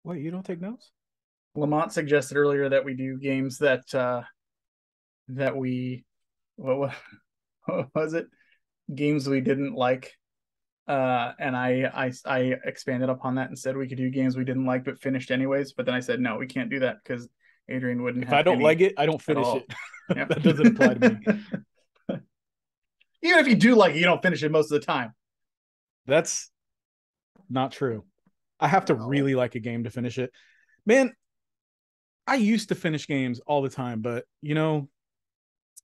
Wait, you don't take notes? Lamont suggested earlier that we do games that we what was it? Games we didn't like. And I expanded upon that and said we could do games we didn't like but finished anyways. But then I said no, we can't do that because Adrian wouldn't If I have don't any like it, I don't at finish it. all. Yep. That doesn't apply to me. Even if you do like it, you don't finish it most of the time. That's not true. I have to No. really like a game to finish it. Man, I used to finish games all the time, but You know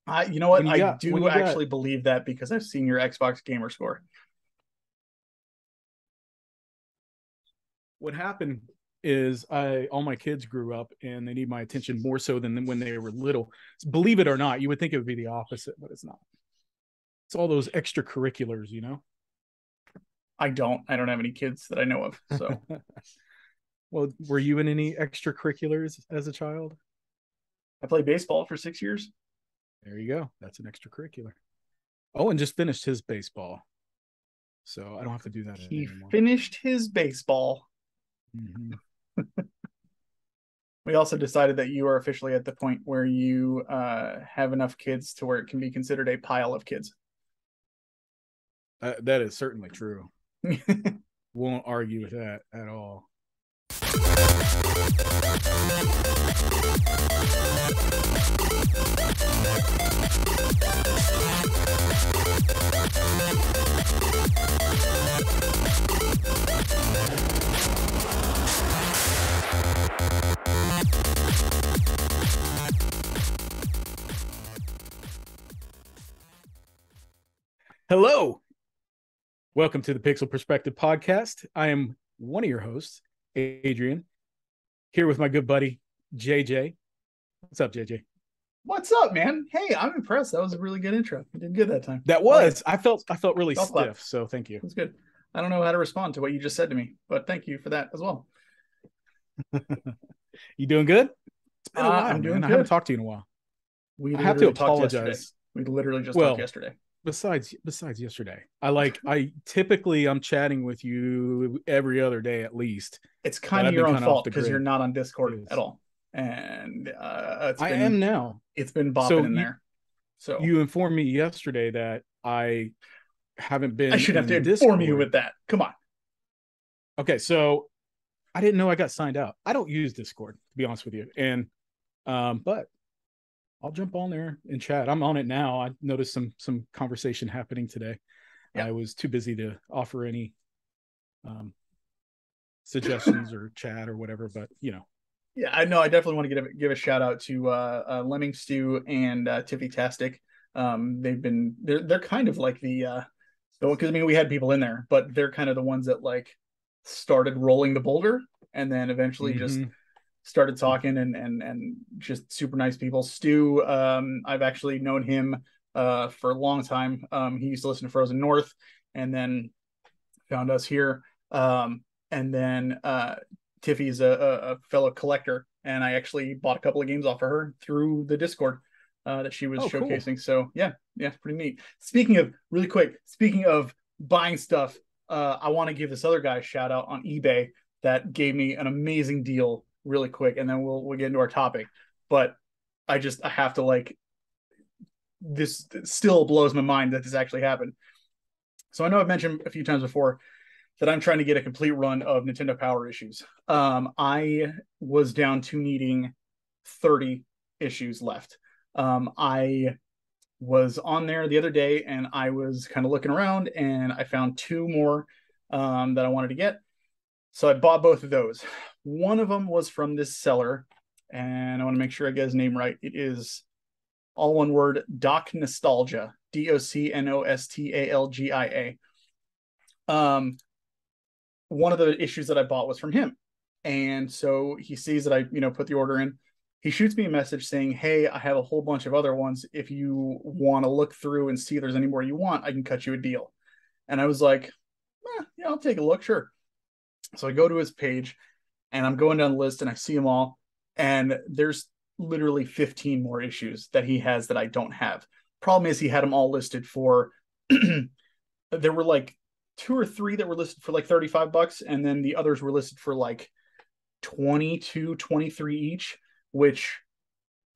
what? I when do you got actually believe that because I've seen your Xbox gamer score. what happened is all my kids grew up and they need my attention more so than when they were little. Believe it or not, you would think it would be the opposite, but it's not. It's all those extracurriculars. I don't have any kids that I know of. So Well, were you in any extracurriculars as a child? I played baseball for 6 years. There you go. That's an extracurricular. Oh, and just finished his baseball. So I don't have to do that He anymore. finished his baseball. Mm-hmm. We also decided that you are officially at the point where you have enough kids to where it can be considered a pile of kids. That is certainly true. Won't argue with that at all. Hello. Welcome to the Pixel Perspective Podcast. I am one of your hosts, Adrian, here with my good buddy, JJ. What's up, JJ? What's up, man? Hey, I'm impressed. That was a really good intro. You did good that time. That was. I felt really Golf stiff, clap. so thank you. It was good. I don't know how to respond to what you just said to me, but thank you for that as well. You doing good? It's been a while, I'm doing man. good. I haven't talked to you in a while. We I have to talked yesterday. apologize. We literally just talked yesterday. Besides yesterday, I typically I'm chatting with you every other day at least. It's kind of your own fault because you're not on Discord It is. at all, and I am now. It's been bopping in there. So you informed me yesterday that I haven't been. I should have to Discord. inform you with that. Come on. Okay, so I didn't know I got signed out. I don't use Discord, to be honest with you, and but I'll jump on there and chat. I'm on it now. I noticed some conversation happening today. Yep. I was too busy to offer any suggestions or chat or whatever, but Yeah, I know. I definitely want to give a shout out to Lemming Stew and Tiffy Tastic. They're kind of like the because I mean we had people in there, but they're kind of the ones that like started rolling the boulder and then eventually just started talking and just super nice people. Stu, I've actually known him for a long time. He used to listen to Frozen North and then found us here. And then Tiffy's a fellow collector, and I actually bought a couple of games off of her through the Discord that she was showcasing. Cool. So yeah, pretty neat. Speaking of buying stuff, I want to give this other guy a shout out on eBay that gave me an amazing deal really quick, and then we'll get into our topic. But I have to like, this still blows my mind that this actually happened. So I know I've mentioned a few times before that I'm trying to get a complete run of Nintendo Power issues. I was down to needing 30 issues left. I was on there the other day and I was kind of looking around and I found two more that I wanted to get. So I bought both of those. One of them was from this seller, and I want to make sure I get his name right. It is all one word, Doc Nostalgia, DOCNOSTALGIA. One of the issues that I bought was from him. And so he sees that I, put the order in. He shoots me a message saying, hey, I have a whole bunch of other ones. If you want to look through and see if there's any more you want, I can cut you a deal. And I was like, yeah, I'll take a look. Sure. So I go to his page and I'm going down the list and I see them all. And there's literally 15 more issues that he has that I don't have. Problem is he had them all listed for, there were like 2 or 3 that were listed for like $35, and then the others were listed for like 22, 23 each, which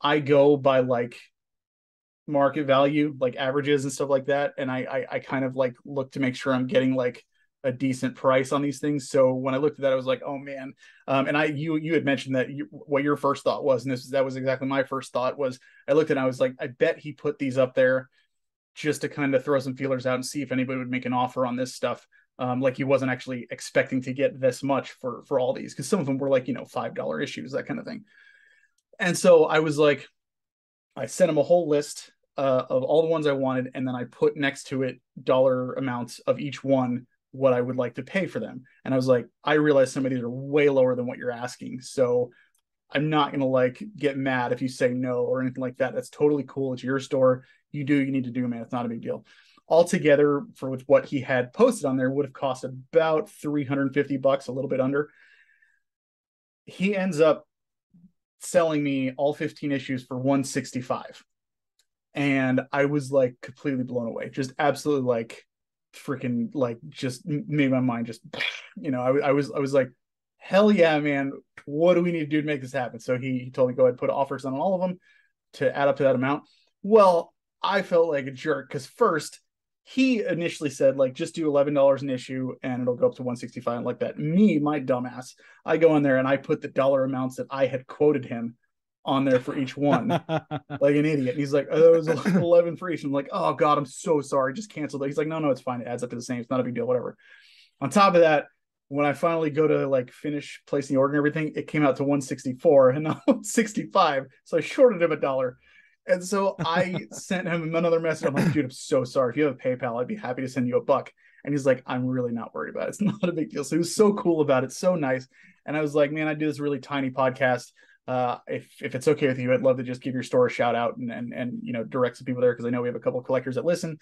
I go by like market value, like averages and stuff like that. And I kind of like look to make sure I'm getting like a decent price on these things. So when I looked at that, I was like, oh man. And you had mentioned that what your first thought was, and that was exactly my first thought was. I looked at it, I was like, I bet he put these up there just to kind of throw some feelers out and see if anybody would make an offer on this stuff. Like he wasn't actually expecting to get this much for all these, because some of them were like, $5 issues, that kind of thing. And so I was like, I sent him a whole list of all the ones I wanted, and then I put next to it dollar amounts of each one, what I would like to pay for them. And I was like, I realize some of these are way lower than what you're asking, so I'm not gonna like get mad if you say no or anything like that. That's totally cool. It's your store. You do you need to do, man. It's not a big deal. Altogether, for with what he had posted on there, would have cost about $350, a little bit under. He ends up selling me all 15 issues for $165. And I was like completely blown away. Just absolutely like freaking like just made my mind just I was like, hell yeah, man. What do we need to do to make this happen? So he told me go ahead and put offers on all of them to add up to that amount. Well, I felt like a jerk because first he initially said like just do $11 an issue and it'll go up to 165 like that. Me, my dumbass, I go in there and I put the dollar amounts that I had quoted him on there for each one, like an idiot. And he's like, oh, it was 11 for each. I'm like, oh god, I'm so sorry, just cancel it. He's like, no, it's fine, it adds up to the same, it's not a big deal, whatever. On top of that, when I finally go to like finish placing the order and everything, it came out to 164 and not 165. So I shorted him $1. And so I sent him another message. I'm like, dude, I'm so sorry. If you have a PayPal, I'd be happy to send you $1. And he's like, I'm really not worried about it. It's not a big deal. So he was so cool about it. So nice. And I was like, man, I do this really tiny podcast. If it's okay with you, I'd love to just give your store a shout out and direct some people there, because I know we have a couple of collectors that listen.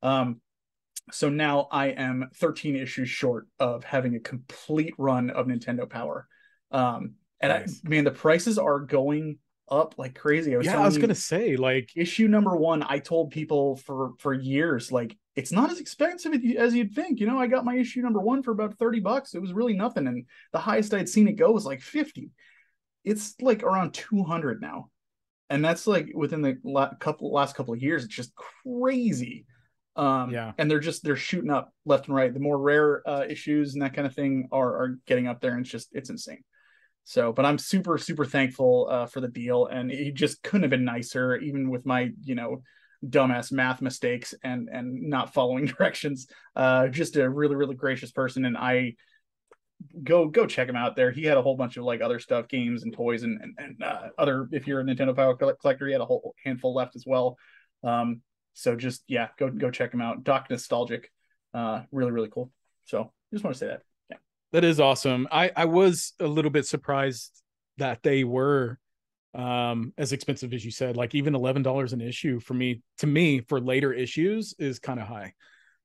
So now I am 13 issues short of having a complete run of Nintendo Power. And nice. The prices are going up like crazy. I was gonna say, like, issue number 1, I told people for years, like, it's not as expensive as you'd think. I got my issue number 1 for about $30. It was really nothing, and the highest I'd seen it go was like 50. It's like around 200 now, and that's like within the last couple of years. It's just crazy. And they're shooting up left and right. The more rare issues and that kind of thing are getting up there, and it's insane. So, but I'm super, super thankful for the deal, and he just couldn't have been nicer, even with my, dumbass math mistakes and not following directions. Just a really, really gracious person, and I go check him out there. He had a whole bunch of like other stuff, games and toys and other. If you're a Nintendo Power collector, he had a whole handful left as well. So just go check him out. Doc Nostalgic, really, really cool. So just want to say that. That is awesome. I was a little bit surprised that they were as expensive as you said. Like even $11 an issue to me for later issues is kind of high.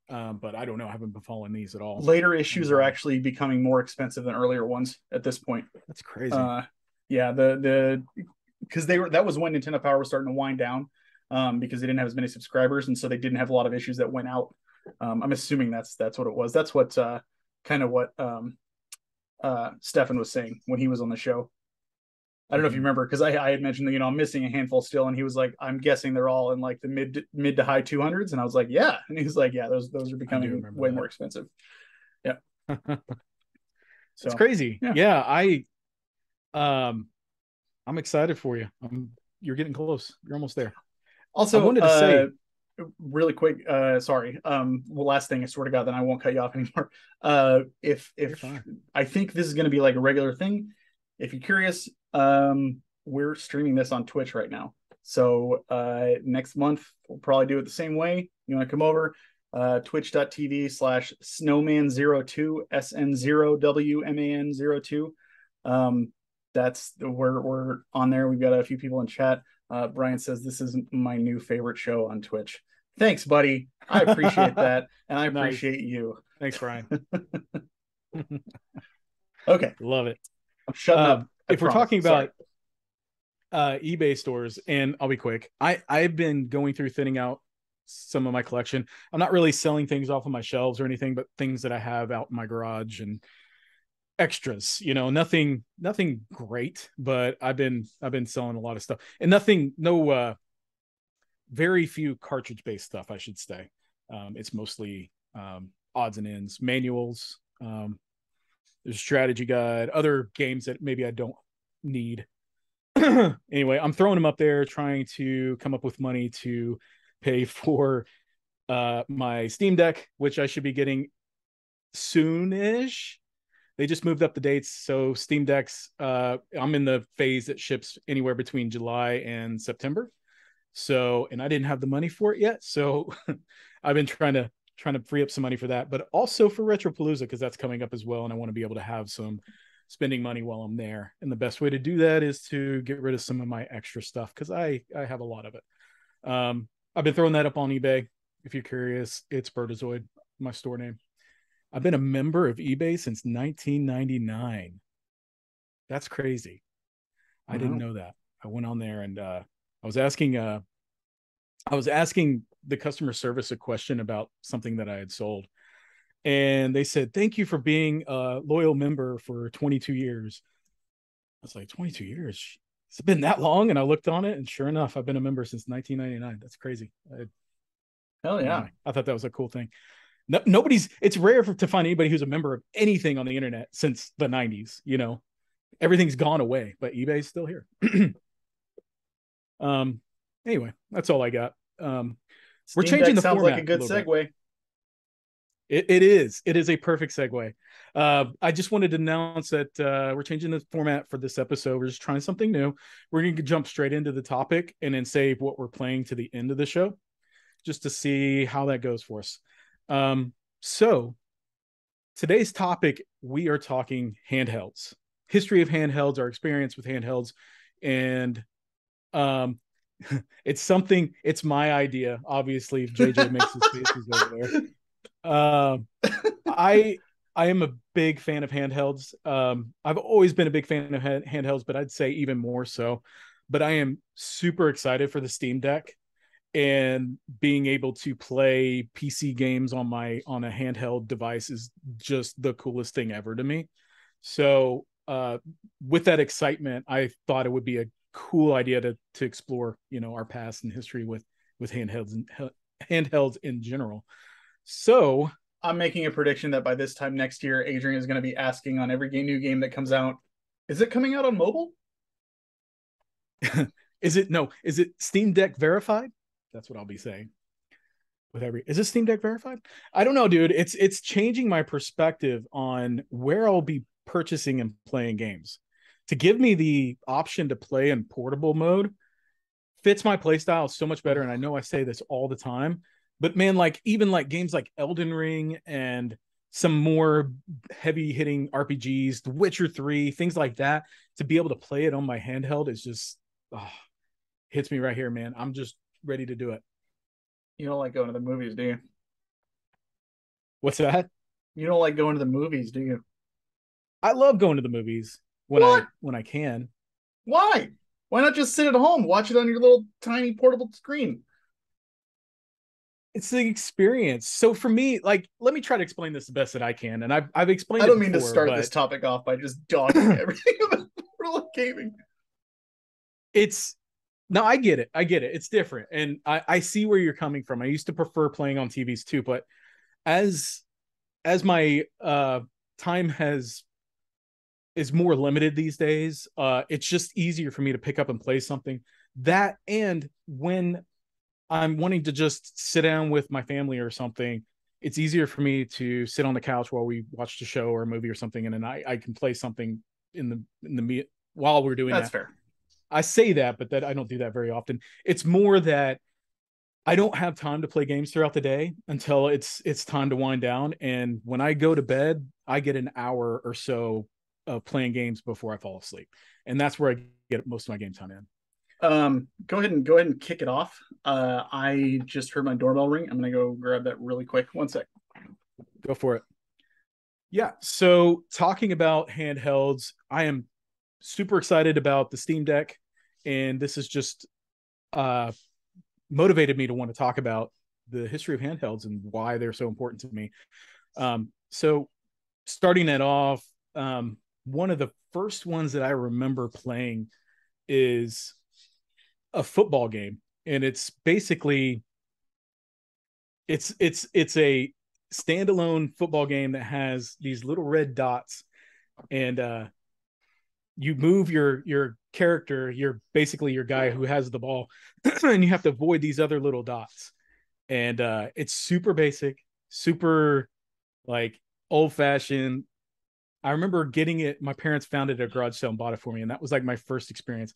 But I don't know. I haven't been following these at all. Later issues are actually becoming more expensive than earlier ones at this point. That's crazy. Because that was when Nintendo Power was starting to wind down, because they didn't have as many subscribers, and so they didn't have a lot of issues that went out. I'm assuming that's what it was. That's what kind of what Stefan was saying when he was on the show. I don't know if you remember, because I had mentioned that I'm missing a handful still, and he was like, I'm guessing they're all in like the mid to high 200s, and I was like, yeah, and he's like, yeah, those are becoming way more expensive. Yeah. So it's crazy. Yeah, I'm excited for you. You're getting close. You're almost there. Also, I wanted to say really quick, sorry. Last thing, I swear to God, then I won't cut you off anymore. If I think this is going to be like a regular thing, if you're curious, we're streaming this on Twitch right now. So next month we'll probably do it the same way. You want to come over, twitch.tv/snowman02 SN0WMAN02. That's we're on there. We've got a few people in chat. Brian says this is my new favorite show on Twitch. Thanks, buddy. I appreciate that, and I appreciate you. Thanks, Brian. Okay, love it. I'm shutting up. If we're talking about eBay stores, and I'll be quick, I've been going through thinning out some of my collection. I'm not really selling things off of my shelves or anything, but things that I have out in my garage, and extras, nothing great, but I've been selling a lot of stuff, and nothing, no, very few cartridge based stuff, I should say. It's mostly odds and ends, manuals. There's a strategy guide, other games that maybe I don't need. Anyway, I'm throwing them up there, trying to come up with money to pay for my Steam Deck, which I should be getting soonish. They just moved up the dates, so Steam Decks. I'm in the phase that ships anywhere between July and September. So, and I didn't have the money for it yet, so I've been trying to free up some money for that, but also for Retropalooza, because that's coming up as well, and I want to be able to have some spending money while I'm there. And the best way to do that is to get rid of some of my extra stuff, because I have a lot of it. I've been throwing that up on eBay. If you're curious, it's Bertazoid, my store name. I've been a member of eBay since 1999. That's crazy. I didn't know that. I went on there and I was asking the customer service a question about something that I had sold. And they said, "Thank you for being a loyal member for 22 years." I was like, 22 years? It's been that long? And I looked on it, and sure enough, I've been a member since 1999. That's crazy. Hell yeah. Anyway, I thought that was a cool thing. It's rare to find anybody who's a member of anything on the internet since the 90s. Everything's gone away, but eBay's still here. Anyway, that's all I got. We're changing the sounds format. Like a good segue. It is a perfect segue. I just wanted to announce that we're changing the format for this episode. We're just trying something new. We're going to jump straight into the topic and then save what we're playing to the end of the show, just to see how that goes for us. So today's topic, we are talking handhelds, history of handhelds, our experience with handhelds, and it's my idea. Obviously, if JJ makes his faces over there. I am a big fan of handhelds. I've always been a big fan of handhelds, but I'd say even more so. But I am super excited for the Steam Deck, and being able to play PC games on a handheld device is just the coolest thing ever to me. So with that excitement, I thought it would be a cool idea to explore, our past and history with handhelds and handhelds in general. So I'm making a prediction that by this time next year, Adrian is going to be asking on every new game that comes out, is it coming out on mobile? Is it Steam Deck verified? That's what I'll be saying. Is it Steam Deck verified? I don't know, dude. It's changing my perspective on where I'll be purchasing and playing games. To give me the option to play in portable mode fits my playstyle so much better. And I know I say this all the time, but man, even games like Elden Ring and some more heavy hitting RPGs, The Witcher 3, things like that, to be able to play it on my handheld is just hits me right here, man. I'm just ready to do it. You don't like going to the movies, do you? What's that? You don't like going to the movies, do you? I love going to the movies when I can. Why? Why not just sit at home, watch it on your little tiny portable screen? It's the experience. So for me, let me try to explain this the best that I can. And I've explained. I don't mean to start this topic off by just dogging everything about portable gaming. No, I get it. It's different. And I see where you're coming from. I used to prefer playing on TVs too, but as my time is more limited these days, it's just easier for me to pick up and play something. That, and when I'm wanting to just sit down with my family or something, it's easier for me to sit on the couch while we watch the show or a movie or something, and then I can play something in the while we're doing that. That's fair. I say that, but that I don't do that very often. It's more that I don't have time to play games throughout the day until it's time to wind down. And when I go to bed, I get an hour or so of playing games before I fall asleep, and that's where I get most of my game time in. Go ahead and kick it off. I just heard my doorbell ring. I'm gonna go grab that really quick. One sec. Go for it. Yeah. So talking about handhelds, I am super excited about the Steam Deck, and this has just motivated me to want to talk about the history of handhelds and why they're so important to me. So starting that off, one of the first ones that I remember playing is a football game, and it's basically it's a standalone football game that has these little red dots, and you move your character. You're basically your guy who has the ball, and you have to avoid these other little dots. And it's super basic, super like old fashioned. I remember getting it. My parents found it at a garage sale and bought it for me, and that was like my first experience.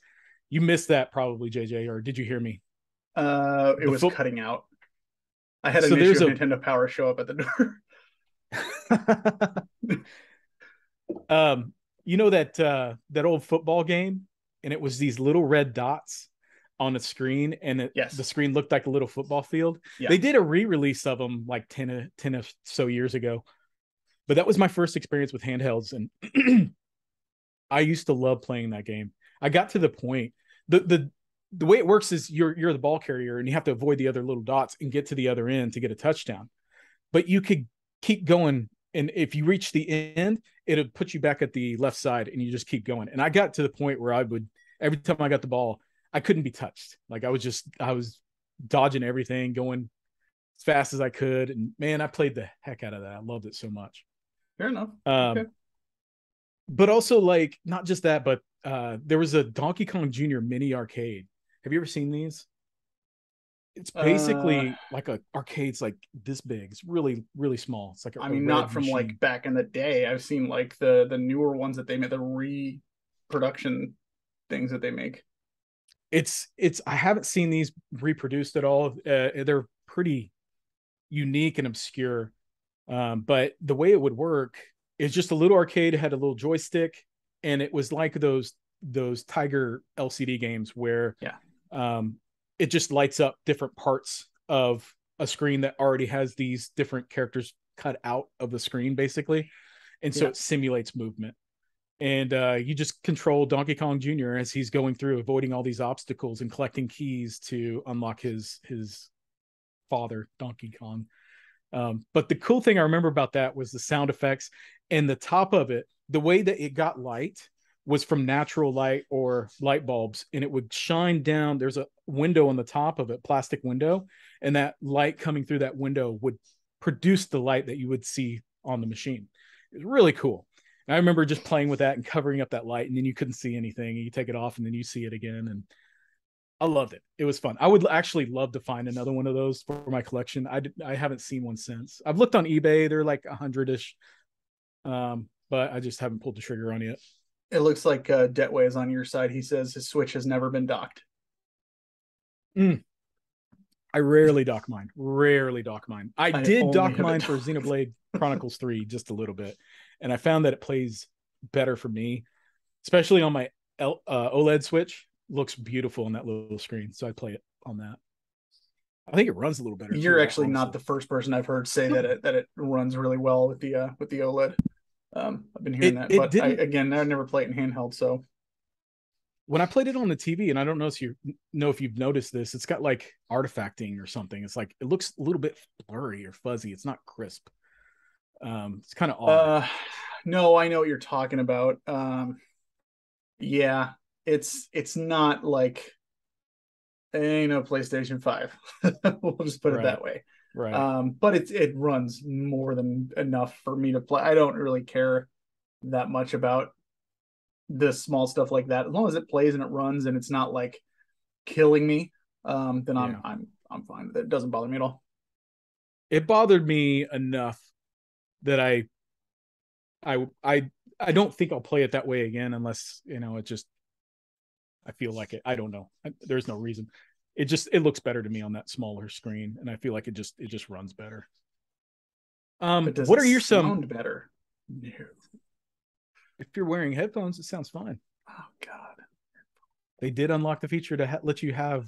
You missed that probably, JJ, or did you hear me? It The was foot. cutting out. I had an So issue there's of a Nintendo Power show up at the door. um, you know that old football game, and it was these little red dots on a screen, and the Yes. screen looked like a little football field. Yeah. They did a re-release of them like 10 or so years ago, but that was my first experience with handhelds, and I used to love playing that game. I got to the point the way it works is you're the ball carrier, and you have to avoid the other little dots and get to the other end to get a touchdown. But you could keep going, and if you reach the end, it'll put you back at the left side, and you just keep going. And I got to the point where I would, every time I got the ball, I couldn't be touched. Like I was dodging everything, going as fast as I could, and man, I played the heck out of that. I loved it so much. Fair enough. um Okay. but also, like, not just that, but there was a Donkey Kong Jr. mini arcade. Have you ever seen these? It's Uh, basically like a arcade's like this big. It's really, really small. It's like I a mean, not red from like machine. back in the day. I've seen like the newer ones that they made, the reproduction things that they make. It's I haven't seen these reproduced at all. They're pretty unique and obscure. But the way it would work is just a little arcade, had a little joystick, and it was like those Tiger LCD games where Yeah. um, it just lights up different parts of a screen that already has these different characters cut out of the screen, basically, and so Yeah. it simulates movement. And you just control Donkey Kong Jr. as he's going through, avoiding all these obstacles and collecting keys to unlock his father, Donkey Kong. But the cool thing I remember about that was the sound effects, and the top of it, the way that it got light was from natural light or light bulbs, and it would shine down. There's a window on the top of it, plastic window, and that light coming through that window would produce the light that you would see on the machine. It was really cool. And I remember just playing with that and covering up that light, and then you couldn't see anything. And you take it off, and then you see it again, and I loved it. It was fun. I would actually love to find another one of those for my collection. I haven't seen one since. I've looked on eBay. They're like 100-ish, but I just haven't pulled the trigger on it. It looks like Detway is on your side. He says his Switch has never been docked. Mm, I rarely dock mine. Rarely dock mine. I I did only dock have it mine for docked. Xenoblade Chronicles 3 just a little bit, and I found that it plays better for me, especially on my OLED Switch. Looks beautiful on that little screen, so I play it on that. I think it runs a little better You're too, actually not honestly. the first person I've heard say that it runs really well with the OLED. I've been hearing It that, it but didn't I never play it in handheld, so when I played it on the TV, and I don't know if you've noticed this, it's got like artifacting or something. It's like it looks a little bit blurry or fuzzy. It's not crisp. It's kind of odd. uh no, I know what you're talking about. Yeah, it's not like ain't no PlayStation 5. We'll just put it Right, that way. right. But it runs more than enough for me to play. I don't really care that much about the small stuff like that. As long as it plays and it runs and it's not like killing me, then Yeah, I'm fine with it. It doesn't bother me at all. it bothered me enough that I don't think I'll play it that way again unless it just I feel like it. I don't know. There's no reason. It looks better to me on that smaller screen, and I feel like it just runs better. But does What it are your some? sound better? No. If you're wearing headphones, it sounds fine. Oh God. They did unlock the feature to let you have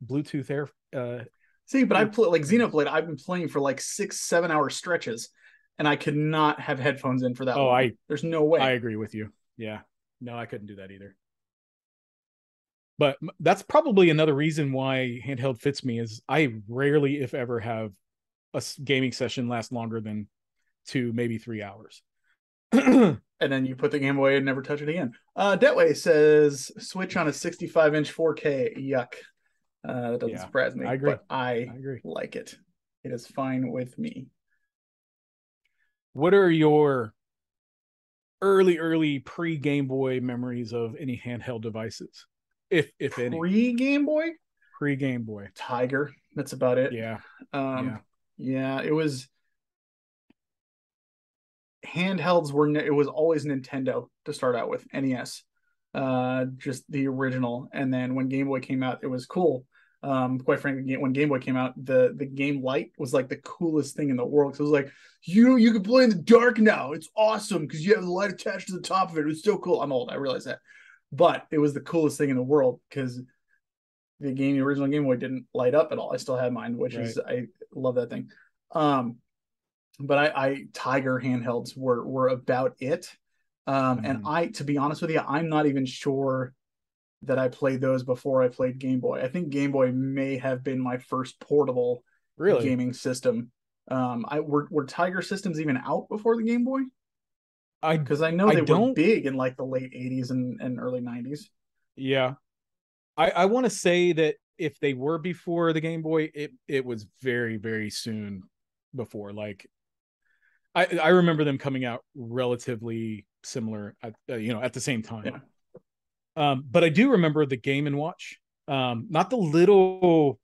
Bluetooth See, but I play like earphones. Xenoblade. I've been playing for like 6, 7 hour stretches, and I could not have headphones in for that Oh, long. I There's no I way. agree with you. Yeah, no, I couldn't do that either. But that's probably another reason why handheld fits me is I rarely, if ever, have a gaming session last longer than 2, maybe 3 hours. And then you put the game away and never touch it again. Detway says Switch on a 65-inch 4K. Yuck. That doesn't Yeah, surprise I me, agree. but I I agree. like it. It is fine with me. What are your early pre Game Boy memories of any handheld devices, if any? Pre Game Boy, Pre Game Boy. Tiger. That's about it. Yeah, Um, yeah. yeah, it was handhelds were it was always Nintendo to start out with, NES, just the original. And then when Game Boy came out, it was cool. Quite frankly, when Game Boy came out, the Game Light was like the coolest thing in the world. So it was like, you can play in the dark now. It's awesome because you have the light attached to the top of it. It was so cool. I'm old, I realize that, but it was the coolest thing in the world because the original Game Boy didn't light up at all. I still have mine, which Right. is I love that thing. Um, but I Tiger handhelds were about it. And Mm-hmm. to be honest with you, I'm not even sure that I played those before I played Game Boy. I think Game Boy may have been my first portable Really? gaming system. I were Tiger systems even out before the Game Boy? I Because I know I they were don't. big in like the late '80s and early '90s. Yeah, I want to say that if they were before the Game Boy, it was very soon before. Like I remember them coming out relatively similar at at the same time. Yeah, But I do remember the Game and Watch. Not the little.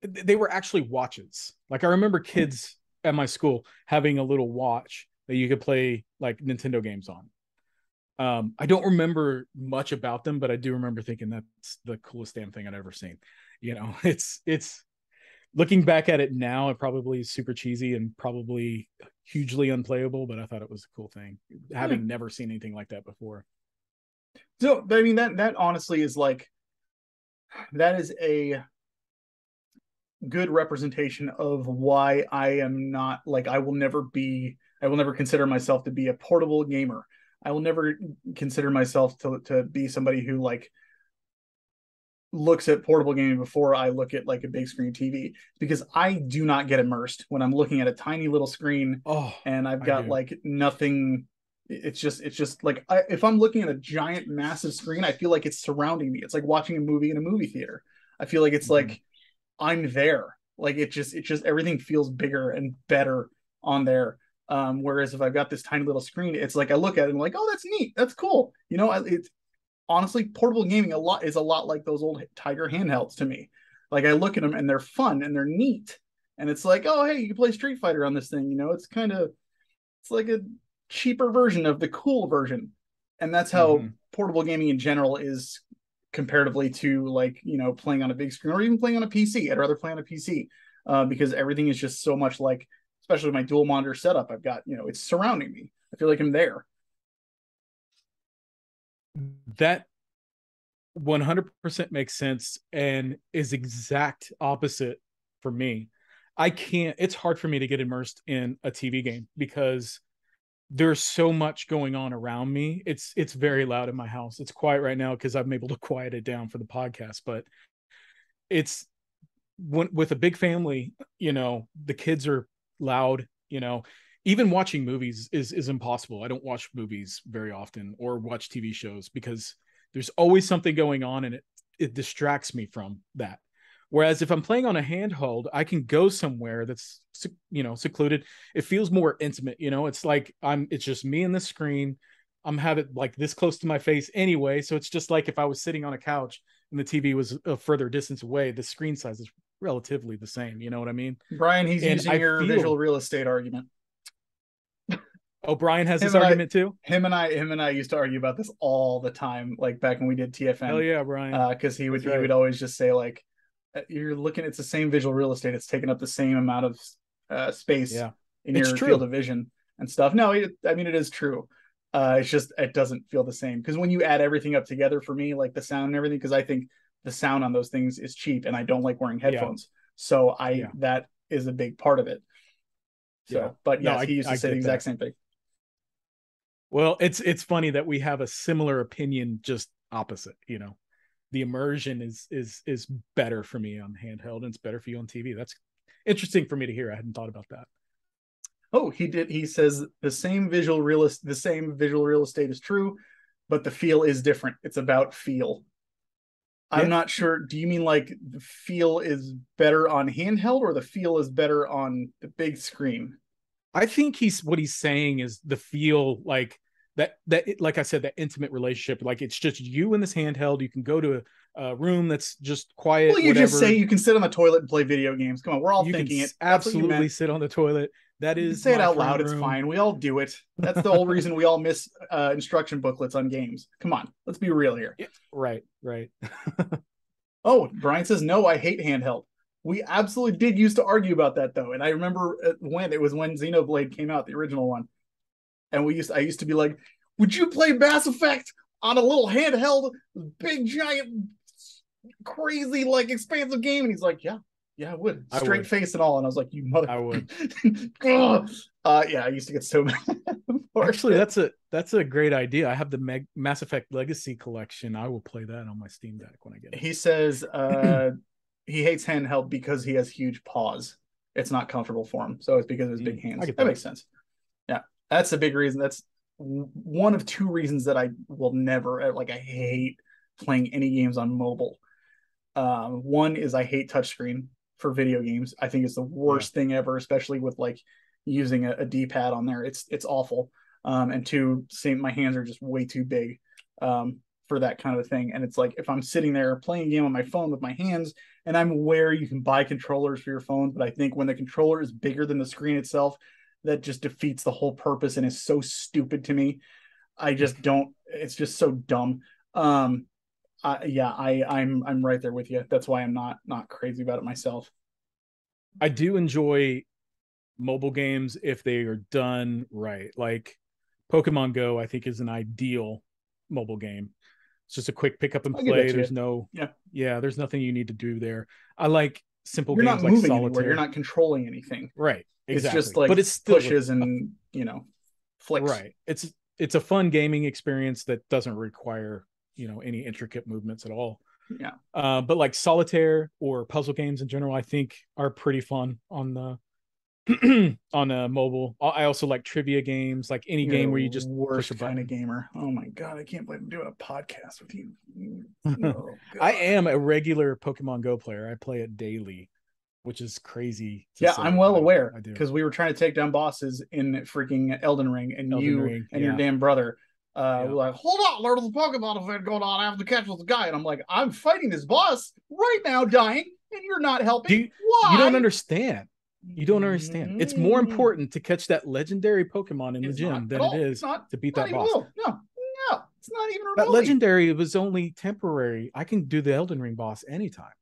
They were actually watches. Like I remember kids at my school having a little watch that you could play like Nintendo games on. I don't remember much about them, but I do remember thinking that's the coolest damn thing I'd ever seen. It's looking back at it now, it probably is super cheesy and probably hugely unplayable, but I thought it was a cool thing, yeah. having never seen anything like that before. So I mean that honestly is like that is a good representation of why I am not like I will never consider myself to be a portable gamer. I will never consider myself to be somebody who like looks at portable gaming before I look at like a big screen TV because I do not get immersed when I'm looking at a tiny little screen Oh, and I've I got do. like nothing. It's just like if I'm looking at a giant massive screen, I feel like it's surrounding me. It's like watching a movie in a movie theater. I feel like it's Mm-hmm. like I'm there. Like it just everything feels bigger and better on there. Whereas if I've got this tiny little screen, it's like I look at it and I'm like, oh, that's neat, that's cool. It's honestly portable gaming a lot like those old Tiger handhelds to me. Like I look at them and they're fun and they're neat, and it's like, oh, hey, you can play Street Fighter on this thing. It's like a cheaper version of the cool version, and that's how Mm-hmm. portable gaming in general is comparatively to like playing on a big screen or even playing on a PC. I'd rather play on a PC because everything is just so much like, especially my dual monitor setup. I've got it's surrounding me. I feel like I'm there. That 100% makes sense and is exact opposite for me. I can't, it's hard for me to get immersed in a TV game because there's so much going on around me. It's very loud in my house. It's quiet right now because I'm able to quiet it down for the podcast, but it's with a big family, the kids are loud, even watching movies is impossible. I don't watch movies very often or watch TV shows because there's always something going on and it distracts me from that. Whereas if I'm playing on a handheld, I can go somewhere that's secluded. It feels more intimate. It's like it's just me and the screen. I'm having like this close to my face anyway, so it's just like if I was sitting on a couch and the TV was a further distance away, the screen size is relatively the same. You know what I mean? Brian, he's And using I your visual feel real estate argument. O'Brien has him this and I argument too. him and I used to argue about this all the time, like back when we did Hell TFN. yeah, Brian. Because That's he would right. always just say like, you're looking, it's the same visual real estate, it's taking up the same amount of space Yeah, in it's your field true. of vision and stuff. No, I mean it is true. It's just it doesn't feel the same because when you add everything up together for me, like the sound and everything, because I think the sound on those things is cheap and I don't like wearing Yeah, headphones, so I yeah, that is a big part of it. yeah. So, but No, yes, I he used to I say the get exact that. same thing. Well, it's funny that we have a similar opinion, just opposite. The immersion is better for me on handheld, and it's better for you on TV. That's interesting for me to hear. I hadn't thought about that. Oh, he did. He says the same visual real estate is true, but the feel is different. It's about feel. I'm Yeah, not sure. Do you mean like the feel is better on handheld or the feel is better on the big screen? I think what he's saying is the feel like that like I said, that intimate relationship, like it's just you in this handheld. You can go to a room that's just Well, quiet, you just say whatever. you can sit on the toilet and play video games. Come on, we're all You can thinking it. That's what you absolutely meant. sit on the toilet. That You can is say it my out friend loud. It's room. fine. We all do it. That's the whole reason we all miss instruction booklets on games. Come on, let's be real here. Yeah, right, right. Oh, Brian says, no, I hate handheld. We absolutely did used to argue about that though. And I remember when it was when Xenoblade came out, the original one. And I used to be like, would you play Mass Effect on a little handheld, big, giant, crazy, like expansive game? And he's like, yeah, I would. I Straight would. face and all. And I was like, you mother. I would. Yeah, I used to get so mad for Actually, it. that's a great idea. I have the Mass Effect Legacy collection. I will play that on my Steam Deck when I get He says he hates handheld because he has huge paws. It's not comfortable for him. So it's because of his big I hands. get That that. makes sense. Yeah. That's a big reason. That's one of two reasons that I will never like I hate playing any games on mobile. One is I hate touchscreen for video games. I think it's the Yeah. worst thing ever, especially with like using a D-pad on there. It's awful. And two, same my hands are just way too big for that kind of thing. And it's like if I'm sitting there playing a game on my phone with my hands, and I'm aware you can buy controllers for your phone, but I think when the controller is bigger than the screen itself, that just defeats the whole purpose and is so stupid to me. I just don't. It's just so dumb. Yeah, I'm right there with you. That's why I'm not crazy about it myself. I do enjoy mobile games if they are done right. Like Pokemon Go, I think is an ideal mobile game. It's just a quick pick up and I'll give that play. to you. There's no, Yeah, yeah, there's nothing you need to do there. I like simple you're not games like moving anywhere. You're solitaire. not controlling anything. Right, It's just exactly. like But it's still pushes a, and flicks. right. It's a fun gaming experience that doesn't require, any intricate movements at all. Yeah, But like solitaire or puzzle games in general, I think are pretty fun on the on a mobile. I also like trivia games, like any you're the game where you just push a worst kind of button. gamer. Oh my god, I can't believe I'm doing a podcast with you. Oh I god. am a regular Pokemon Go player. I play it daily, which is crazy to Yeah, I'm say, well but aware I do. because we were trying to take down bosses in freaking Elden Ring, and Elden you Ring, and your yeah, damn brother were yeah. like, "Hold on, there's a Pokemon event going on. I have to catch with the guy." And I'm like, "I'm fighting this boss right now, dying, and you're not Do helping. you don't Why?" understand? You don't understand. It's more important to catch that legendary Pokemon in the It's not gym at than it all. It's is not. to beat Not that even a boss. little. No, no, it's not even That remotely. legendary was only temporary. I can do the Elden Ring boss anytime.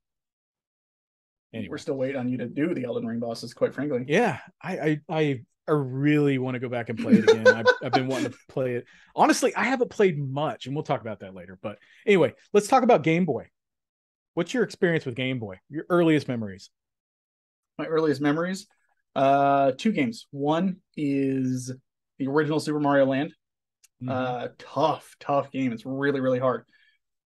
We're Anyway, still waiting on you to do the Elden Ring bosses. Quite frankly, yeah, I really want to go back and play it again. I've been wanting to play it. Honestly, I haven't played much, and we'll talk about that later. But anyway, let's talk about Game Boy. What's your experience with Game Boy? Your earliest memories? my earliest memories. Two games. One is the original Super Mario Land. Mm-hmm. Tough game. It's really, really hard.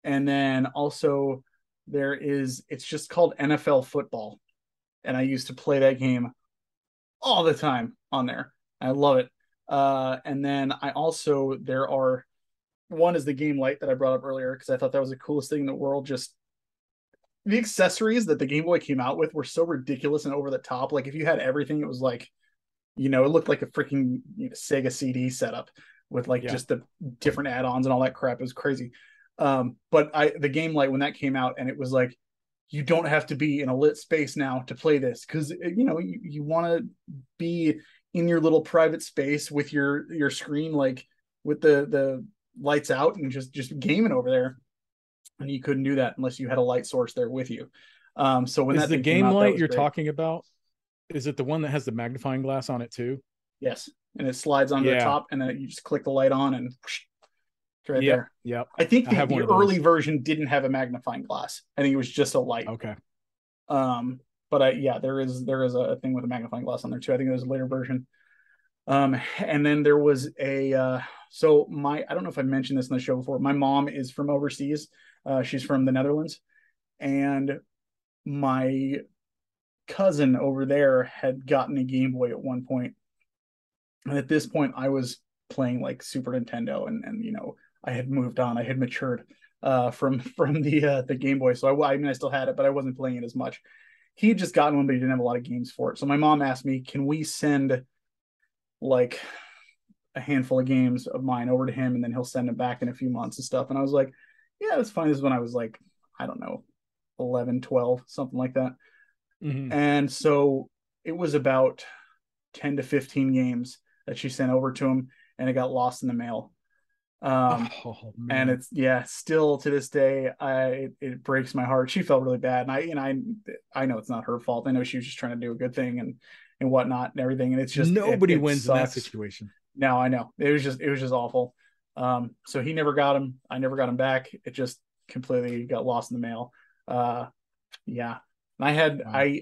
And then also it's just called NFL football. And I used to play that game all the time on there. I love it. And then one is the game light that I brought up earlier because I thought that was the coolest thing in the world. Just the accessories that the Game Boy came out with were so ridiculous and over the top. Like if you had everything, it was like, it looked like a freaking Sega CD setup with like Yeah. just the different add-ons and all that crap. It was crazy. But the game light when that came out and it was like, you don't have to be in a lit space now to play this because you want to be in your little private space with your screen like with the lights out and just gaming over there, and you couldn't do that unless you had a light source there with you. So when Is that the thing came game out, that light was you're great. talking about? Is it the one that has the magnifying glass on it too? Yes, and it slides onto the Yeah. top, and then you just click the light on, and whoosh, it's right Yep. there. Yep. I think I have the one of early those. version didn't have a magnifying glass. I think it was just a light. Okay. Um, but yeah, there is a thing with a magnifying glass on there too. I think it was a later version. And then there was so I don't know if I mentioned this in the show before. My mom is from overseas. She's from the Netherlands, and my cousin over there had gotten a Game Boy at one point, And at this point, I was playing like Super Nintendo, and I had moved on. I had matured from the Game Boy. So I mean, I still had it, but I wasn't playing it as much. He had just gotten one, but he didn't have a lot of games for it. So my mom asked me, "Can we send like a handful of games of mine over to him, and then he'll send them back in a few months and stuff?" And I was like, "Yeah, that's fine." This is when I was like, I don't know, 11, 12, something like that. Mm-hmm. And so it was about 10 to 15 games that she sent over to him, and it got lost in the mail. Um, Oh and man. it's, yeah, still to this day, it breaks my heart. She felt really bad, and I know it's not her fault. I know she was just trying to do a good thing and whatnot and everything. And it's just Nobody it wins in that sucks. situation. No, I know it was just awful. So he never got him. I never got him back. It just completely got lost in the mail. Uh, yeah, and Wow.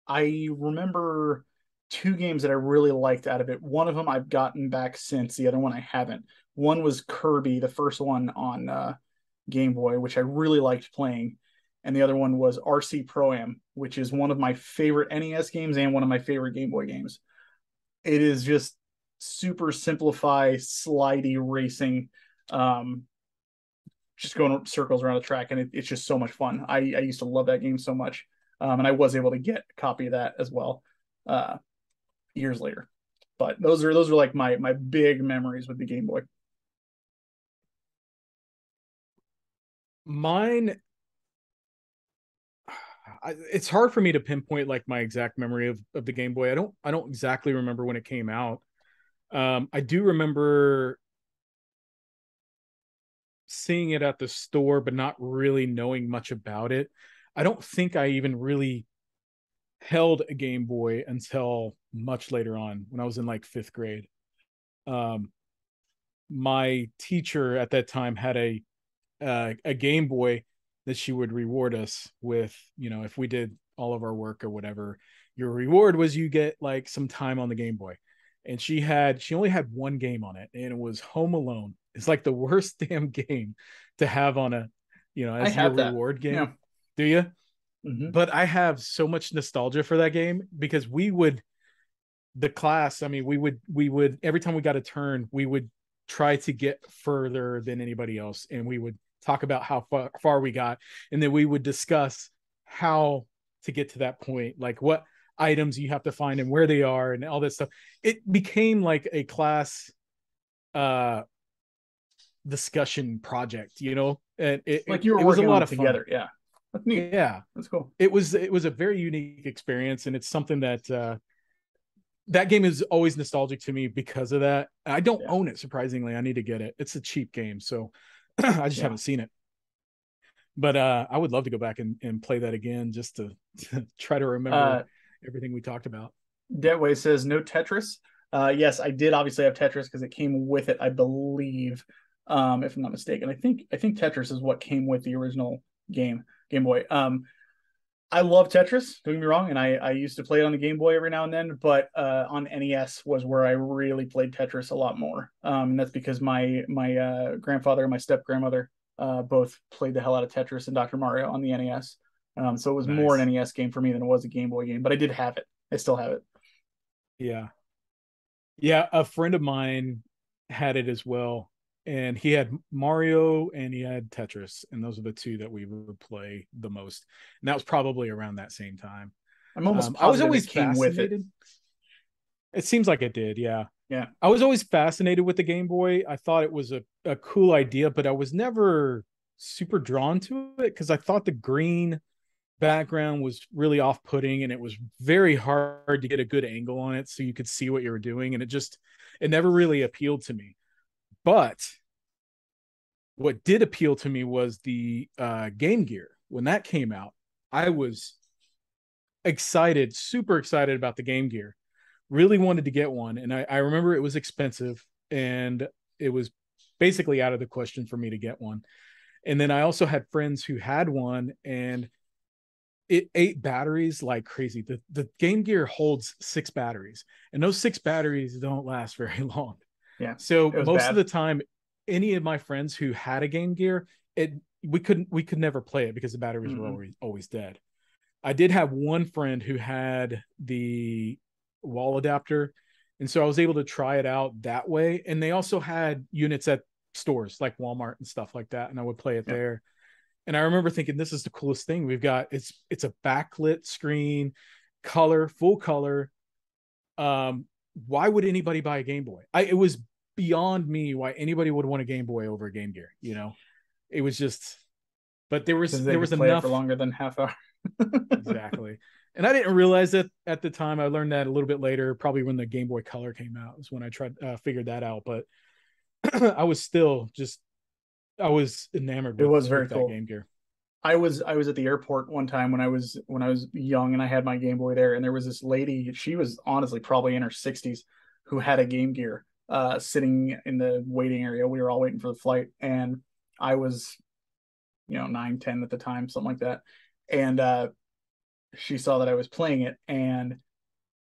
I remember two games that I really liked out of it. One of them I've gotten back since, the other one I haven't. One was Kirby, the first one on Game Boy, which I really liked playing. And the other one was RC Pro Am, which is one of my favorite NES games and one of my favorite Game Boy games. It is just super simplify, slidey racing, um, just going circles around the track, and it's just so much fun. I used to love that game so much, and I was able to get a copy of that as well uh, years later. But those are like my big memories with the Game Boy. Mine, it's hard for me to pinpoint like my exact memory of the Game Boy. I don't exactly remember when it came out. I do remember seeing it at the store, but not really knowing much about it. I don't think I even really held a Game Boy until much later on when I was in like fifth grade. Um, my teacher at that time had a Game Boy that she would reward us with. If we did all of our work or whatever, your reward was you get like some time on the Game Boy. And she only had one game on it, and it was Home Alone. It's like the worst damn game to have on I as your had that. reward Yeah. game. Do you? Mm-hmm. But I have so much nostalgia for that game because the class, I mean, we would every time we got a turn, we would try to get further than anybody else, and we would talk about how far we got, and then we would discuss how to get to that point, like what items you have to find and where they are and all this stuff. It became like a class uh discussion project, and it, Like it, you were it was a working on lot it of fun. together. Yeah. That's neat. Yeah, That's cool. it was a very unique experience, and it's something that that game is always nostalgic to me because of that. I don't Yeah. own it, surprisingly. I need to get it. It's a cheap game, so I just Yeah. haven't seen it. But I would love to go back and play that again just to try to remember Uh, everything we talked about. Deadway says no Tetris. Yes, I did obviously have Tetris because it came with it, I believe, if I'm not mistaken. I think Tetris is what came with the original Game Boy. I love Tetris. Don't get me wrong, and I used to play it on the Game Boy every now and then, but on NES was where I really played Tetris a lot more. And that's because my grandfather and my step grandmother both played the hell out of Tetris and Dr. Mario on the NES. So it was more an Nice. NES game for me than it was a Game Boy game, but I did have it. I still have it. Yeah. Yeah. A friend of mine had it as well. And he had Mario and he had Tetris. And those are the two that we would play the most. And that was probably around that same time. I'm almost I was positive it always came with it. fascinated. It seems like it did. Yeah. Yeah. I was always fascinated with the Game Boy. I thought it was a cool idea, but I was never super drawn to it because I thought the green background was really off putting and it was very hard to get a good angle on it so you could see what you were doing. And it never really appealed to me. But what did appeal to me was the Game Gear. When that came out, I was excited, super excited about the Game Gear, really wanted to get one. And I remember it was expensive and it was basically out of the question for me to get one. And then I also had friends who had one and it ate batteries like crazy. The Game Gear holds 6 batteries, and those 6 batteries don't last very long. Yeah. So It was most of bad. the time, any of my friends who had a Game Gear, it we could never play it because the batteries were Mm-mm. always dead. I did have one friend who had the wall adapter, And so I was able to try it out that way. And they also had units at stores like Walmart and stuff like that. And I would play it Yeah. there. And I remember thinking, this is the coolest thing we've got. It's a backlit screen, color, full color. Um, why would anybody buy a Game Boy? It was beyond me why anybody would want a Game Boy over a Game Gear. You know, it was just. But Because they there could was play it for enough. longer than half hour. Exactly. And I didn't realize that at the time. I learned that a little bit later, probably when the Game Boy Color came out, was when I tried figured that out. But I was still just I was enamored It was very with that cool. Game Gear. I was at the airport one time when I was young and I had my Game Boy there, and there was this lady. She was honestly probably in her 60s, who had a Game Gear sitting in the waiting area. We were all waiting for the flight, and I was 9, 10 at the time, something like that. And she saw that I was playing it, and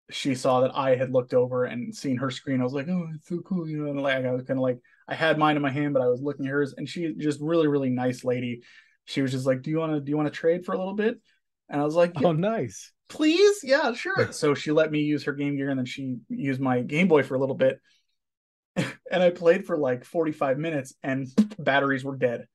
she saw that I had looked over and seen her screen. I was like, oh, it's so cool, and like I was kind of like, I had mine in my hand, but I was looking at hers, and she just really, really nice lady. She was just like, do you want to trade for a little bit? And I was like, yeah, Oh, nice. please, yeah, sure. So she let me use her Game Gear, and then she used my Game Boy for a little bit, and I played for like 45 minutes, and batteries were dead.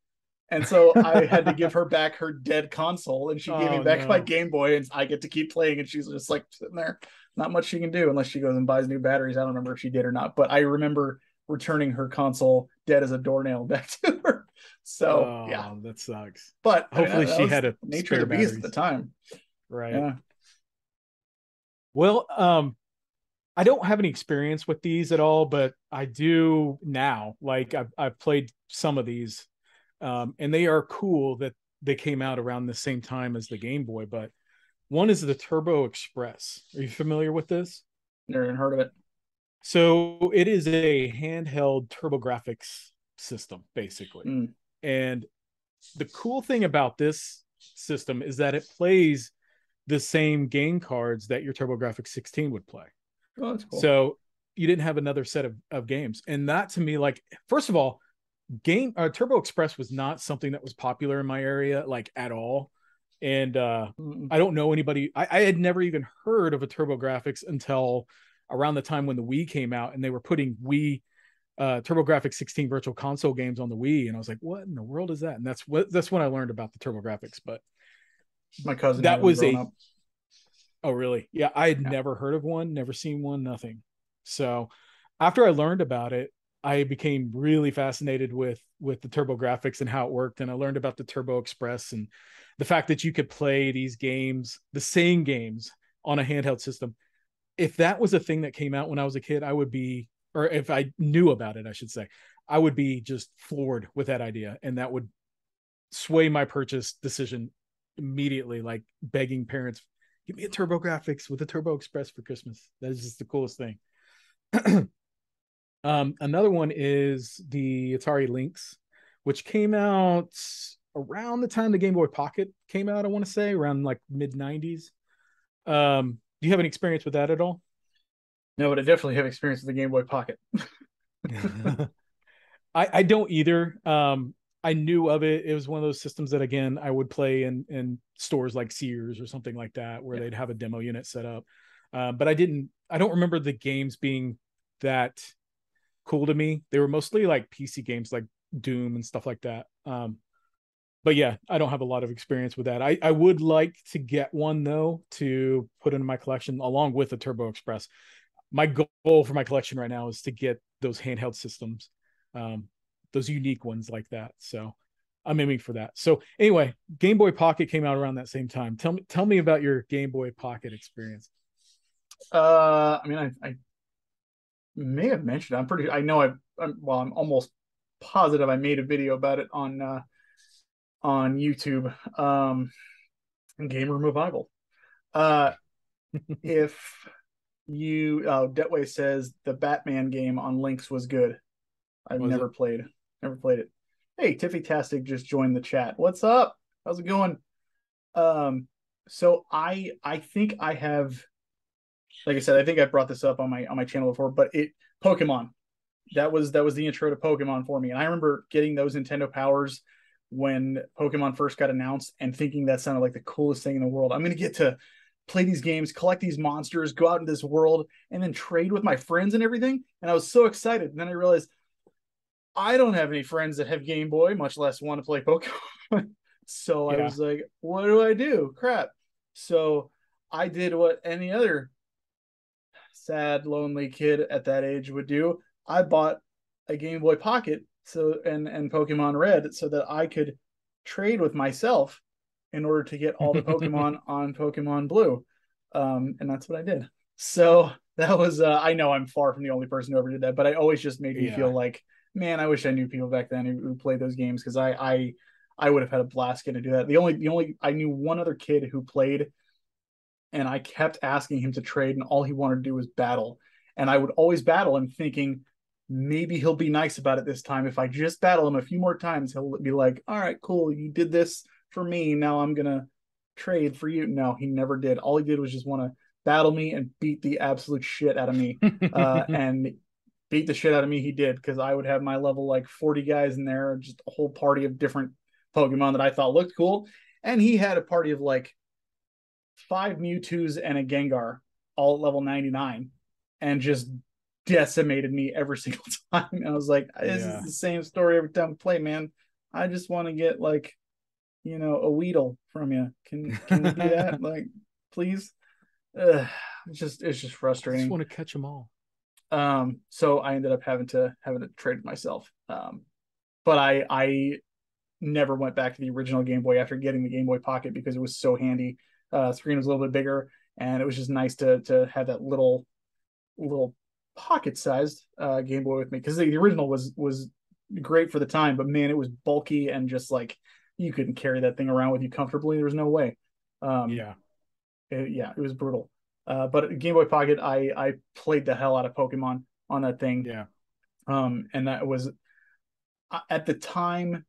And so I had to give her back her dead console, and she gave me Oh back my no. Game Boy, and I get to keep playing. And she's just like sitting there, not much she can do unless she goes and buys new batteries. I don't remember if she did or not, but I remember returning her console dead as a doornail back to her. So yeah, Oh, that sucks. but I mean Hopefully that she was had a nature of spare the beast at the batteries. time. Right. Yeah, Well, I don't have any experience with these at all, but I do now. Like I've played some of these, and they are cool that they came out around the same time as the Game Boy. But one is the Turbo Express. Are you familiar with this? never even heard of it. So it is a handheld TurboGrafx system, basically. Mm. And the cool thing about this system is that it plays the same game cards that your TurboGrafx 16 would play. Oh, that's cool. So you didn't have another set of games. And that to me, like, first of all, Turbo Express was not something that was popular in my area, like at all. And Mm. I don't know anybody. I had never even heard of a TurboGrafx until around the time when the Wii came out and they were putting Wii TurboGrafx 16 virtual console games on the Wii. And I was like, what in the world is that? And that's when I learned about the TurboGrafx. But My cousin that had them was growing a up. Oh, really? Yeah, I had Yeah. never heard of one, never seen one, nothing. So after I learned about it, I became really fascinated with the TurboGrafx and how it worked. And I learned about the Turbo Express and the fact that you could play these games, the same games on a handheld system. If that was a thing that came out when I was a kid, I would be, or if I knew about it, I should say, I would be just floored with that idea. And that would sway my purchase decision immediately, like begging parents, give me a TurboGrafx with a Turbo Express for Christmas. That is just the coolest thing. Another one is the Atari Lynx, which came out around the time the Game Boy Pocket came out. I want to say around like mid '90s. Do you have any experience with that at all? No, but I definitely have experience with the Game Boy Pocket. I don't either. I knew of it. It was one of those systems that again I would play in stores like Sears or something like that, where Yeah. they'd have a demo unit set up. But I didn't. I don't remember the games being that cool to me. They were mostly like PC games like Doom and stuff like that. But yeah, I don't have a lot of experience with that. I would like to get one though to put into my collection along with the Turbo Express. My goal for my collection right now is to get those handheld systems, um, those unique ones like that. So I'm aiming for that. So anyway, Game Boy Pocket came out around that same time. Tell me about your Game Boy Pocket experience. I mean, I may have mentioned. I'm pretty. I know. I'm almost positive I made a video about it on YouTube. Game Room Revival. Uh, if Detway says the Batman game on Lynx was good. I've Was it? never played it. Hey, Tiffy Tastic just joined the chat. What's up? How's it going? So I think I have, like I said, I think I brought this up on my channel before, but Pokemon. That was the intro to Pokemon for me. And I remember getting those Nintendo Powers when Pokemon first got announced and thinking that sounded like the coolest thing in the world. I'm gonna get to play these games, collect these monsters, go out in this world, and then trade with my friends and everything. And I was so excited. And then I realized I don't have any friends that have Game Boy, much less want to play Pokemon. So I Yeah. was like, what do I do? Crap. So I did what any other sad, lonely kid at that age would do. I bought a Game Boy Pocket and Pokemon Red so that I could trade with myself in order to get all the Pokemon on Pokemon Blue. And that's what I did. So that was I know I'm far from the only person who ever did that, but I always just made me feel Yeah. like, man, I wish I knew people back then who played those games because I would have had a blast getting to do that. The only I knew one other kid who played, and I kept asking him to trade, and all he wanted to do was battle. And I would always battle him, thinking maybe he'll be nice about it this time. If I just battle him a few more times, he'll be like, "All right, cool, you did this for me. Now I'm gonna trade for you." No, he never did. All he did was just want to battle me and beat the absolute shit out of me. And beat the shit out of me, he did, because I would have my level like 40 guys in there, just a whole party of different Pokemon that I thought looked cool. And he had a party of like 5 Mewtwo's and a Gengar, all at level 99, and just decimated me every single time. And I was like, this is Yeah. the same story every time we play, man. I just want to get like, a Weedle from you. Can we do that? Like, please? It's just I just frustrating. want to catch them all. So I ended up having to trade it myself. But I never went back to the original Game Boy after getting the Game Boy Pocket because it was so handy. Screen was a little bit bigger, and it was just nice to have that little pocket sized Game Boy with me, because the original was great for the time, but man, it was bulky and just like you couldn't carry that thing around with you comfortably. There was no way. Um, Yeah. yeah, it was brutal. But Game Boy Pocket, I played the hell out of Pokemon on that thing. Yeah. And that was at the time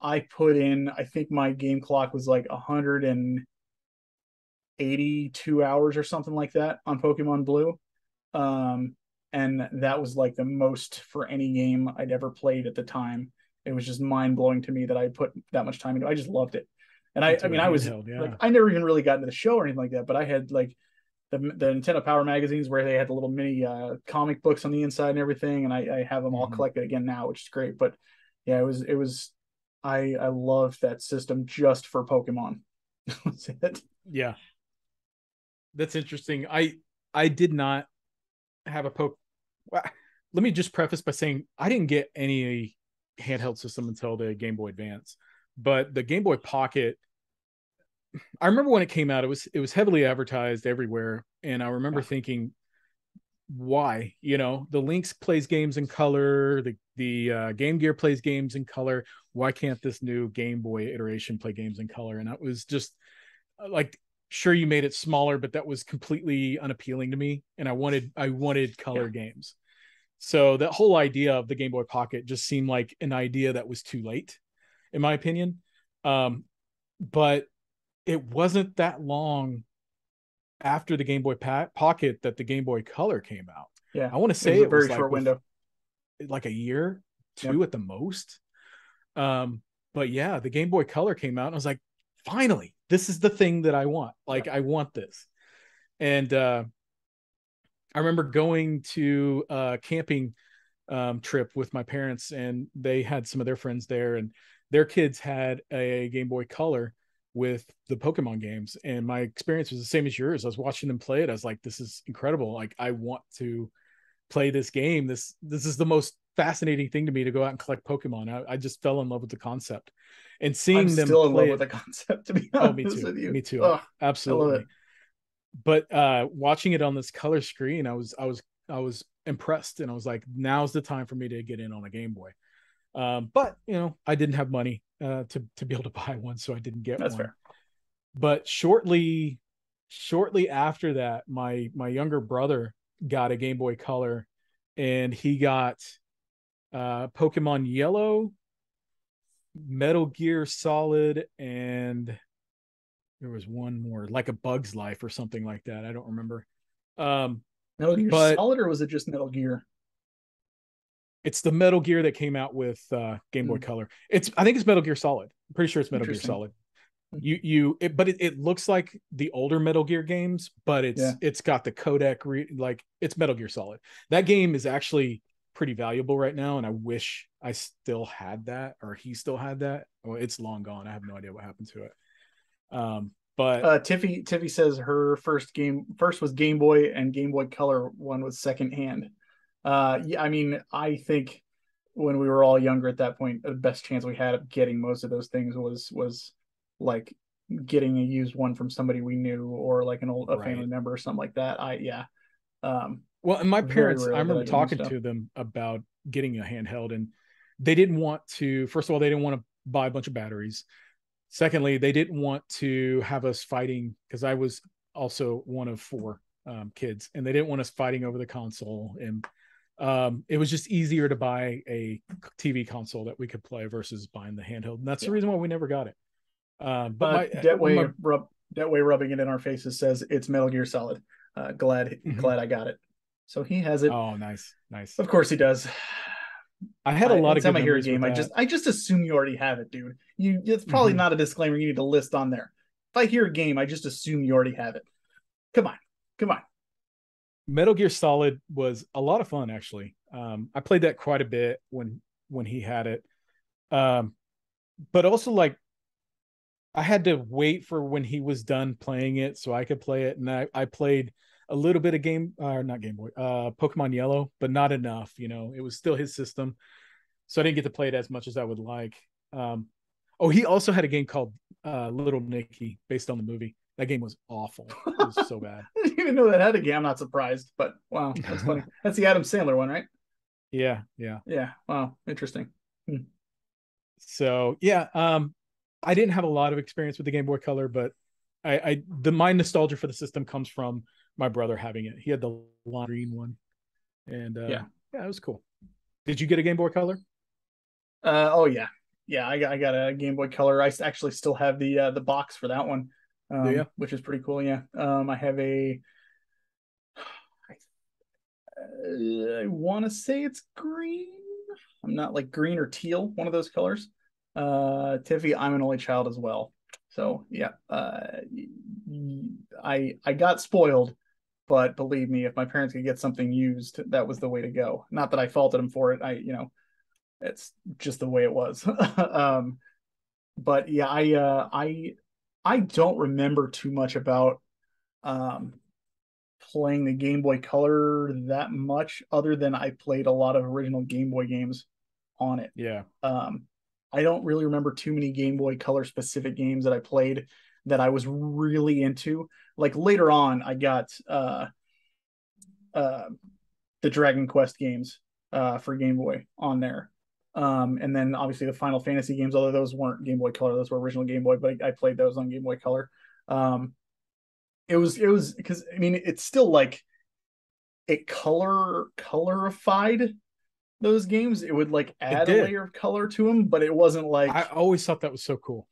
I put in, I think my game clock was like 182 hours or something like that on Pokemon Blue. Um, and that was like the most for any game I'd ever played at the time. It was just mind blowing to me that I put that much time into it. I just loved it. And I Into a mean, I was handheld. like, Yeah. I never even really got into the show or anything like that, but I had like the Nintendo Power magazines where they had the little mini comic books on the inside and everything. And I have them all Mhm. collected again now, which is great. But yeah, it was, I loved that system just for Pokemon. That's it. Yeah. That's interesting. I did not have a poke. Well, let me just preface by saying I didn't get any handheld system until the Game Boy Advance, but the Game Boy Pocket. I remember when it came out, it was heavily advertised everywhere, and I remember Yeah. thinking, why? The Lynx plays games in color, the Game Gear plays games in color. Why can't this new Game Boy iteration play games in color? And that was just like, sure, you made it smaller, but that was completely unappealing to me, and I wanted Yeah. color games. So that whole idea of the Game Boy Pocket just seemed like an idea that was too late, in my opinion. But it wasn't that long after the Game Boy Pocket that the Game Boy Color came out. Yeah. I want to It was say a it was very like short with window. like a year, Yep. two at the most. Um, but yeah, the Game Boy Color came out, and I was like, finally, this is the thing that I want. Like, Yep. I want this. And I remember going to a camping trip with my parents, and they had some of their friends there, and their kids had a Game Boy Color with the Pokemon games. And my experience was the same as yours. I was watching them play it. I was like, this is incredible. Like, I want to play this game. This is the most fascinating thing to me, to go out and collect Pokemon. I just fell in love with the concept, and I'm seeing them still in love play with it. the concept, to be Oh, me honest too. with you. Me too. Oh, I love it. Absolutely. But watching it on this color screen, I was impressed, and I was like, now's the time for me to get in on a Game Boy. But I didn't have money to be able to buy one, so I didn't get That's one. fair. But shortly after that, my younger brother got a Game Boy Color, and he got Pokemon Yellow, Metal Gear Solid, and there was one more, like a Bug's Life or something like that. I don't remember. Um, Metal Gear but Solid, or was it just Metal Gear? it's the Metal Gear that came out with Game Boy Hmm. Color. I think it's Metal Gear Solid. I'm pretty sure it's Metal Gear Interesting. Solid. But it looks like the older Metal Gear games, but Yeah. it's got the codec like it's Metal Gear Solid. That game is actually pretty valuable right now, and I wish I still had that, or he still had that. Well, it's long gone. I have no idea what happened to it. But Tiffy says her first was Game Boy, and Game Boy Color one was secondhand. Yeah, I mean, I think when we were all younger at that point, the best chance we had of getting most of those things was like getting a used one from somebody we knew, or like a family right. member or something like that. Um, Well, and my very parents, I rarely did remember I get new talking stuff. to them about getting a handheld, and they didn't want to. First of all, they didn't want to buy a bunch of batteries. Secondly, they didn't want to have us fighting because I was also one of four kids, and they didn't want us fighting over the console. And it was just easier to buy a TV console that we could play versus buying the handheld, and that's the Yeah. reason why we never got it. But my Detway my Detway rubbing it in our faces says it's Metal Gear Solid. Glad I got it. So he has it. oh, nice, nice. Of course he does. I had a lot of Anytime good I hear a memories with game, that. I just assume you already have it, dude. It's probably Mhm. not a disclaimer you need to list on there. If I hear a game, I just assume you already have it. Come on, come on. Metal Gear Solid was a lot of fun, actually. I played that quite a bit when he had it. Um, but also like I had to wait for when he was done playing it so I could play it, and I played a little bit of not Game Boy, Pokemon Yellow, but not enough. It was still his system, so I didn't get to play it as much as I would like. Um, oh, he also had a game called Little Nicky based on the movie. That game was awful. It was so bad. I didn't even know that had a game. I'm not surprised, but wow, that's funny. That's the Adam Sandler one, right? Yeah, yeah. Yeah. Wow, interesting. Hmm. So yeah, I didn't have a lot of experience with the Game Boy Color, but my nostalgia for the system comes from my brother having it. He had the lime green one, and Yeah. yeah, it was cool. Did you get a Game Boy Color? Oh yeah, yeah. I got a Game Boy Color. I actually still have the box for that one, Do you? which is pretty cool. Yeah. I have I want to say it's green. I'm not like green or teal, one of those colors. Tiffy, I'm an only child as well. So yeah, I got spoiled, but believe me, if my parents could get something used, that was the way to go. Not that I faulted them for it. It's just the way it was. But yeah, I don't remember too much about um playing the Game Boy Color that much, other than I played a lot of original Game Boy games on it. Yeah. Um, I don't really remember too many Game Boy Color specific games that I played that I was really into. Like later on, I got uh, the Dragon Quest games for Game Boy on there. And then obviously the Final Fantasy games, although those weren't Game Boy Color, those were original Game Boy, but I played those on Game Boy Color. Um, it was because I mean it's still like it colorified those games. It would like It add a did. layer of color to them, but it wasn't like I always thought that was so cool.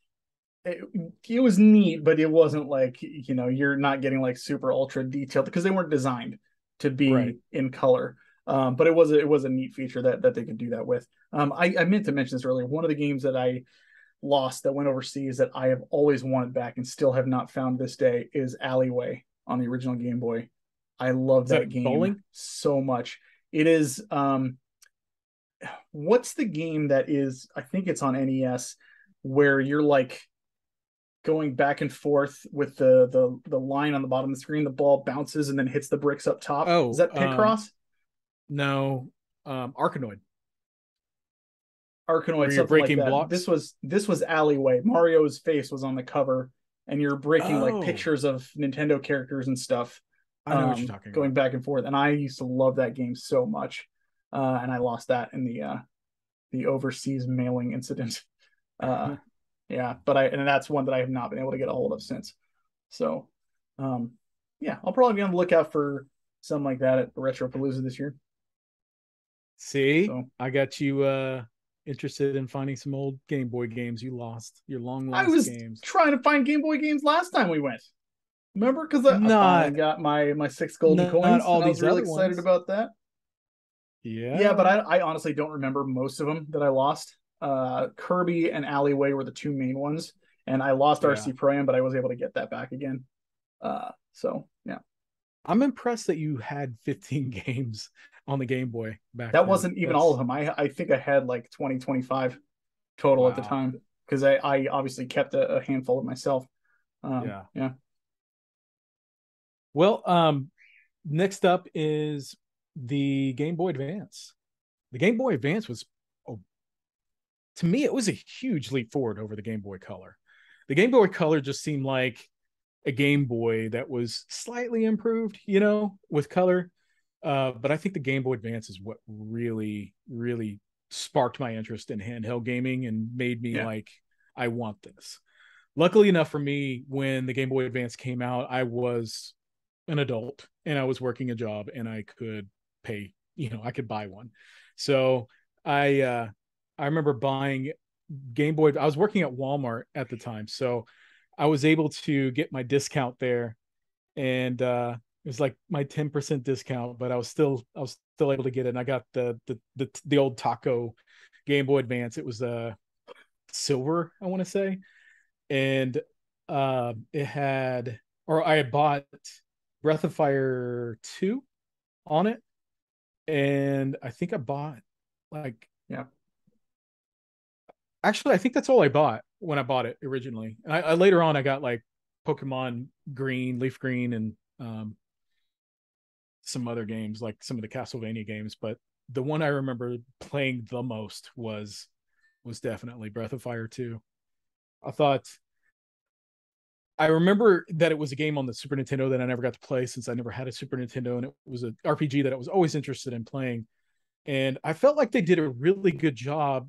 it, it was neat, but it wasn't like you're not getting like super ultra detailed because they weren't designed to Right. be in color. But it was a neat feature that they could do that with. I meant to mention this earlier. One of the games that I lost that went overseas that I have always wanted back and still have not found this day is Alleyway on the original Game Boy. I love Is that that game bowling? so much. It is what's the game that is I think it's on NES where you're like going back and forth with the line on the bottom of the screen, the ball bounces and then hits the bricks up top. Is Oh, that Picross? no, Arkanoid, Arkanoid, where you're something like breaking that. blocks. This was Alleyway. Mario's face was on the cover, and you're breaking like Oh, pictures of Nintendo characters and stuff, I know what you're talking going about. back and forth. And I used to love that game so much, and I lost that in the overseas mailing incident. Uh, yeah, but and that's one that I have not been able to get a hold of since. So, um, yeah, I'll probably be on the lookout for something like that at Retropalooza this year. See, So I got you interested in finding some old Game Boy games you lost, your long I lost was games. trying to find Game Boy games last time we went. Remember? Because I finally Not got my six golden not coins, all and I was these really other excited ones. about that. Yeah, but Yeah. I honestly don't remember most of them that I lost. Kirby and Alleyway were the two main ones, and I lost Yeah. RC Pro Am, but I was able to get that back again. So yeah, I'm impressed that you had 15 games on the Game Boy back that then. wasn't even all of That's them. I think I had like 20, 25 total at the wow. time because I obviously kept a handful of myself. Yeah. Yeah, Well, next up is the Game Boy Advance. The Game Boy Advance was, oh, to me, it was a huge leap forward over the Game Boy Color. The Game Boy Color just seemed like a Game Boy that was slightly improved, with color. But I think the Game Boy Advance is what really, really sparked my interest in handheld gaming and made me yeah, like, I want this. Luckily enough for me, when the Game Boy Advance came out, I was an adult and I was working a job and I could pay, I could buy one. So I remember buying Game Boy. I was working at Walmart at the time, so I was able to get my discount there, and it was like my 10% discount, but I was still able to get it. And I got the old Taco Game Boy Advance. It was silver, I want to say, and it had, or I had bought Breath of Fire 2 on it, and I think I bought like, yeah. actually, I think that's all I bought when I bought it originally. And I later on I got like Pokemon Green, Leaf Green, and some other games, like some of the Castlevania games. But the one I remember playing the most was definitely Breath of Fire 2. I thought, I remember that it was a game on the Super Nintendo that I never got to play since I never had a Super Nintendo, and it was an RPG that I was always interested in playing. And I felt like they did a really good job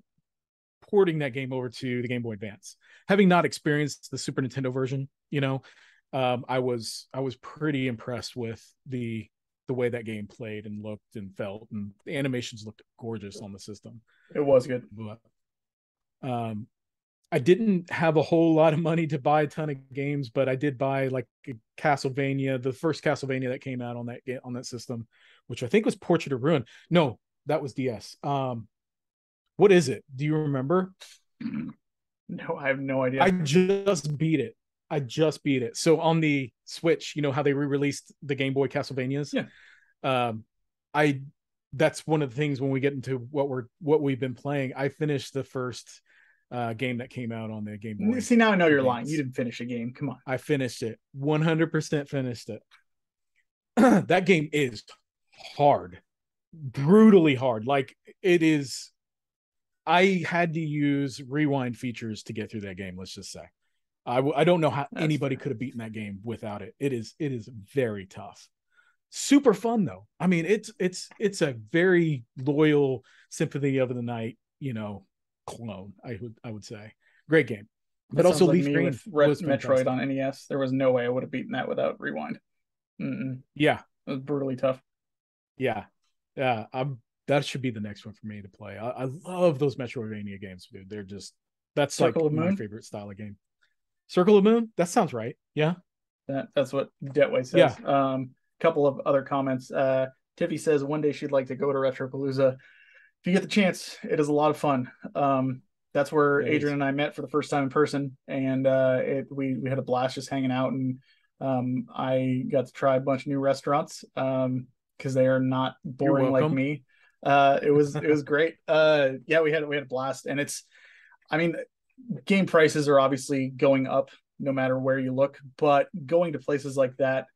porting that game over to the Game Boy Advance. Having not experienced the Super Nintendo version, I was pretty impressed with the way that game played and looked and felt, and the animations looked gorgeous on the system. It was good. But I didn't have a whole lot of money to buy a ton of games, but I did buy like Castlevania, the first Castlevania that came out on that system, which I think was Portrait of Ruin. No, that was DS. What is it? Do you remember? No, I have no idea. I just beat it. I just beat it. So on the Switch, you know how they re-released the Game Boy Castlevanias? Yeah. Um, I That's one of the things when we get into what we've been playing. I finished the first game that came out on the Game Boy See, now I know you're lying. You Advance. didn't finish a game. Come on. I finished it. 100% finished it. That game is hard. Brutally hard. Like, it is. I had to use rewind features to get through that game, let's just say. I don't know how That's anybody fair. could have beaten that game without it. It is very tough. Super fun though. I mean, it's a very loyal Symphony of the Night, clone. I would say great game, That but also sounds like Leaf me Green with Red was Metroid fantastic. on NES. There was no way I would have beaten that without rewind. Yeah, It was brutally tough. yeah, yeah. That should be the next one for me to play. I love those Metroidvania games, dude. That's like Circle of my Moon. favorite style of game. Circle of Moon. That sounds right. Yeah, That's what Detway yeah. says. Couple of other comments. Tiffy says one day she'd like to go to Retropalooza. If you get the chance, it is a lot of fun. That's where It Adrian is. and I met for the first time in person, and we had a blast just hanging out, and I got to try a bunch of new restaurants because they are not You're boring like welcome. me. It was great. Yeah, we had a blast, and I mean, game prices are obviously going up no matter where you look, but going to places like that,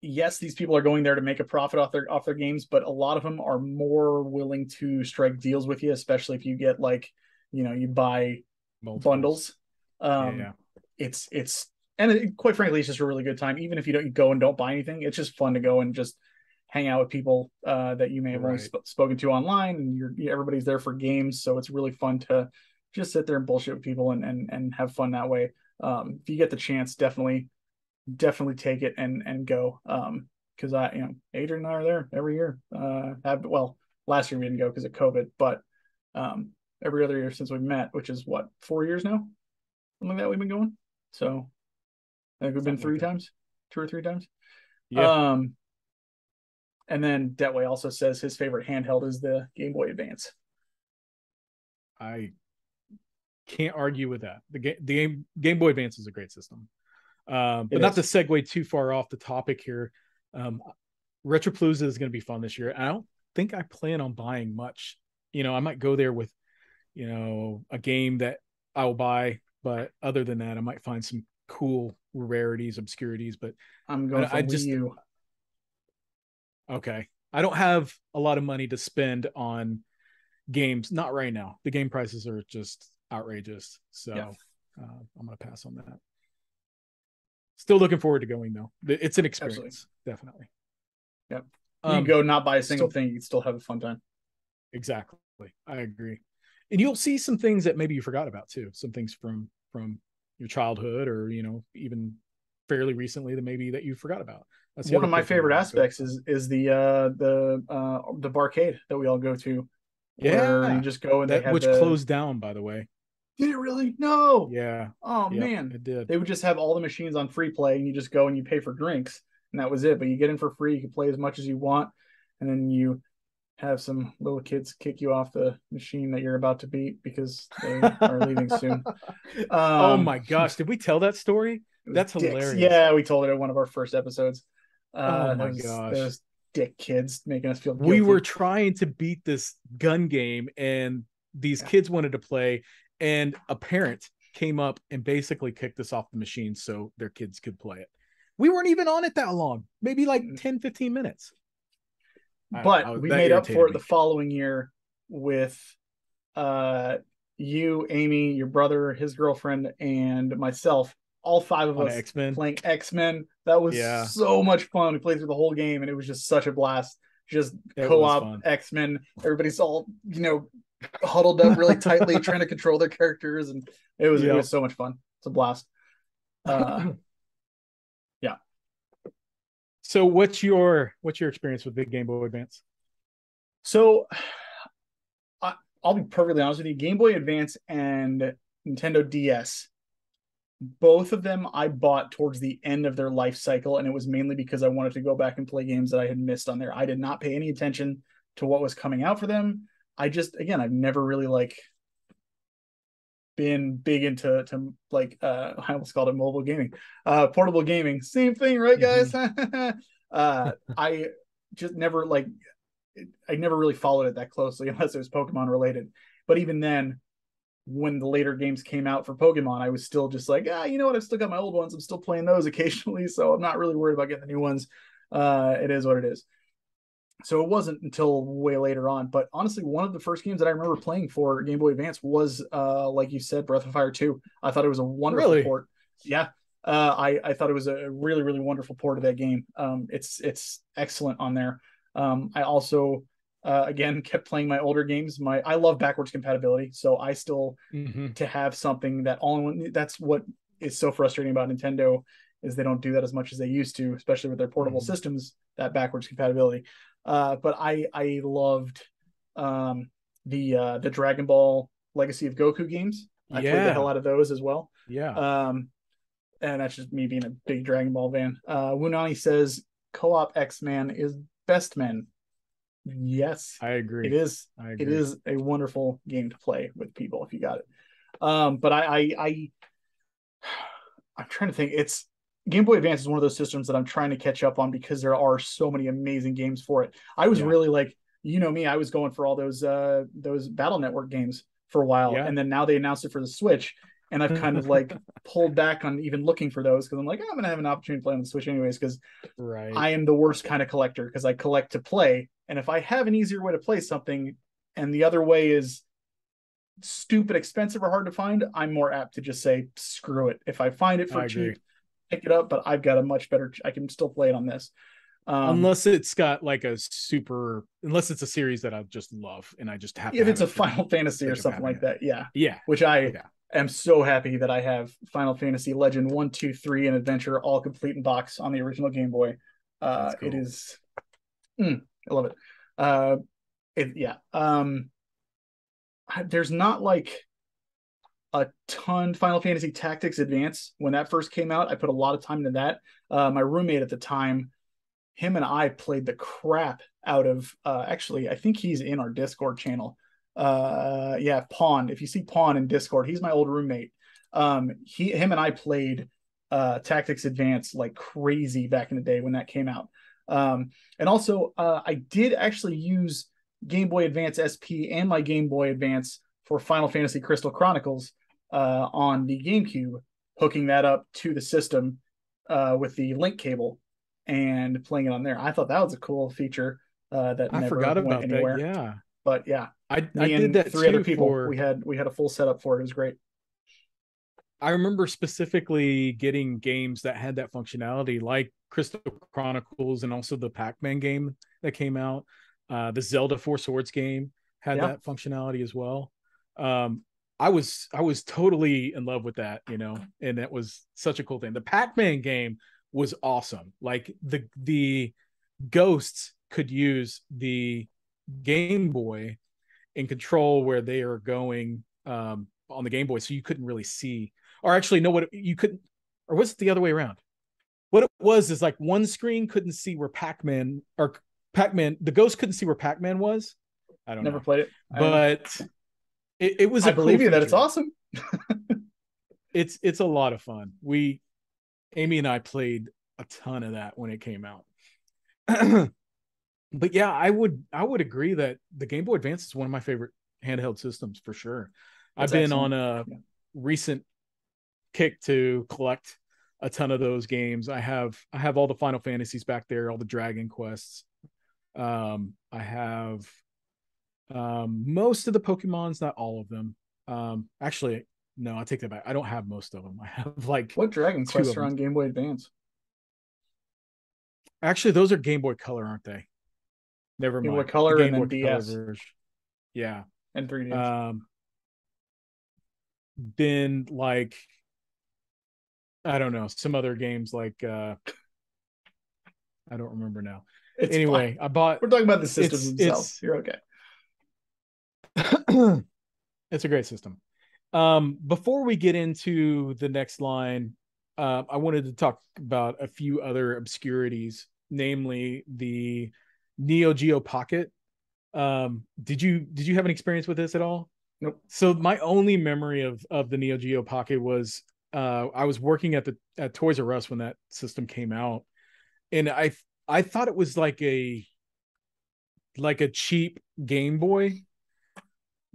yes, these people are going there to make a profit off their games, but a lot of them are more willing to strike deals with you, especially if you get like, you buy Multiples. bundles. Yeah, Um, yeah. it's and quite frankly, it's just a really good time. Even if you don't go and don't buy anything, it's just fun to go and just hang out with people that you may have only Right. spoken to online, and everybody's there for games, so it's really fun to just sit there and bullshit with people and have fun that way. If you get the chance, definitely take it and go. Because Adrian and I are there every year. Well, last year we didn't go because of COVID, but um, every other year since we met, which is what, 4 years now, something like that we've been going. So I think we've been Something like three that. times, 2 or 3 times. Yeah. Um, and then Detway also says his favorite handheld is the Game Boy Advance. I can't argue with that. The Game Boy Advance is a great system. But It not to is. segue too far off the topic here. Um, Retropalooza is going to be fun this year. I don't think I plan on buying much. I might go there with, a game that I will buy, but other than that, I might find some cool rarities, obscurities. But I'm going I for Wii just U. okay. I don't have a lot of money to spend on games. Not right now. The game prices are just outrageous. Yeah, So I'm going to pass on that. Still looking forward to going though. It's an absolutely. experience, definitely. Yep. You can Um, go not buy a single so thing, you can still have a fun time. exactly, I agree. And you'll see some things that maybe you forgot about too. Some things from your childhood, or even fairly recently that maybe that you forgot about. That's the One other of my cool thing favorite about going. aspects is the Barcade that we all go to, where you Yeah, just go and they that have which the. closed down, by the way. Did it really? No. Yeah, Oh yep, man, it did. they would just have all the machines on free play, and you just go and you pay for drinks, and that was it. But you get in for free. You can play as much as you want, and then you have some little kids kick you off the machine that you're about to beat because they are leaving soon. Oh Um, my gosh, did we tell that story? it was That's dicks. hilarious. Yeah, we told it in one of our first episodes. Oh my Those gosh. dick kids making us feel We were guilty. trying to beat this gun game, and these Yeah. kids wanted to play, and a parent came up and basically kicked us off the machine so their kids could play it. We weren't even on it that long, maybe like 10-15 minutes. But we That made up for irritated it the me. following year with uh you, Amy, your brother, his girlfriend, and myself, all five of On us X-Men. playing X-Men. That was Yeah, so much fun. We played through the whole game and it was just such a blast. Just it was co-op fun. X-Men. Everybody's all, huddled up really tightly, trying to control their characters, and it was Yep. so much fun. It's a blast. Uh yeah. So what's your experience with the Game Boy Advance? So I'll be perfectly honest with you. Game Boy Advance and Nintendo DS, both of them I bought towards the end of their life cycle, and it was mainly because I wanted to go back and play games that I had missed on there. I did not pay any attention to what was coming out for them. I've never really been big into like I almost called it mobile gaming, portable gaming, same thing, right, Mm-hmm. guys? I just never I never really followed it that closely unless it was Pokemon related. But even then, when the later games came out for Pokemon, I was still just like, you know what? I've still got my old ones. I'm still playing those occasionally, so I'm not really worried about getting the new ones. It is what it is. So it wasn't until way later on. But honestly, one of the first games that I remember playing for Game Boy Advance was, like you said, Breath of Fire 2. I thought it was a wonderful Really? port. Yeah. I thought it was a really, really wonderful port of that game. It's excellent on there. I also again kept playing my older games. I love backwards compatibility, so I still, Mm-hmm. to have something that all in one. That's what is so frustrating about Nintendo, is they don't do that as much as they used to, especially with their portable Mm-hmm. systems. That backwards compatibility. But I loved the Dragon Ball Legacy of Goku games. I played the hell Yeah. out of those as well. Yeah. Um, and that's just me being a big Dragon Ball fan. Wunani says co-op X-Man is best men. Yes, I it agree. is. I It agree. is a wonderful game to play with people if you got it. But I'm trying to think. It's Game Boy Advance is one of those systems that I'm trying to catch up on because there are so many amazing games for it. I was Yeah. really like, me, I was going for all those Battle Network games for a while, Yeah. and then now they announced it for the Switch, and I've kind of like pulled back on even looking for those because I'm like, I'm gonna have an opportunity to play on the Switch anyways because Right. I am the worst kind of collector because I collect to play, and if I have an easier way to play something, and the other way is stupid expensive or hard to find, I'm more apt to just say screw it. If I find it for I agree. cheap, pick it up, but I've got a much better. I can still play it on this. Um, Unless it's got like unless it's a series that I just love and I just have to if have it's a it for Final the Fantasy or sake of something having like it. that, yeah. Yeah. Which I Yeah. am so happy that I have Final Fantasy Legend 1, 2, 3, and Adventure all complete in box on the original Game Boy. That's It cool. is, I love it. Uh, yeah. There's not like a ton. Final Fantasy Tactics Advance, when that first came out, I put a lot of time into that. My roommate at the time, him and I played the crap out of. Actually, I think he's in our Discord channel. Yeah, Pawn. If you see Pawn in Discord, he's my old roommate. Him and I played Tactics Advance like crazy back in the day when that came out. And also, I did actually use Game Boy Advance SP and my Game Boy Advance for Final Fantasy Crystal Chronicles on the GameCube, hooking that up to the system with the link cable and playing it on there. I thought that was a cool feature that I never forgot went about that. anywhere. Yeah. But yeah, I me did and that three other too people, for we had a full setup for it. It was great. I remember specifically getting games that had that functionality, like Crystal Chronicles and also the Pac-Man game that came out. The Zelda Four Swords game had Yeah, that functionality as well. I was totally in love with that, and that was such a cool thing. The Pac-Man game was awesome. Like the ghosts could use the Game Boy and control where they are going on the Game Boy, so you couldn't really see. Or actually, no, what you couldn't, or was it the other way around? What it was is like one screen couldn't see where Pac-Man, the ghost couldn't see where Pac-Man was. I don't never know, played it. but it was I a cool believe you that it's feature. awesome. It's a lot of fun. Amy and I played a ton of that when it came out. But yeah, I would agree that the Game Boy Advance is one of my favorite handheld systems for sure. I've It's been on excellent. a Yeah. recent kick to collect a ton of those games. I have all the Final Fantasies back there, all the Dragon Quests. I have most of the Pokemons, not all of them. Actually, no, I take that back. I don't have most of them. I have like What Dragon two Quests of are them. on Game Boy Advance? Actually, those are Game Boy Color, aren't they? Never Game Boy mind. The Color and Game Boy then Color DS version. Yeah. and 3DS. Um, then like I don't know, some other games like I don't remember now. It's fine. Anyway, I bought We're talking about the systems themselves. it's You're okay. it's a great system. Before we get into the next line, I wanted to talk about a few other obscurities, namely the Neo Geo Pocket. Did you have an experience with this at all? Nope. So my only memory of the Neo Geo Pocket was I was working at Toys R Us when that system came out, and I thought it was like a cheap Game Boy.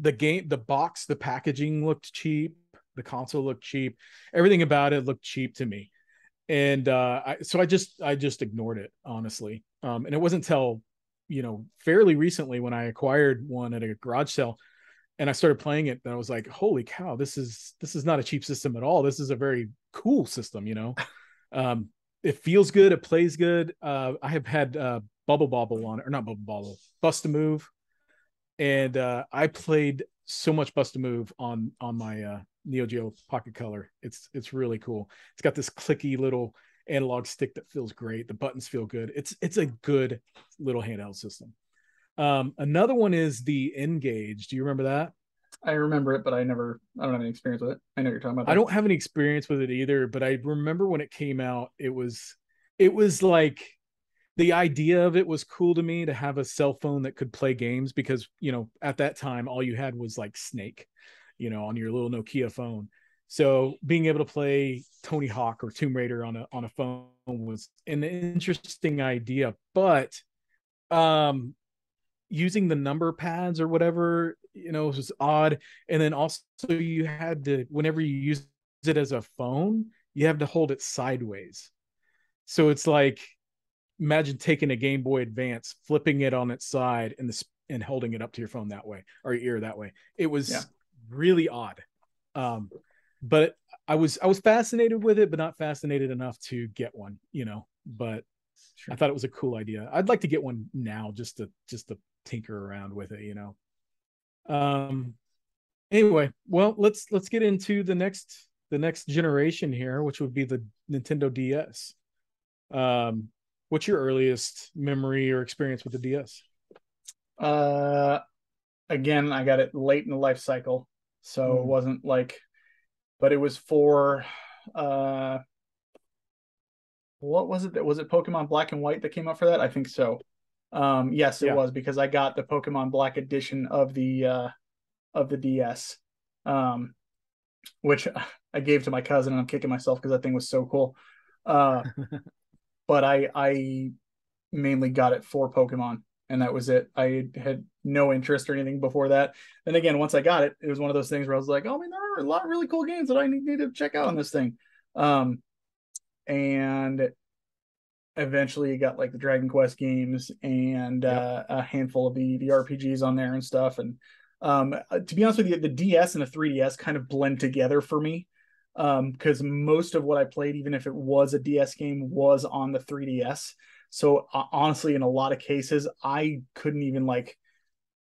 The box, the packaging looked cheap, the console looked cheap, everything about it looked cheap to me, and so I just ignored it, honestly. And it wasn't until fairly recently when I acquired one at a garage sale and I started playing it that I was like, holy cow, this is not a cheap system at all. This is a very cool system. Um, it feels good, it plays good. I have had Bubble Bobble on it, or not Bubble Bobble, Bust a Move, and I played so much Bust a Move on my Neo Geo Pocket Color. It's really cool. It's got this clicky little analog stick that feels great. The buttons feel good. It's a good little handheld system. Another one is the N-Gage. Do you remember that? I remember it, but I don't have any experience with it. I know what you're talking about I though. don't have any experience with it either, but I remember when it came out, it was like the idea of it was cool to me to have a cell phone that could play games because, at that time all you had was like Snake, on your little Nokia phone. So being able to play Tony Hawk or Tomb Raider on a phone was an interesting idea, but um using the number pads or whatever, was odd. And then also you had to, whenever you use it as a phone, you have to hold it sideways. So it's like, imagine taking a Game Boy Advance, flipping it on its side and holding it up to your phone that way or your ear that way. It Yeah, was really odd. But I was fascinated with it, but not fascinated enough to get one. But I sure. thought it was a cool idea. I'd like to get one now just to tinker around with it. Um anyway, well, let's get into the next generation here, which would be the Nintendo DS. Um what's your earliest memory or experience with the DS? Uh, Again, I got it late in the life cycle, so it Mm, wasn't like, but it was for uh, what was it? That was it Pokemon Black and White that came out for that? I think so. Yes, it yeah. was because I got the Pokemon Black edition of the of the DS, um, which I gave to my cousin, and I'm kicking myself because that thing was so cool. Uh, but I mainly got it for Pokemon, and that was it. I had no interest or anything before that. And again, once I got it, it was one of those things where I was like, oh, I mean, there are a lot of really cool games that I need to check out on this thing. Um, and eventually you got like the Dragon Quest games and Yep. a handful of the RPGs on there and stuff. And to be honest with you, the DS and the 3DS kind of blend together for me, because most of what I played, even if it was a DS game, was on the 3DS. So honestly, in a lot of cases, I couldn't even like.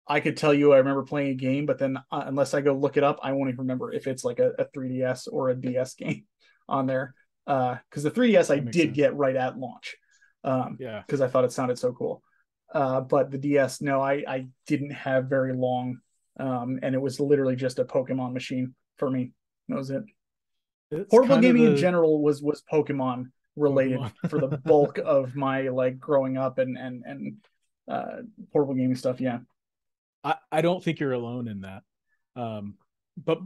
I could tell you I remember playing a game, but then unless I go look it up, I won't even remember if it's like a 3DS or a DS game on there. Because the 3DS I That makes did sense. get right at launch, Yeah. because I thought it sounded so cool. But the DS, no, I didn't have very long, and it was literally just a Pokemon machine for me. That was it. It's Portable kind of gaming in the general was Pokemon related Pokemon. for the bulk of my like growing up and portable gaming stuff. Yeah, I don't think you're alone in that. But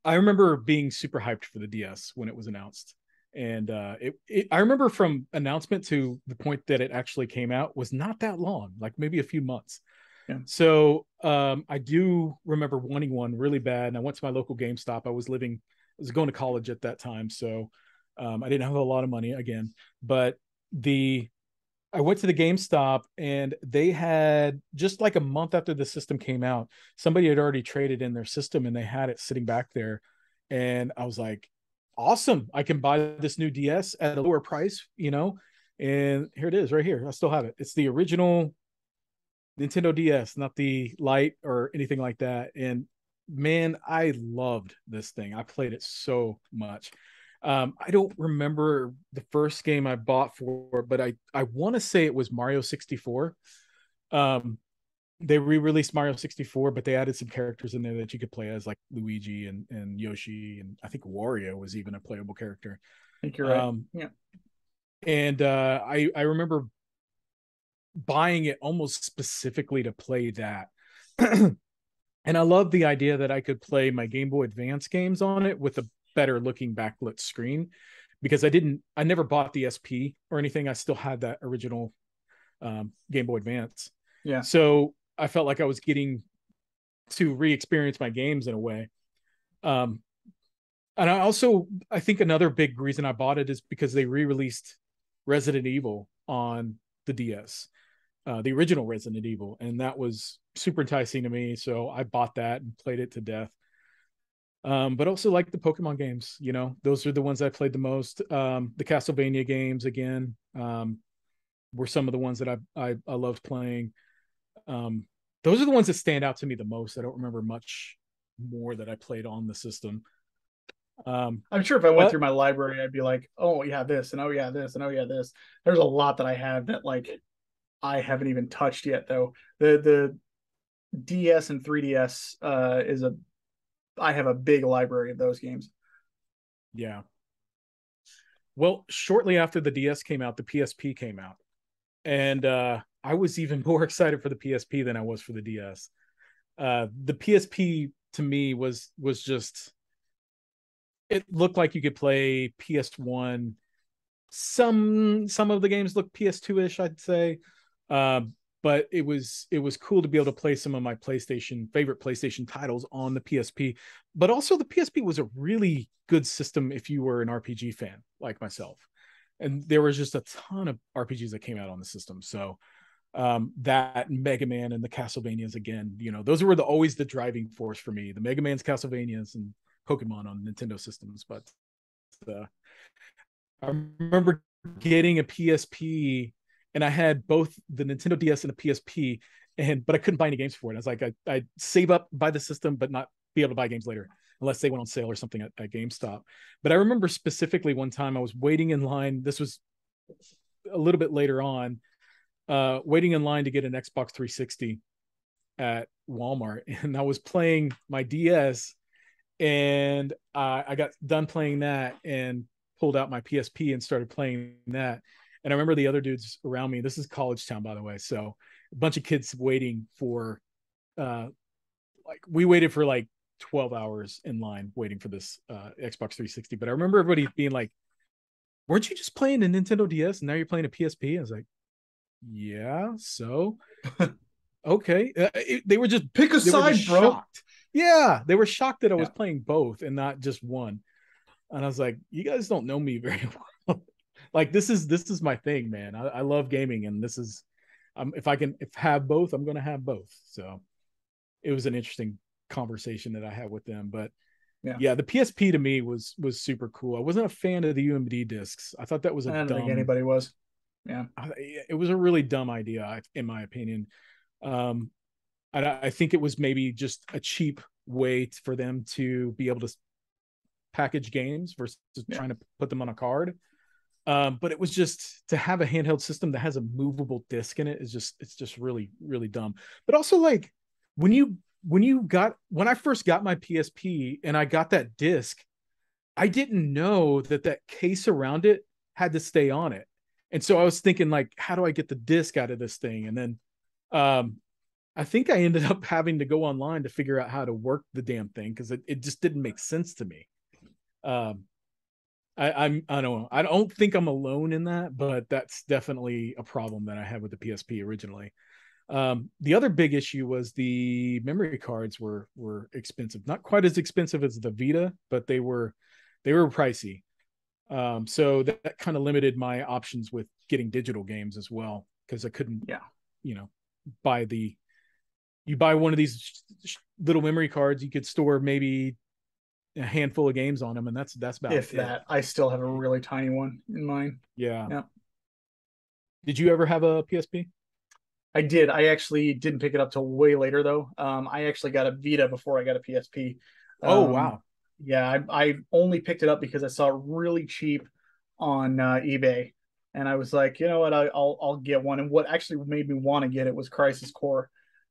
I remember being super hyped for the DS when it was announced. And I remember from announcement to the point that it actually came out was not that long, like maybe a few months. yeah. So I do remember wanting one really bad. And I went to my local GameStop. I was going to college at that time. So I didn't have a lot of money again, but the I went to the GameStop and they had just like a month after the system came out, somebody had already traded in their system and they had it sitting back there. And I was like, awesome. I can buy this new DS at a lower price, you know? And here it is right here. I still have it. It's the original Nintendo DS, not the Lite or anything like that. And man, I loved this thing. I played it so much. I don't remember the first game I bought for, but I want to say it was Mario 64. Um, they re-released Mario 64, but they added some characters in there that you could play as, like Luigi and Yoshi, and I think Wario was even a playable character. I think you're right. Um, Yeah, and I remember buying it almost specifically to play that. And I love the idea that I could play my Game Boy Advance games on it with a better looking backlit screen, because I never bought the SP or anything. I still had that original Game Boy Advance. yeah. So I felt like I was getting to re-experience my games in a way. Um, and I think another big reason I bought it is because they re-released Resident Evil on the DS, the original Resident Evil, and that was super enticing to me. So I bought that and played it to death. But also like the Pokemon games, you know, those are the ones I played the most. The Castlevania games again were some of the ones that I loved playing. Um, those are the ones that stand out to me the most. I don't remember much more that I played on the system. I'm sure if I went But through my library, I'd be like, oh yeah, this and oh yeah, this and oh yeah, this. There's a lot that I have that like I haven't even touched yet though. The DS and 3DS is a I have a big library of those games. yeah, well, shortly after the DS came out, the PSP came out, and I was even more excited for the PSP than I was for the DS. The PSP to me was just, it looked like you could play PS1. Some of the games look PS2 ish, I'd say. Uh, but it was cool to be able to play some of my favorite PlayStation titles on the PSP. But also the PSP was a really good system if you were an RPG fan like myself. And there was just a ton of RPGs that came out on the system. So that Mega Man and the Castlevanias again, you know, those were always the driving force for me. The Mega Man's, Castlevanias, and Pokemon on Nintendo systems. But uh, I remember getting a PSP, and I had both the Nintendo DS and a PSP, but I couldn't buy any games for it. I was like, I'd save up, buy the system, but not be able to buy games later unless they went on sale or something at GameStop. But I remember specifically one time I was waiting in line. This was a little bit later on, waiting in line to get an Xbox 360 at Walmart, and I was playing my DS, and I got done playing that and pulled out my PSP and started playing that. And I remember the other dudes around me. This is college town, by the way, so a bunch of kids waiting for uh, like we waited for like 12 hours in line waiting for this Xbox 360. But I remember everybody being like, weren't you just playing a Nintendo DS and now you're playing a PSP? I was like, yeah, so okay. They were just Pick a they were just side, bro. shocked. Yeah, they were shocked that I was Yeah. playing both and not just one. And I was like, you guys don't know me very well. Like this is my thing, man. I love gaming, and this is if I can have both, I'm gonna have both. So it was an interesting conversation that I had with them. But Yeah. yeah, the PSP to me was super cool. I wasn't a fan of the UMD discs. I thought that was I a don't think dumb. anybody was. Yeah. It was a really dumb idea, in my opinion. Um, I think it was maybe just a cheap way for them to be able to package games versus Yeah. trying to put them on a card. But it was just to have a handheld system that has a movable disc in it is just it's just really really dumb. But also like when you when I first got my PSP and I got that disc, I didn't know that that case around it had to stay on it. And so I was thinking like, how do I get the disc out of this thing? And then um, I think I ended up having to go online to figure out how to work the damn thing because it just didn't make sense to me. Um, I don't know. I don't think I'm alone in that, but that's definitely a problem that I had with the PSP originally. The other big issue was the memory cards were expensive. Not quite as expensive as the Vita, but they were pricey. So that kind of limited my options with getting digital games as well because I couldn't, Yeah. you know, buy the you buy one of these little memory cards, you could store maybe a handful of games on them, and that's about If it. that, I still have a really tiny one in mine. Yeah. Yeah. Did you ever have a PSP? I did. I actually didn't pick it up till way later though. I actually got a Vita before I got a PSP. Oh Um, wow. yeah, I only picked it up because I saw it really cheap on eBay, and I was like, you know what, I'll get one. And what actually made me want to get it was Crisis Core,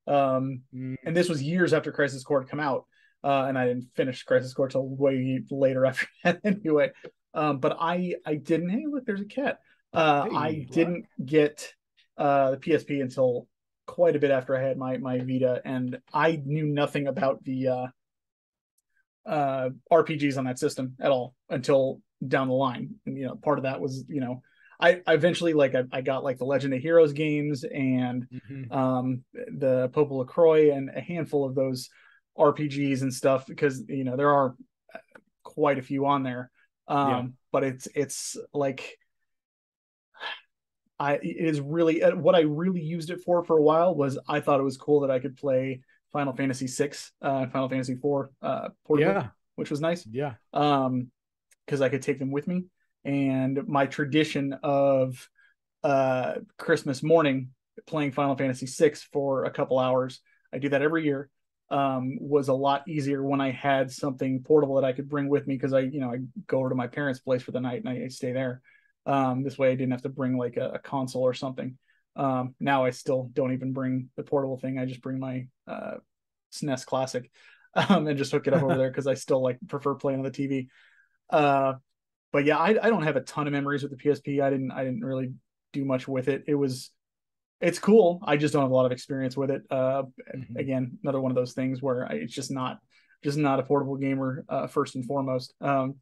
Mm, and this was years after Crisis Core had come out, and I didn't finish Crisis Core till way later after that anyway. But I didn't. Hey, look, there's a cat. I hey, look. didn't get the PSP until quite a bit after I had my Vita, and I knew nothing about the RPGs on that system at all until down the line. And, part of that was, I eventually I got like the Legend of Heroes games and Mm-hmm. the Popol Croix and a handful of those RPGs and stuff because there are quite a few on there. Yeah. But it's like it is really what I really used it for a while was I thought it was cool that I could play Final Fantasy VI, Final Fantasy IV portably, Yeah. which was nice. Yeah. Because I could take them with me. And my tradition of Christmas morning playing Final Fantasy VI for a couple hours, I do that every year. Was a lot easier when I had something portable that I could bring with me because I go over to my parents' place for the night and I stay there. This way I didn't have to bring like a console or something. Now I still don't even bring the portable thing. I just bring my SNES Classic and just hook it up over there because I still like prefer playing on the TV. Uh, but yeah, I don't have a ton of memories with the PSP. I didn't really do much with it. It's cool. I just don't have a lot of experience with it. Mm-hmm. Again, another one of those things where it's just not a portable gamer first and foremost.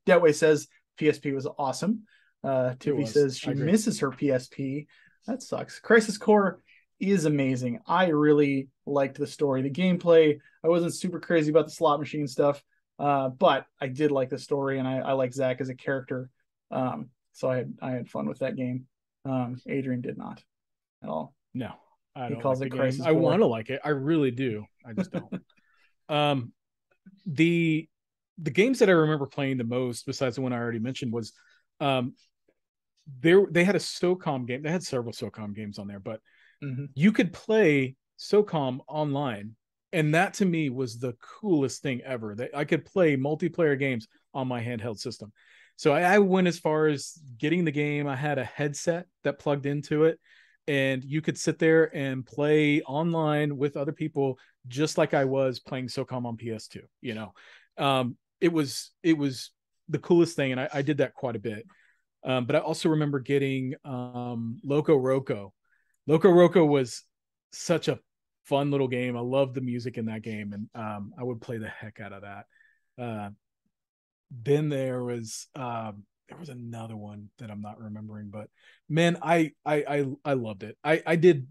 Deadway says PSP was awesome. It Tiffy was. says she I agree. misses her PSP. That sucks. Crisis Core is amazing. I really liked the story, the gameplay. I wasn't super crazy about the slot machine stuff, but I did like the story, and I like Zach as a character. So I had fun with that game. Adrian did not at all. No, I He don't calls like it the game. Crisis I want Core. to like it. I really do. I just don't. Um, the the games that I remember playing the most, besides the one I already mentioned, was um they had a SOCOM game. They had several SOCOM games on there, but Mm-hmm. you could play SOCOM online, and that to me was the coolest thing ever. That I could play multiplayer games on my handheld system. So I went as far as getting the game. I had a headset that plugged into it, and you could sit there and play online with other people, just like I was playing SOCOM on PS2. It was the coolest thing, and I did that quite a bit. But I also remember getting Loco Roco. Loco Roco was such a fun little game. I love the music in that game, and I would play the heck out of that. Uh, then there was another one that I'm not remembering, but man, I loved it. I did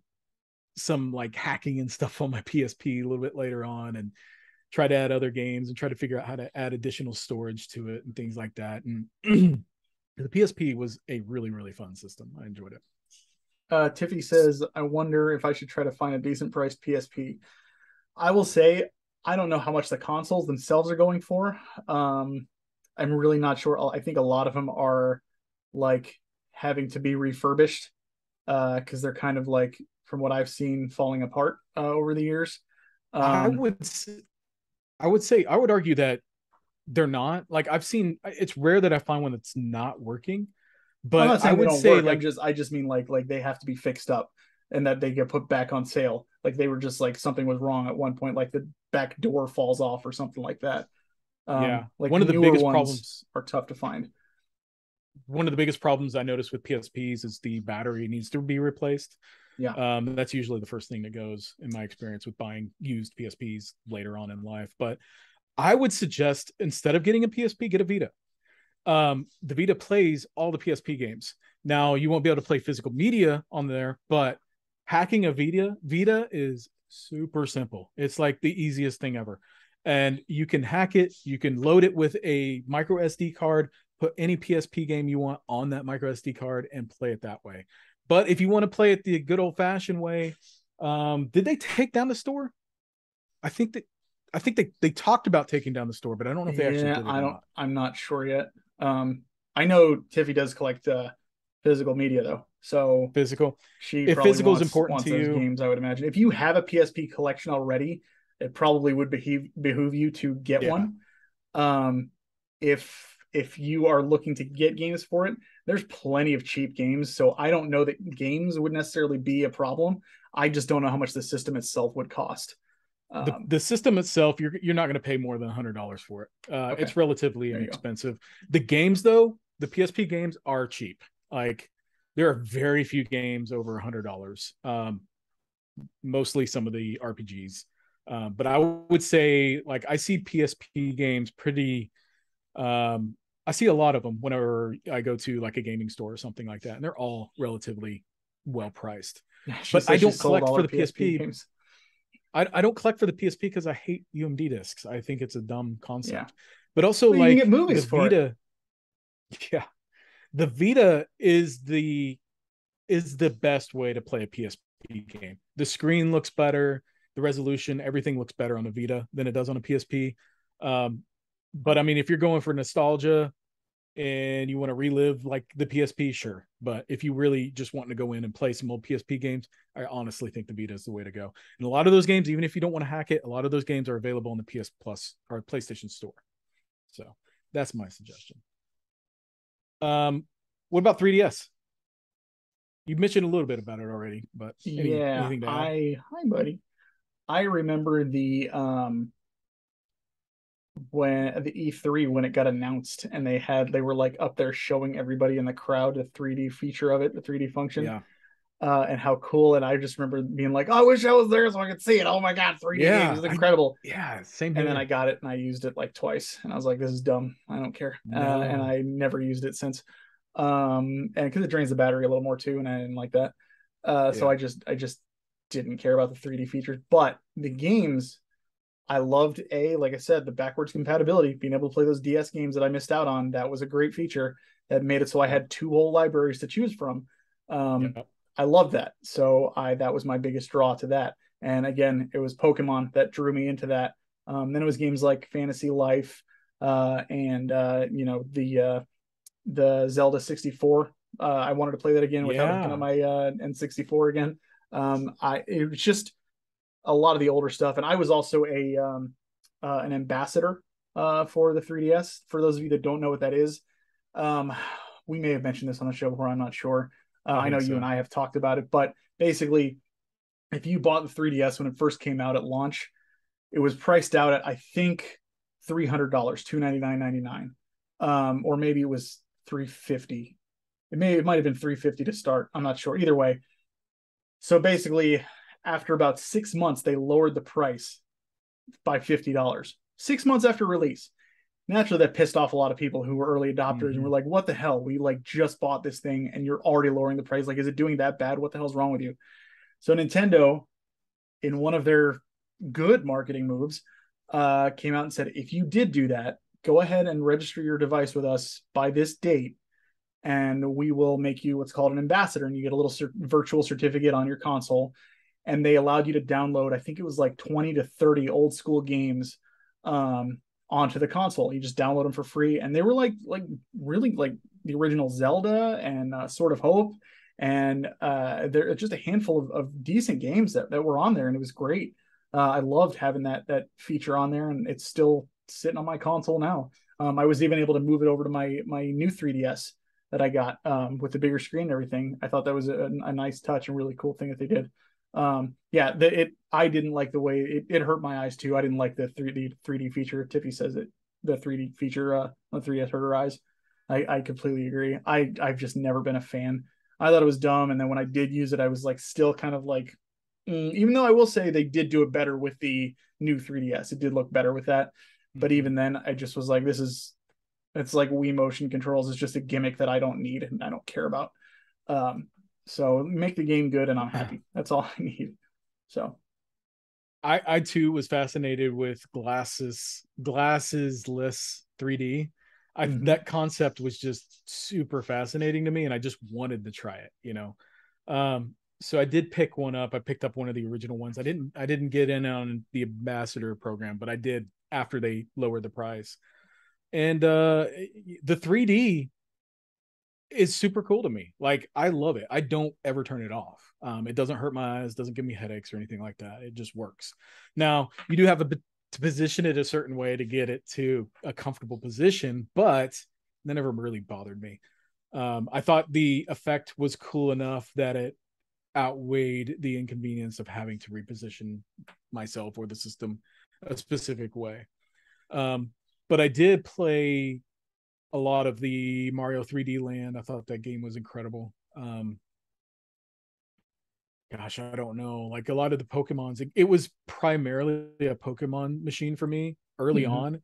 some like hacking and stuff on my PSP a little bit later on, and try to add other games and try to figure out how to add additional storage to it and things like that. And the PSP was a really, really fun system. I enjoyed it. Tiffy says, I wonder if I should try to find a decent priced PSP. I will say, I don't know how much the consoles themselves are going for. I'm really not sure. I think a lot of them are like having to be refurbished because they're kind of like, from what I've seen, falling apart over the years. I Um, would I would say I would argue that they're not. Like I've seen it's rare that I find one that's not working, I'm but not I saying they would don't say work. like I just mean like they have to be fixed up and that they get put back on sale. Like they were just like something was wrong at one point, like the back door falls off or something like that. yeah, Like one of the newer biggest ones problems are tough to find. one of the biggest problems I noticed with PSPs is the battery needs to be replaced. Yeah. That's usually the first thing that goes in my experience with buying used PSPs later on in life. But I would suggest instead of getting a PSP, get a Vita. The Vita plays all the PSP games. Now you won't be able to play physical media on there, but hacking a Vita is super simple. It's like the easiest thing ever. And you can hack it, you can load it with a micro SD card, put any PSP game you want on that micro SD card and play it that way. But if you want to play it the good old fashioned way, did they take down the store? I think that I think they talked about taking down the store, but I don't know if they actually Yeah, did it or not. I'm not sure yet. I know Tiffy does collect physical media though. So Physical. she If probably physical is wants important to those you, games, I would imagine. If you have a PSP collection already, it probably would behoove you to get yeah. one. Um, if you are looking to get games for it, there's plenty of cheap games. So I don't know that games would necessarily be a problem. I just don't know how much the system itself would cost. The system itself, you're not going to pay more than $100 for it. Okay, It's relatively there you go. inexpensive. The games, though, the PSP games are cheap. Like there are very few games over $100. Mostly some of the RPGs. But I would say, like, I see PSP games pretty. I see a lot of them whenever I go to like a gaming store or something like that, and they're all relatively well priced. She But I says she don't sold collect all for her the PSP PSP. games. I don't collect for the PSP because I hate UMD discs. I think it's a dumb Yeah, concept. But also, well, you can like get the movies for it. Vita, yeah, the Vita is the best way to play a PSP game. The screen looks better, the resolution, everything looks better on the Vita than it does on a PSP. Um, but I mean, if you're going for nostalgia and you want to relive like the PSP, sure. But if you really just want to go in and play some old PSP games, I honestly think the Vita is the way to go. And a lot of those games, even if you don't want to hack it, a lot of those games are available in the PS Plus or PlayStation Store. So that's my suggestion. What about 3DS? You mentioned a little bit about it already, but Yeah, anything to add? I hi buddy. I remember when the E3 when it got announced and they were like up there showing everybody in the crowd the 3D feature of it, the 3D function, Yeah, and how cool. And I just remember being like, oh, I wish I was there so I could see it. Oh my god, 3D games yeah, is incredible. same And then I here. got it and I used it like twice, and I was like, this is dumb. I don't care. And No, I never used it since. And because it drains the battery a little more too, and I didn't like that. So yeah, I just didn't care about the 3D features. But the games, I loved like I said, the backwards compatibility, being able to play those DS games that I missed out on. That was a great feature that made it so I yeah, had two whole libraries to choose from. Um, yeah, I love that. So that was my biggest draw to that. And again, it was Pokemon that drew me into that. Then it was games like Fantasy Life, and the Zelda 64. I wanted to play that again without hooking up yeah, my N64 again. It was just a lot of the older stuff, and I was also a an ambassador for the 3DS. For those of you that don't know what that is, um, we may have mentioned this on the show before. I'm not sure. I I know think you and so. I have talked about it, but basically, if you bought the 3DS when it first came out at launch, it was priced out at I think $300, $299.99, or maybe it was 350. It might have been 350 to start. I'm not sure. Either way, so basically, after about 6 months, they lowered the price by $50. 6 months after release. Naturally, that pissed off a lot of people who were early adopters and were like, what the hell? We like just bought this thing and you're already lowering the price. Like, is it doing that bad? What the hell's wrong with you? So Nintendo, in one of their good marketing moves, came out and said, if you did do that, go ahead and register your device with us by this date, and we will make you what's called an ambassador, and you get a little virtual certificate on your console. And they allowed you to download, I think it was like 20 to 30 old school games onto the console. You just download them for free, and they were like really like the original Zelda and Sword of Hope, and there just a handful of decent games that were on there, and it was great. I loved having that feature on there, and it's still sitting on my console now. I was even able to move it over to my new 3DS that I got with the bigger screen and everything. I thought that was a nice touch and really cool thing that they did. I didn't like the way it hurt my eyes too. I didn't like the 3D feature. Tiffy says it, the 3D feature on 3DS hurt her eyes. I completely agree. I've just never been a fan. I thought it was dumb, and then when I did use it, I was like still kind of like, even though I will say they did do it better with the new 3DS. It did look better with that, but even then, I just was like, it's like Wii motion controls is just a gimmick that I don't need and I don't care about. So make the game good and I'm happy. That's all I need. So I too was fascinated with glassesless 3D. That concept was just super fascinating to me, and I just wanted to try it, you know. So I did pick one up. I picked up one of the original ones. I didn't get in on the ambassador program, but I did after they lowered the price. And the 3D is super cool to me. Like, I love it. I don't ever turn it off. It doesn't hurt my eyes, doesn't give me headaches or anything like that. It just works. Now, you do have to position it a certain way to get it to a comfortable position, but that never really bothered me. I thought the effect was cool enough that it outweighed the inconvenience of having to reposition myself or the system a specific way. But I did play a lot of the Mario 3D Land. I thought that game was incredible. Gosh, I don't know. Like, a lot of the Pokemons, it was primarily a Pokemon machine for me early on.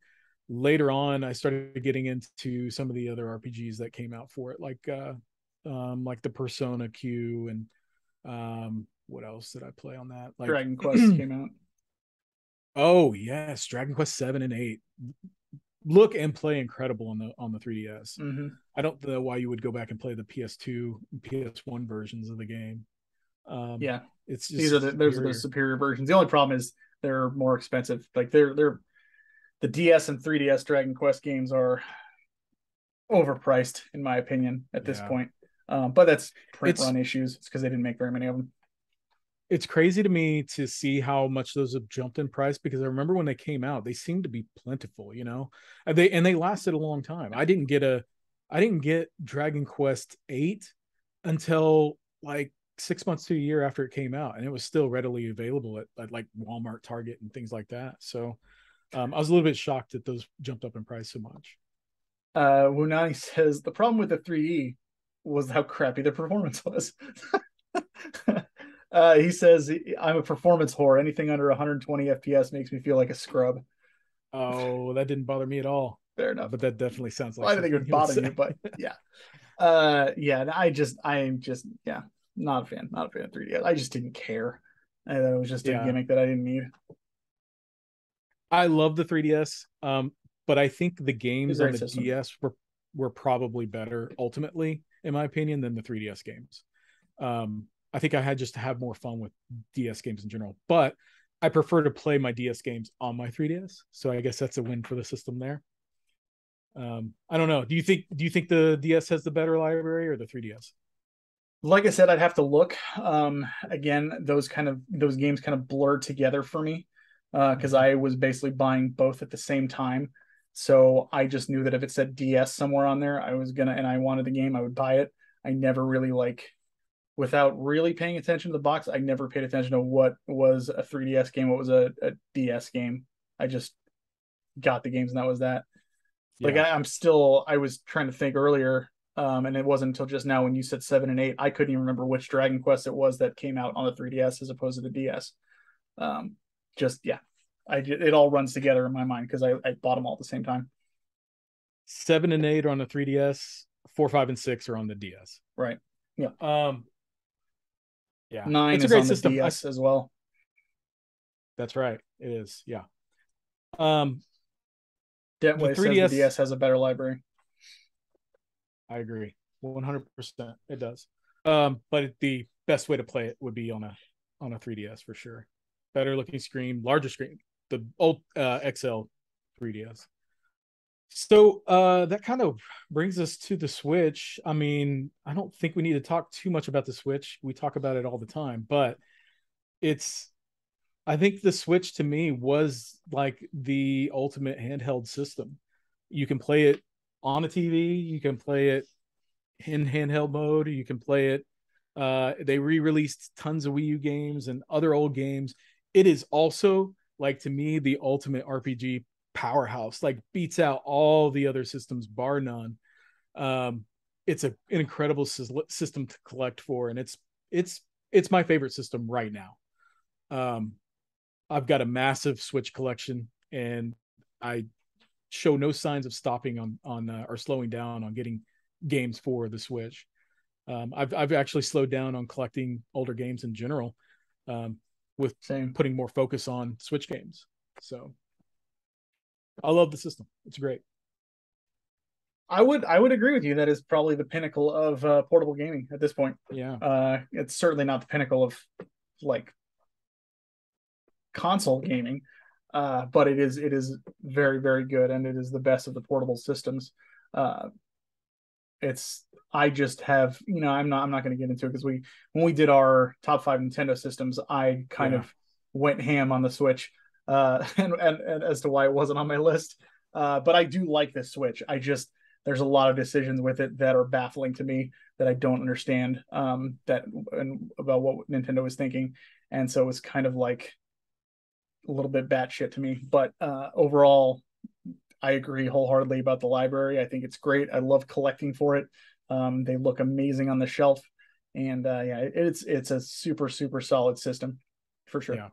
Later on, I started getting into some of the other RPGs that came out for it, like the Persona Q, and what else did I play on that? Like Dragon Quest came out. Oh yes, Dragon Quest 7 and 8 look and play incredible on the 3DS. I don't know why you would go back and play the PS2 and PS1 versions of the game. Yeah, it's just those are the superior versions. The only problem is they're more expensive. Like they're the DS and 3DS Dragon Quest games are overpriced in my opinion at this point. But that's print run issues. It's because they didn't make very many of them. It's crazy to me to see how much those have jumped in price, because I remember when they came out, they seemed to be plentiful, you know, and they lasted a long time. I didn't get Dragon Quest 8 until like 6 months to a year after it came out, and it was still readily available at like Walmart, Target, and things like that. So I was a little bit shocked that those jumped up in price so much. Wunani says the problem with the 3E was how crappy the performance was. He says, I'm a performance whore. Anything under 120 FPS makes me feel like a scrub. Oh, that didn't bother me at all. Fair enough. But that definitely sounds like I didn't think it would bother you, but yeah. I'm just not a fan of 3DS. I just didn't care. I thought it was just a gimmick that I didn't need. I love the 3DS, but I think the games on the DS were probably better ultimately, in my opinion, than the 3DS games. I think I had just to have more fun with DS games in general, but I prefer to play my DS games on my 3DS. So I guess that's a win for the system there. I don't know. Do you think the DS has the better library or the 3DS? Like I said, I'd have to look. Again, those games kind of blurred together for me because I was basically buying both at the same time. So I just knew that if it said DS somewhere on there, and I wanted the game, I would buy it. I never really without really paying attention to the box, I never paid attention to what was a 3DS game, what was a DS game. I just got the games and that was that. Yeah. I was trying to think earlier. And it wasn't until just now when you said 7 and 8, I couldn't even remember which Dragon Quest it was that came out on the 3DS as opposed to the DS. Um, just yeah, it all runs together in my mind because I bought them all at the same time. 7 and 8 are on the 3DS. 4, 5, and 6 are on the DS. Right. Yeah. Um, yeah, Nine it's a is great on the system. DS as well. That's right. It is. Yeah. Um, the Dentway says the 3DS. DS has a better library. I agree, 100%. It does. But the best way to play it would be on a 3DS for sure. Better looking screen, larger screen. The old XL 3DS. So that kind of brings us to the Switch. I mean, I don't think we need to talk too much about the Switch. We talk about it all the time, but it's I think the Switch to me was like the ultimate handheld system. You can play it on a TV, you can play it in handheld mode, you can play it. They re-released tons of Wii U games and other old games. It is also like to me the ultimate RPG powerhouse. Like beats out all the other systems bar none. Um, it's an incredible system to collect for, and it's my favorite system right now. Um, I've got a massive Switch collection, and I show no signs of stopping on or slowing down on getting games for the Switch. I've actually slowed down on collecting older games in general, with Same. putting more focus on Switch games. So I love the system. It's great. I would agree with you. That is probably the pinnacle of portable gaming at this point. Yeah. It's certainly not the pinnacle of like console gaming, but it is very very good, and it is the best of the portable systems. Uh, it's I just have I'm not going to get into it because when we did our top five Nintendo systems, I kind Yeah. of went ham on the Switch, and as to why it wasn't on my list. But I do like this Switch. There's a lot of decisions with it that are baffling to me that I don't understand, that and about what Nintendo was thinking, and so it's kind of like a little bit batshit to me. But overall, I agree wholeheartedly about the library. I think it's great. I love collecting for it. They look amazing on the shelf, and yeah, it's a super super solid system for sure. Yeah.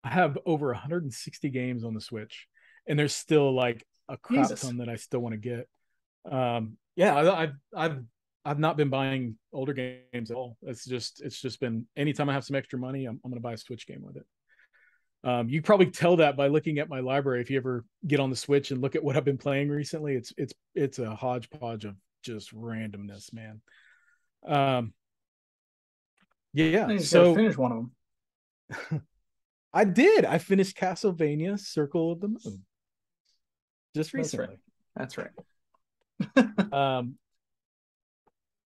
I have over 160 games on the Switch, and there's still like a crap Jesus, ton that I still want to get. Yeah, I've not been buying older games at all. It's just been anytime I have some extra money, I'm going to buy a Switch game with it. You probably tell that by looking at my library. If you ever get on the Switch and look at what I've been playing recently, it's a hodgepodge of just randomness, man. Um, yeah. you just got to So finish one of them. I did. I finished Castlevania Circle of the Moon just That's right. recently. That's right. Um,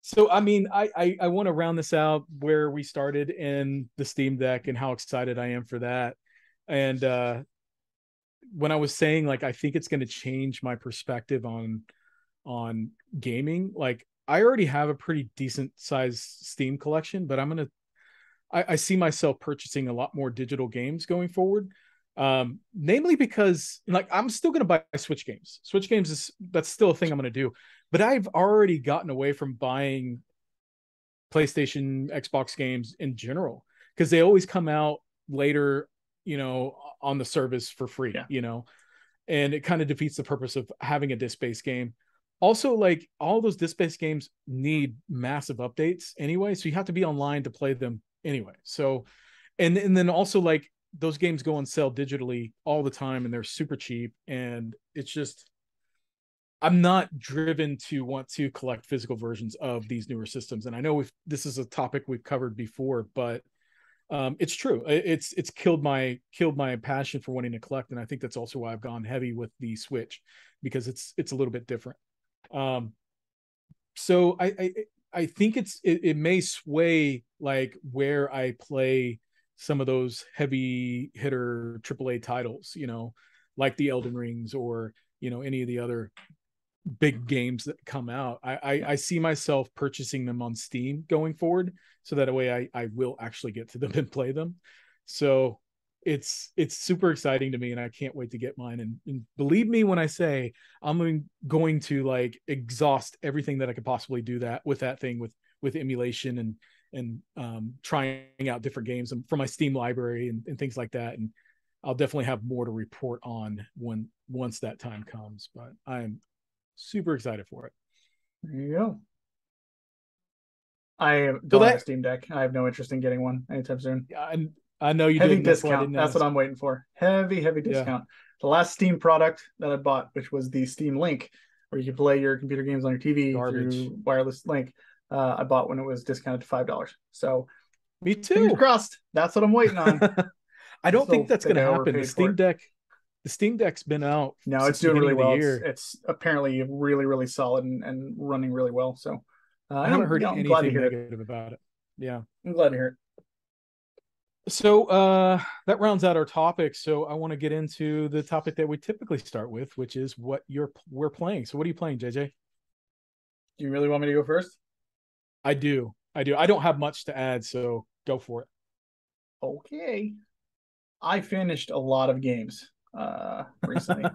so I mean, I want to round this out where we started in the Steam Deck and how excited I am for that. And when I was saying like I think it's going to change my perspective on gaming, like I already have a pretty decent size Steam collection, but I see myself purchasing a lot more digital games going forward. Namely because like I'm still going to buy Switch games. Switch games that's still a thing I'm going to do, but I've already gotten away from buying PlayStation, Xbox games in general because they always come out later, on the service for free, Yeah. And it kind of defeats the purpose of having a disc-based game. Also, like all those disc-based games need massive updates anyway, so you have to be online to play them anyway. So, and then also like those games go on sale digitally all the time, and they're super cheap, and it's just I'm not driven to want to collect physical versions of these newer systems. And I know this is a topic we've covered before, but it's true. It's killed my passion for wanting to collect, and I think that's also why I've gone heavy with the Switch because it's a little bit different. Um, so I think it may sway like where I play some of those heavy hitter AAA titles, like the Elden Rings or any of the other big games that come out. I see myself purchasing them on Steam going forward, so that way I will actually get to them and play them. So it's super exciting to me, and I can't wait to get mine. And believe me when I say I'm going to like exhaust everything that I could possibly do that with that thing with emulation and trying out different games from my Steam library and things like that. And I'll definitely have more to report on once that time comes. But I'm super excited for it. There you go. I So don't have a that Steam Deck. I have no interest in getting one anytime soon. I know you Heavy didn't. That's why I discount. didn't That's what ask. I'm waiting for. Heavy Yeah, discount. The last Steam product that I bought, which was the Steam Link, where you can play your computer games on your TV garbage. through wireless link, I bought when it was discounted to $5. So Me fingers too. crossed. That's what I'm waiting on. I I don't think still that's going think to I happen. overpaid for it. The Steam Deck's been out No, it's since the doing beginning really of the well. year. It's apparently really solid and running really well. So I haven't heard I'm glad to anything hear it. negative about it. Yeah. I'm glad to hear it. So that rounds out our topic. So I want to get into the topic that we typically start with, which is what we're playing. So what are you playing, JJ? Do you really want me to go first? I do. I do. I don't have much to add, so go for it. Okay. I finished a lot of games recently.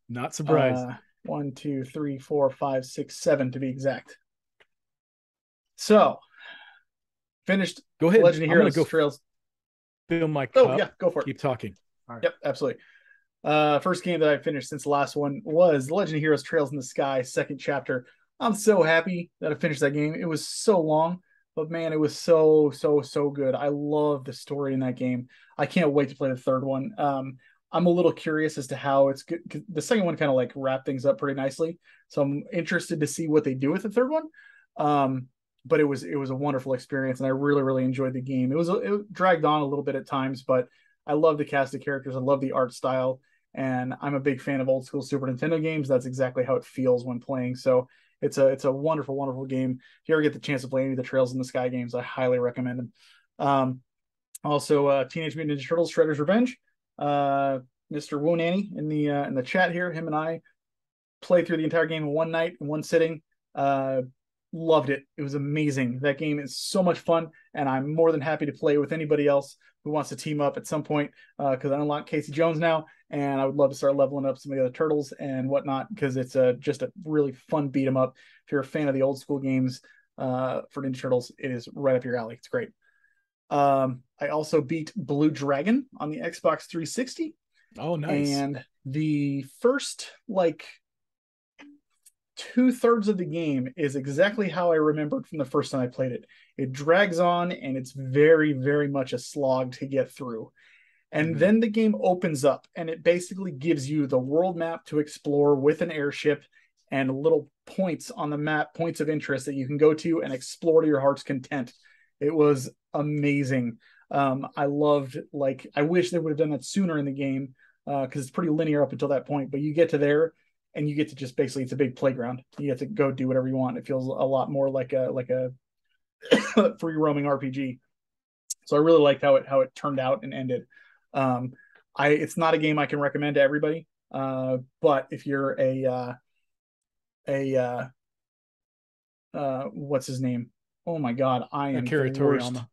Not surprised. 1, 2, 3, 4, 5, 6, 7 to be exact. So finished Go ahead. Legend of I'm gonna Heroes go Trails. fill my Oh cup. yeah, go for it. Keep talking. All right. Yep, absolutely. First game that I finished since the last one was Legend of Heroes Trails in the Sky, second chapter. I'm so happy that I finished that game. It was so long, but man, it was so good. I love the story in that game. I can't wait to play the third one. I'm a little curious as to how it's good. The second one kind of like wrapped things up pretty nicely, so I'm interested to see what they do with the third one. But it was a wonderful experience, and I really enjoyed the game. It dragged on a little bit at times, but I love the cast of characters. I love the art style, and I'm a big fan of old school Super Nintendo games. That's exactly how it feels when playing. So it's a wonderful game. If you ever get the chance to play any of the Trails in the Sky games, I highly recommend them. Also, Teenage Mutant Ninja Turtles: Shredder's Revenge. Mr. Woo Nanny in the chat here, him and I played through the entire game in one night in one sitting. Loved it. It was amazing. That game is so much fun, and I'm more than happy to play with anybody else who wants to team up at some point, because I unlocked Casey Jones now, and I would love to start leveling up some of the other turtles and whatnot, because it's just a really fun beat 'em up. If you're a fan of the old school games for Ninja Turtles, it is right up your alley. It's great. I also beat Blue Dragon on the Xbox 360. Oh, nice. And the first like 2/3 of the game is exactly how I remembered from the first time I played it. It drags on, and it's very much a slog to get through. And then the game opens up, and it basically gives you the world map to explore with an airship and little points on the map, points of interest that you can go to and explore to your heart's content. It was amazing. I loved, like, I wish they would have done that sooner in the game, because it's pretty linear up until that point. But you get to there, and you get to just basically, it's a big playground. You get to go do whatever you want. It feels a lot more like a free roaming RPG. So I really liked how it turned out and ended. It's not a game I can recommend to everybody, but if you're what's his name? Oh my god, I am Akira the worst. Toriyama.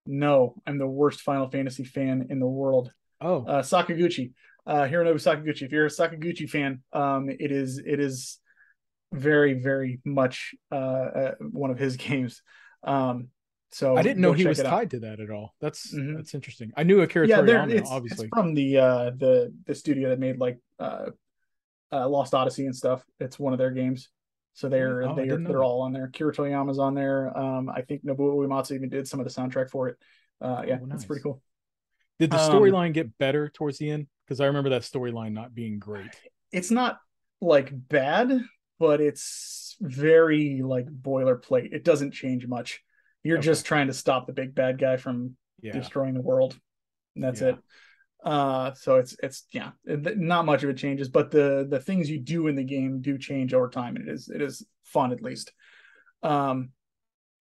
No, I'm the worst Final Fantasy fan in the world. Oh, Sakaguchi, Hironobu Sakaguchi. If you're a Sakaguchi fan, it is very much one of his games. So I didn't know go he check was it out. tied to that at all. That's Mhm. that's interesting. I knew Akira Yeah, Toriyama, it's obviously. from the studio that made like Lost Odyssey and stuff. It's one of their games. So Oh, I didn't know they're that. all on there. Kira Toriyama's on there. I think Nobuo Uematsu even did some of the soundtrack for it. Yeah, Oh, it's pretty nice. cool. Did the Um, storyline get better towards the end? Because I remember that storyline not being great. it's not like bad, but it's very like boilerplate. It doesn't change much. You're Okay. just trying to stop the big bad guy from Yeah. destroying the world, and that's Yeah. it. So it's yeah, not much of it changes, but the things you do in the game do change over time, and it is fun at least. Um,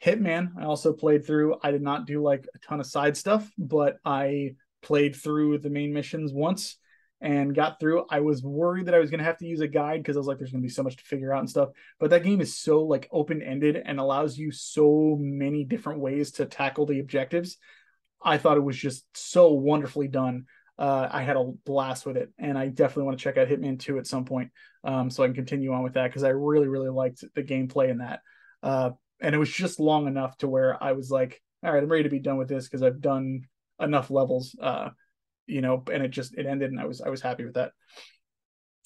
Hitman, I also played through. I did not do like a ton of side stuff, but I played through the main missions once and got through. I was worried that I was going to have to use a guide because I was like, there's going to be so much to figure out and stuff. But that game is so like open ended and allows you so many different ways to tackle the objectives. I thought it was just so wonderfully done. I had a blast with it, and I definitely want to check out Hitman 2 at some point, so I can continue on with that because I really, really liked the gameplay in that. Uh, and it was just long enough to where I was like, all right, I'm ready to be done with this because I've done enough levels, and it ended, and I was happy with that.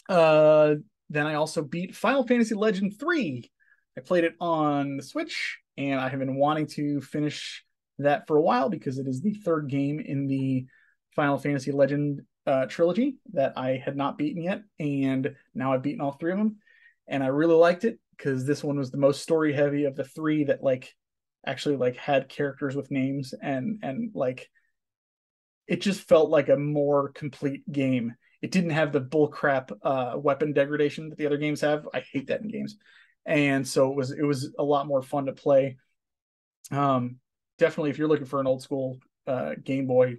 Uh, then I also beat Final Fantasy Legend 3. I played it on the Switch, and I have been wanting to finish that for a while because it is the third game in the Final Fantasy Legend trilogy that I had not beaten yet, and now I've beaten all three of them, and I really liked it because this one was the most story heavy of the three that like actually like had characters with names, and like it just felt like a more complete game. It didn't have the bullcrap weapon degradation that the other games have. I hate that in games, and so it was a lot more fun to play. Um, Definitely, if you're looking for an old school Game Boy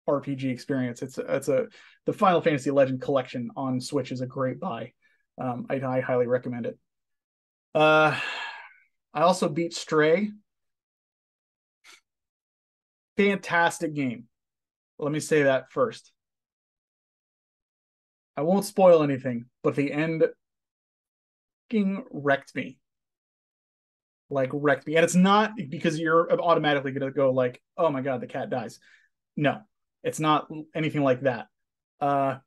RPG experience, it's the Final Fantasy Legend collection on Switch is a great buy. I highly recommend it. Uh, I also beat Stray. Fantastic game. Let me say that first. I won't spoil anything, but the end wrecked me. Like wrecked me. And it's not because you're automatically gonna go like, oh my god, the cat dies. No, it's not anything like that. Uh,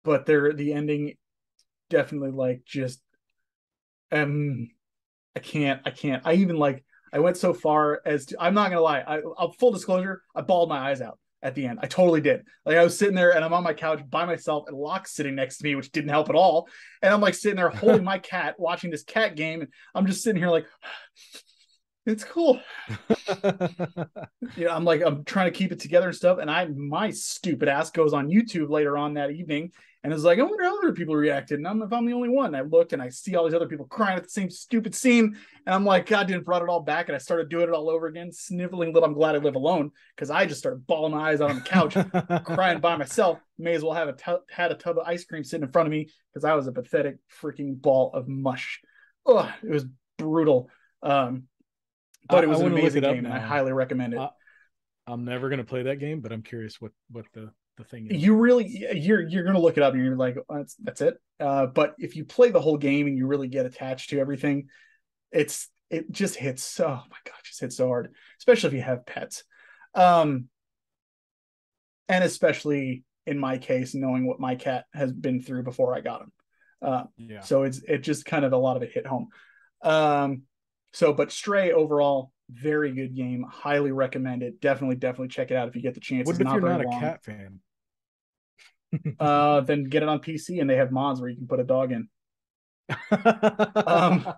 but the ending definitely like just um I can't. I even like I went so far as to, I'm not gonna lie. I'll full disclosure, I bawled my eyes out at the end. I totally did. Like I was sitting there and I'm on my couch by myself and Locke's sitting next to me, which didn't help at all. And I'm like sitting there holding my cat, watching this cat game, and I'm just sitting here like it's cool. I'm like I'm trying to keep it together and stuff. And my stupid ass goes on YouTube later on that evening and is like, I wonder how other people reacted. And if I'm the only one. And I look and I see all these other people crying at the same stupid scene. And I'm like, God didn't brought it all back. And I started doing it all over again, sniveling little I'm glad I live alone. Because I just started bawling my eyes out on the couch, crying by myself. May as well have had a tub of ice cream sitting in front of me because I was a pathetic freaking ball of mush. Ugh, it was brutal. But it I was an want to look amazing it up game, and I now. highly recommend it. I'm never gonna play that game, but I'm curious what the thing is. You're gonna look it up and you're like, oh, that's it. But if you play the whole game and you really get attached to everything, it just hits so oh my god, it just hits so hard, especially if you have pets. Um, and especially in my case, knowing what my cat has been through before I got him. Yeah. So it just kind of a lot of it hit home. Um, but Stray overall, very good game. Highly recommend it. Definitely check it out if you get the chance. What It's if not you're very not a long. cat fan? Then get it on PC and they have mods where you can put a dog in. Um,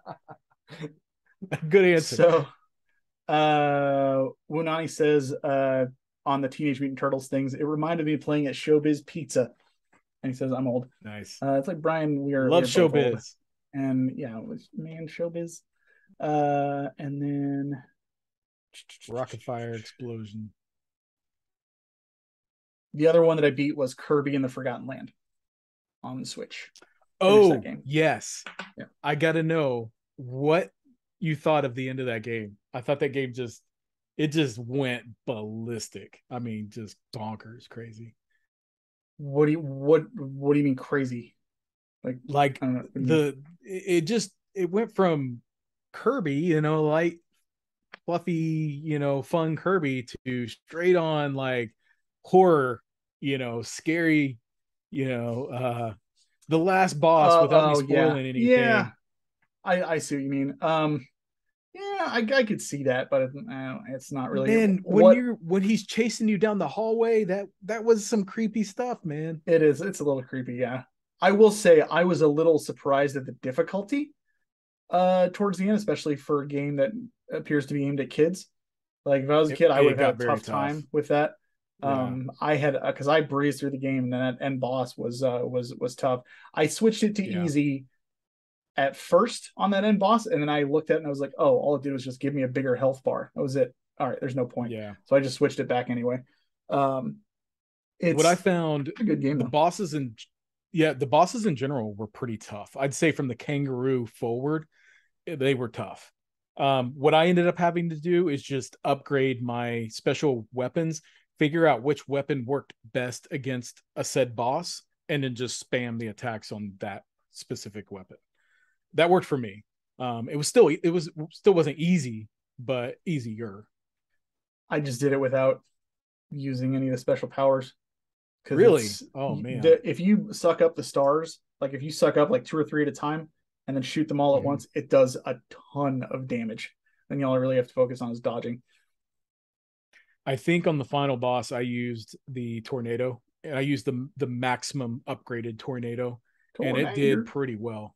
Good answer. so Wunani says on the Teenage Mutant Turtles things, it reminded me of playing at Showbiz Pizza. And he says, I'm old. Nice. It's like Brian, we Love are both old. showbiz. And yeah, it was man Showbiz. And then Rocket fire explosion. the other one that I beat was Kirby and the Forgotten Land on the Switch. Finish that Oh, game. yes. Yeah. I got to know what you thought of the end of that game. I thought that game just went ballistic. I mean, just bonkers crazy. What do you mean crazy? Like I don't know. What do you mean? it went from Kirby, light, fluffy, fun Kirby to straight on like horror, scary, the last boss without me Oh yeah, spoiling yeah. anything. I see what you mean. Yeah, I could see that, but it's not really Man, what when he's chasing you down the hallway, that was some creepy stuff, man. it is. It's a little creepy. Yeah, I will say I was a little surprised at the difficulty towards the end, especially for a game that appears to be aimed at kids. Like if I was a kid, I would It have had got a very tough tough. time with that. Yeah. I had because I breezed through the game, and then that end boss was tough. I switched it to Yeah. easy at first on that end boss, and then I looked at it and I was like, oh, all it did was just give me a bigger health bar. That was it. All right, there's no point. Yeah. So I just switched it back anyway. Um, What I it's found, a good game the though. bosses in yeah, the bosses in general were pretty tough. I'd say from the kangaroo forward, they were tough. What I ended up having to do is just upgrade my special weapons figure out which weapon worked best against a said boss, and then just spam the attacks on that specific weapon. That worked for me. It wasn't easy, but easier. I just did it without using any of the special powers because Really? it's Oh man. if you suck up the stars, like if you suck up like two or three at a time and then shoot them all at Mhm. once, it does a ton of damage. Then you all really have to focus on is dodging. I think on the final boss, I used the tornado, and I used the maximum upgraded tornado, and it did Tornado. pretty well.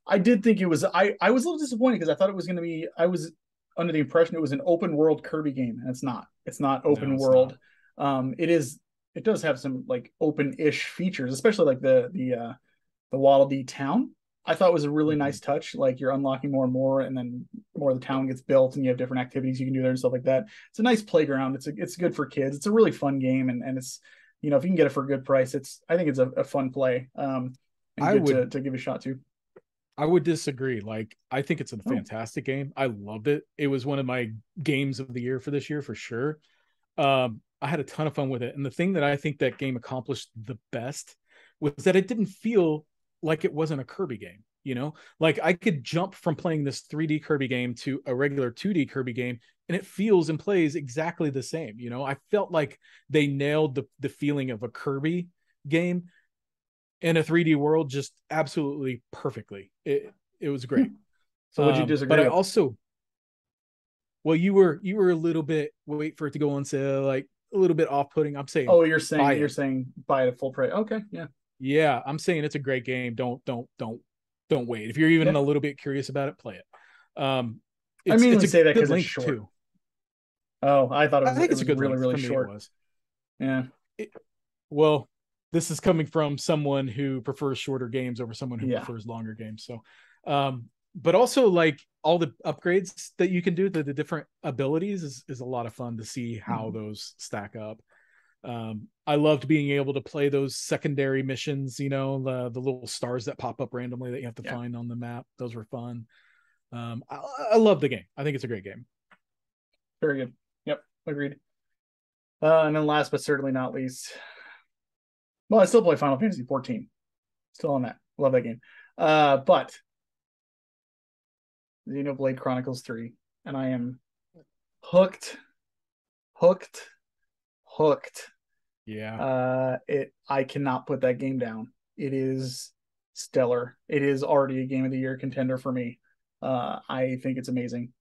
I did think it was. I was a little disappointed because I thought it was going to be. I was under the impression it was an open world Kirby game, and it's not. It's not No, open it's not. world. It is. It does have some like open-ish features, especially like the Wallaby town. I thought was a really Mhm. nice touch. Like you're unlocking more and more, and then more of the town gets built, and you have different activities you can do there and stuff like that. It's a nice playground. It's good for kids. It's a really fun game, and it's if you can get it for a good price, it's I think it's a fun play. And I good would to give a shot to. I would disagree. Like, I think it's a Oh, fantastic game. I loved it. It was one of my games of the year for this year for sure. I had a ton of fun with it. And the thing that I think that game accomplished the best was that it didn't feel like it wasn't a Kirby game. Like I could jump from playing this 3D Kirby game to a regular 2D Kirby game, and it feels and plays exactly the same. I felt like they nailed the feeling of a Kirby game in a 3D world just absolutely perfectly. It was great. so would you But disagree I with? also, well, you were a little bit wait for it to go on sale, like a little bit off putting. I'm saying Oh, buy you're it. saying buy it at full price. Okay, yeah, Yeah, I'm saying it's a great game. Don't wait. If you're even yeah. a little bit curious about it, play it. I It's mainly a say that good because it's length short. too. Oh, I thought I think it it's a was good really length. really For me, it short. was. Yeah. It, well, this is coming from someone who prefers shorter games over someone who Yeah. prefers longer games. So, but also like all the upgrades that you can do to the different abilities is a lot of fun to see how Mhm. those stack up. I loved being able to play those secondary missions, the little stars that pop up randomly that you have to Yeah. find on the map. Those were fun. I love the game. I think it's a great game. Very good. Yep. Agreed. And then last but certainly not least, well, I still play Final Fantasy 14. Still on that. Love that game. But Xenoblade Chronicles 3, and I am hooked, hooked, hooked. Yeah. It I cannot put that game down. It is stellar. It is already a game of the year contender for me. I think it's amazing.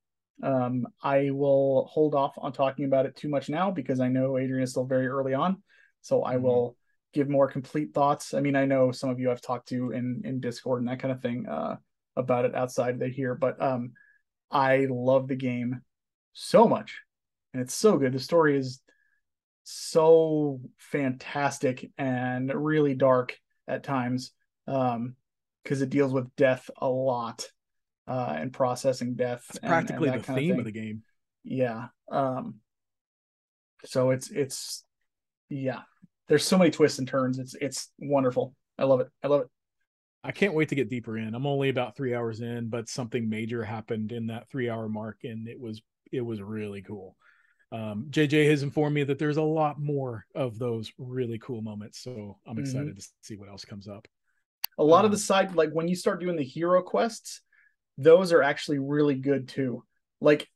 I will hold off on talking about it too much now because I know Adrian is still very early on. So I Mhm. will give more complete thoughts. I mean, I know some of you I've talked to in Discord and that kind of thing about it outside of here, but I love the game so much, and it's so good. The story is so fantastic and really dark at times because it deals with death a lot and processing death That's and practically that the kind of theme of thing. the game. Yeah. So it's yeah. There's so many twists and turns. It's wonderful. I love it. I love it. I can't wait to get deeper in. I'm only about 3 hours in, but something major happened in that 3 hour mark, and it was really cool. JJ has informed me that there's a lot more of those really cool moments, so I'm Mm-hmm. excited to see what else comes up. A lot of the Um, side, like when you start doing the hero quests, those are actually really good too. Like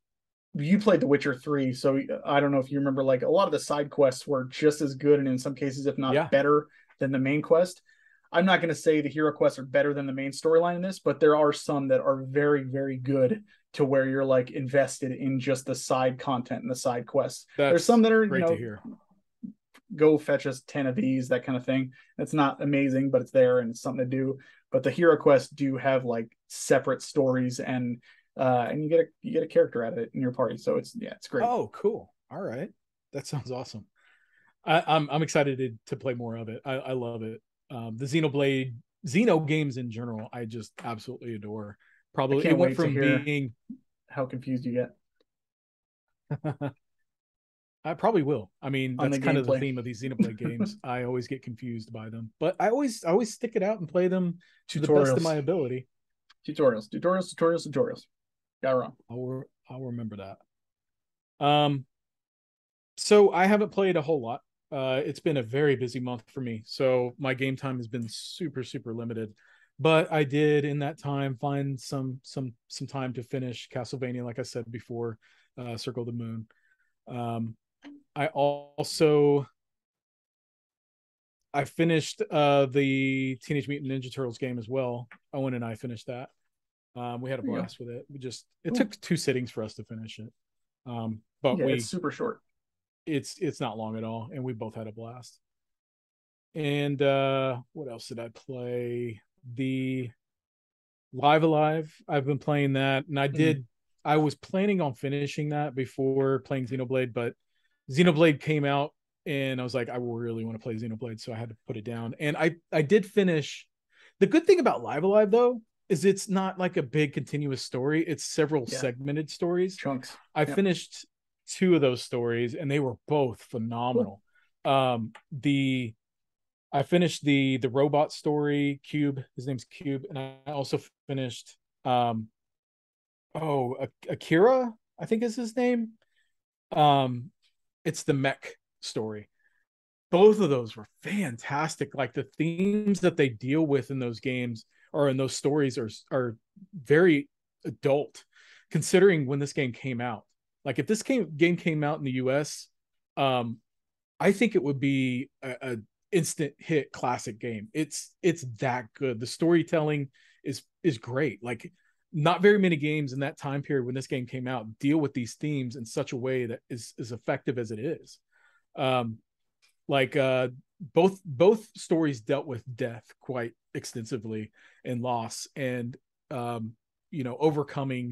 you played The Witcher 3, so I don't know if you remember, like a lot of the side quests were just as good and in some cases, if not yeah, better than the main quest. I'm not going to say the hero quests are better than the main storyline in this, but there are some that are very, very good to where you're like invested in just the side content and the side quests. There's some that's that are, great to hear. go fetch us 10 of these, that kind of thing. It's not amazing, but it's there and it's something to do. But the hero quests do have like separate stories and you get a character out of it in your party. So it's great. Oh, cool. All right, that sounds awesome. I'm excited to play more of it. I love it. The Xenoblade Xeno games in general, I just absolutely adore. I Probably it can't went wait to from hear being how confused you get I probably will. I mean, on that's the kind of the gameplay. theme of these Xenoblade games. I always get confused by them, but I always stick it out and play them to the best of Tutorials, my ability. tutorials. Got it wrong. I'll remember that. Um, So I haven't played a whole lot. It's been a very busy month for me, so my game time has been super limited. But I did in that time find some time to finish Castlevania, like I said before, Circle of the Moon. Um, I also I finished the Teenage Mutant Ninja Turtles game as well. Owen and I finished that. We had a There you go. blast with it. It Cool. took 2 sittings for us to finish it. But Yeah, it's super short. it's not long at all, and we both had a blast. And what else did I play? The Live Alive. I've been playing that, and Mm. I was planning on finishing that before playing Xenoblade, but Xenoblade came out, and I was like, I really want to play Xenoblade, so I had to put it down. And I did finish. The good thing about Live Alive though is it's not like a big continuous story. It's several Yeah, segmented stories. chunks. I Yep. finished two of those stories, and they were both Cool. phenomenal. The I finished the robot story, Cube. His name's Cube, and I also finished um Akira, I think is his name. Um, it's the mech story. Both of those were fantastic. Like the themes that they deal with in those games or in those stories are very adult, considering when this game came out. Like if game came out in the U.S., um, I think it would be a instant hit classic game. It's that good. The storytelling is great. Like not very many games in that time period when this game came out deal with these themes in such a way that is as effective as it is. Um, like both stories dealt with death quite extensively and loss and overcoming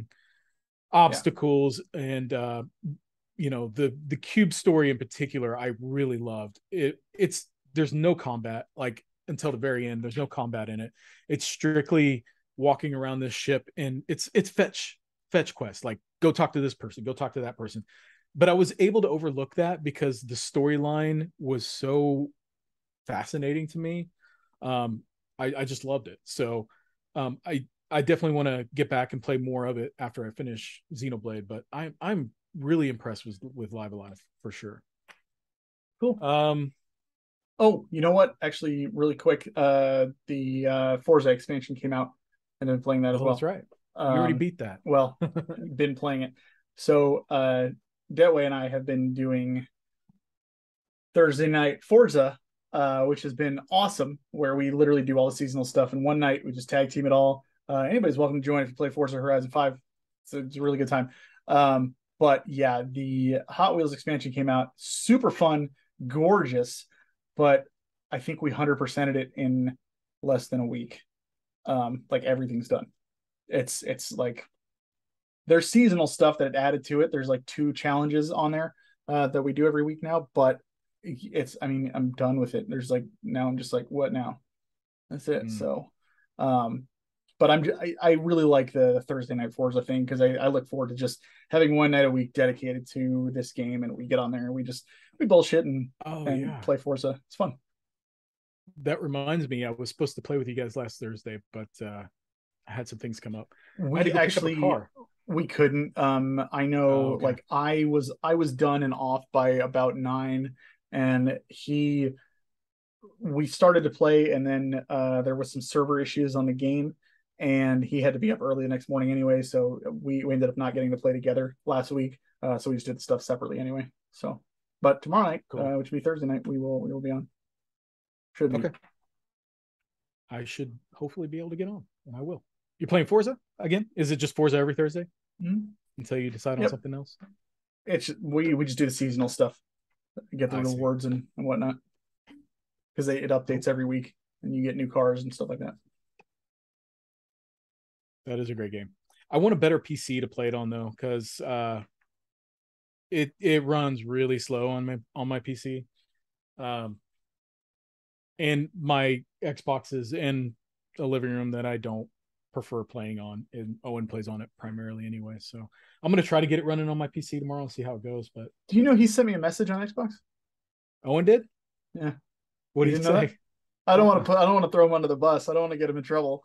Yeah. obstacles and the cube story in particular I really loved it's there's no combat like until the very end. There's no combat in it. It's strictly walking around this ship and it's fetch quest, like go talk to this person, go talk to that person. But I was able to overlook that because the storyline was so fascinating to me. I just loved it. So I definitely want to get back and play more of it after I finish Xenoblade. But I'm really impressed with Live Alive for sure. Cool. Um, Oh, you know what? Actually, really quick, the Forza expansion came out, and I've been playing that as oh, that's well. right. You already Um, beat that. well, been playing it. So, Detway and I have been doing Thursday night Forza, which has been awesome, where we literally do all the seasonal stuff in one night. We just tag team it all. Anybody's welcome to join if you play Forza Horizon 5. It's a really good time. But yeah, the Hot Wheels expansion came out, super fun, gorgeous, but I think we 100%ed it in less than a week. Like everything's done. It's like there's seasonal stuff that added to it. There's like 2 challenges on there that we do every week now, but it's I mean I'm done with it. There's like now I'm just like what now? That's it. Mm. So, um, but I really like the Thursday night Forza thing because I look forward to just having one night a week dedicated to this game, and we get on there and we bullshit Oh and yeah, play Forza. It's fun. that reminds me. I was supposed to play with you guys last Thursday, but I had some things come up. I had to We go pick up a actually car. we couldn't. I Oh, know okay, like I was done and off by about 9, and he we started to play, and then there was some server issues on the game, and he had to be up early the next morning anyway. So we ended up not getting to play together last week. So we just did the stuff separately anyway. So, but tomorrow night, cool. which will be Thursday night, we will be on. Should be. Okay, I should hopefully be able to get on, and I will. You're playing Forza again? Is it just Forza every Thursday Mm-hmm. until you decide on Yep. something else? It's we just do the seasonal stuff, get the I see. rewards and whatnot because it updates Cool. every week and you get new cars and stuff like that. That is a great game. I want a better PC to play it on though, because it runs really slow on my PC. Um, and my Xbox is in a living room that I don't prefer playing on, and Owen plays on it primarily anyway. So I'm gonna try to get it running on my PC tomorrow and see how it goes. But Do you know he sent me a message on Xbox? Owen did. Yeah, What you did he didn't know that? say? I don't want to throw him under the bus. I don't want to get him in trouble.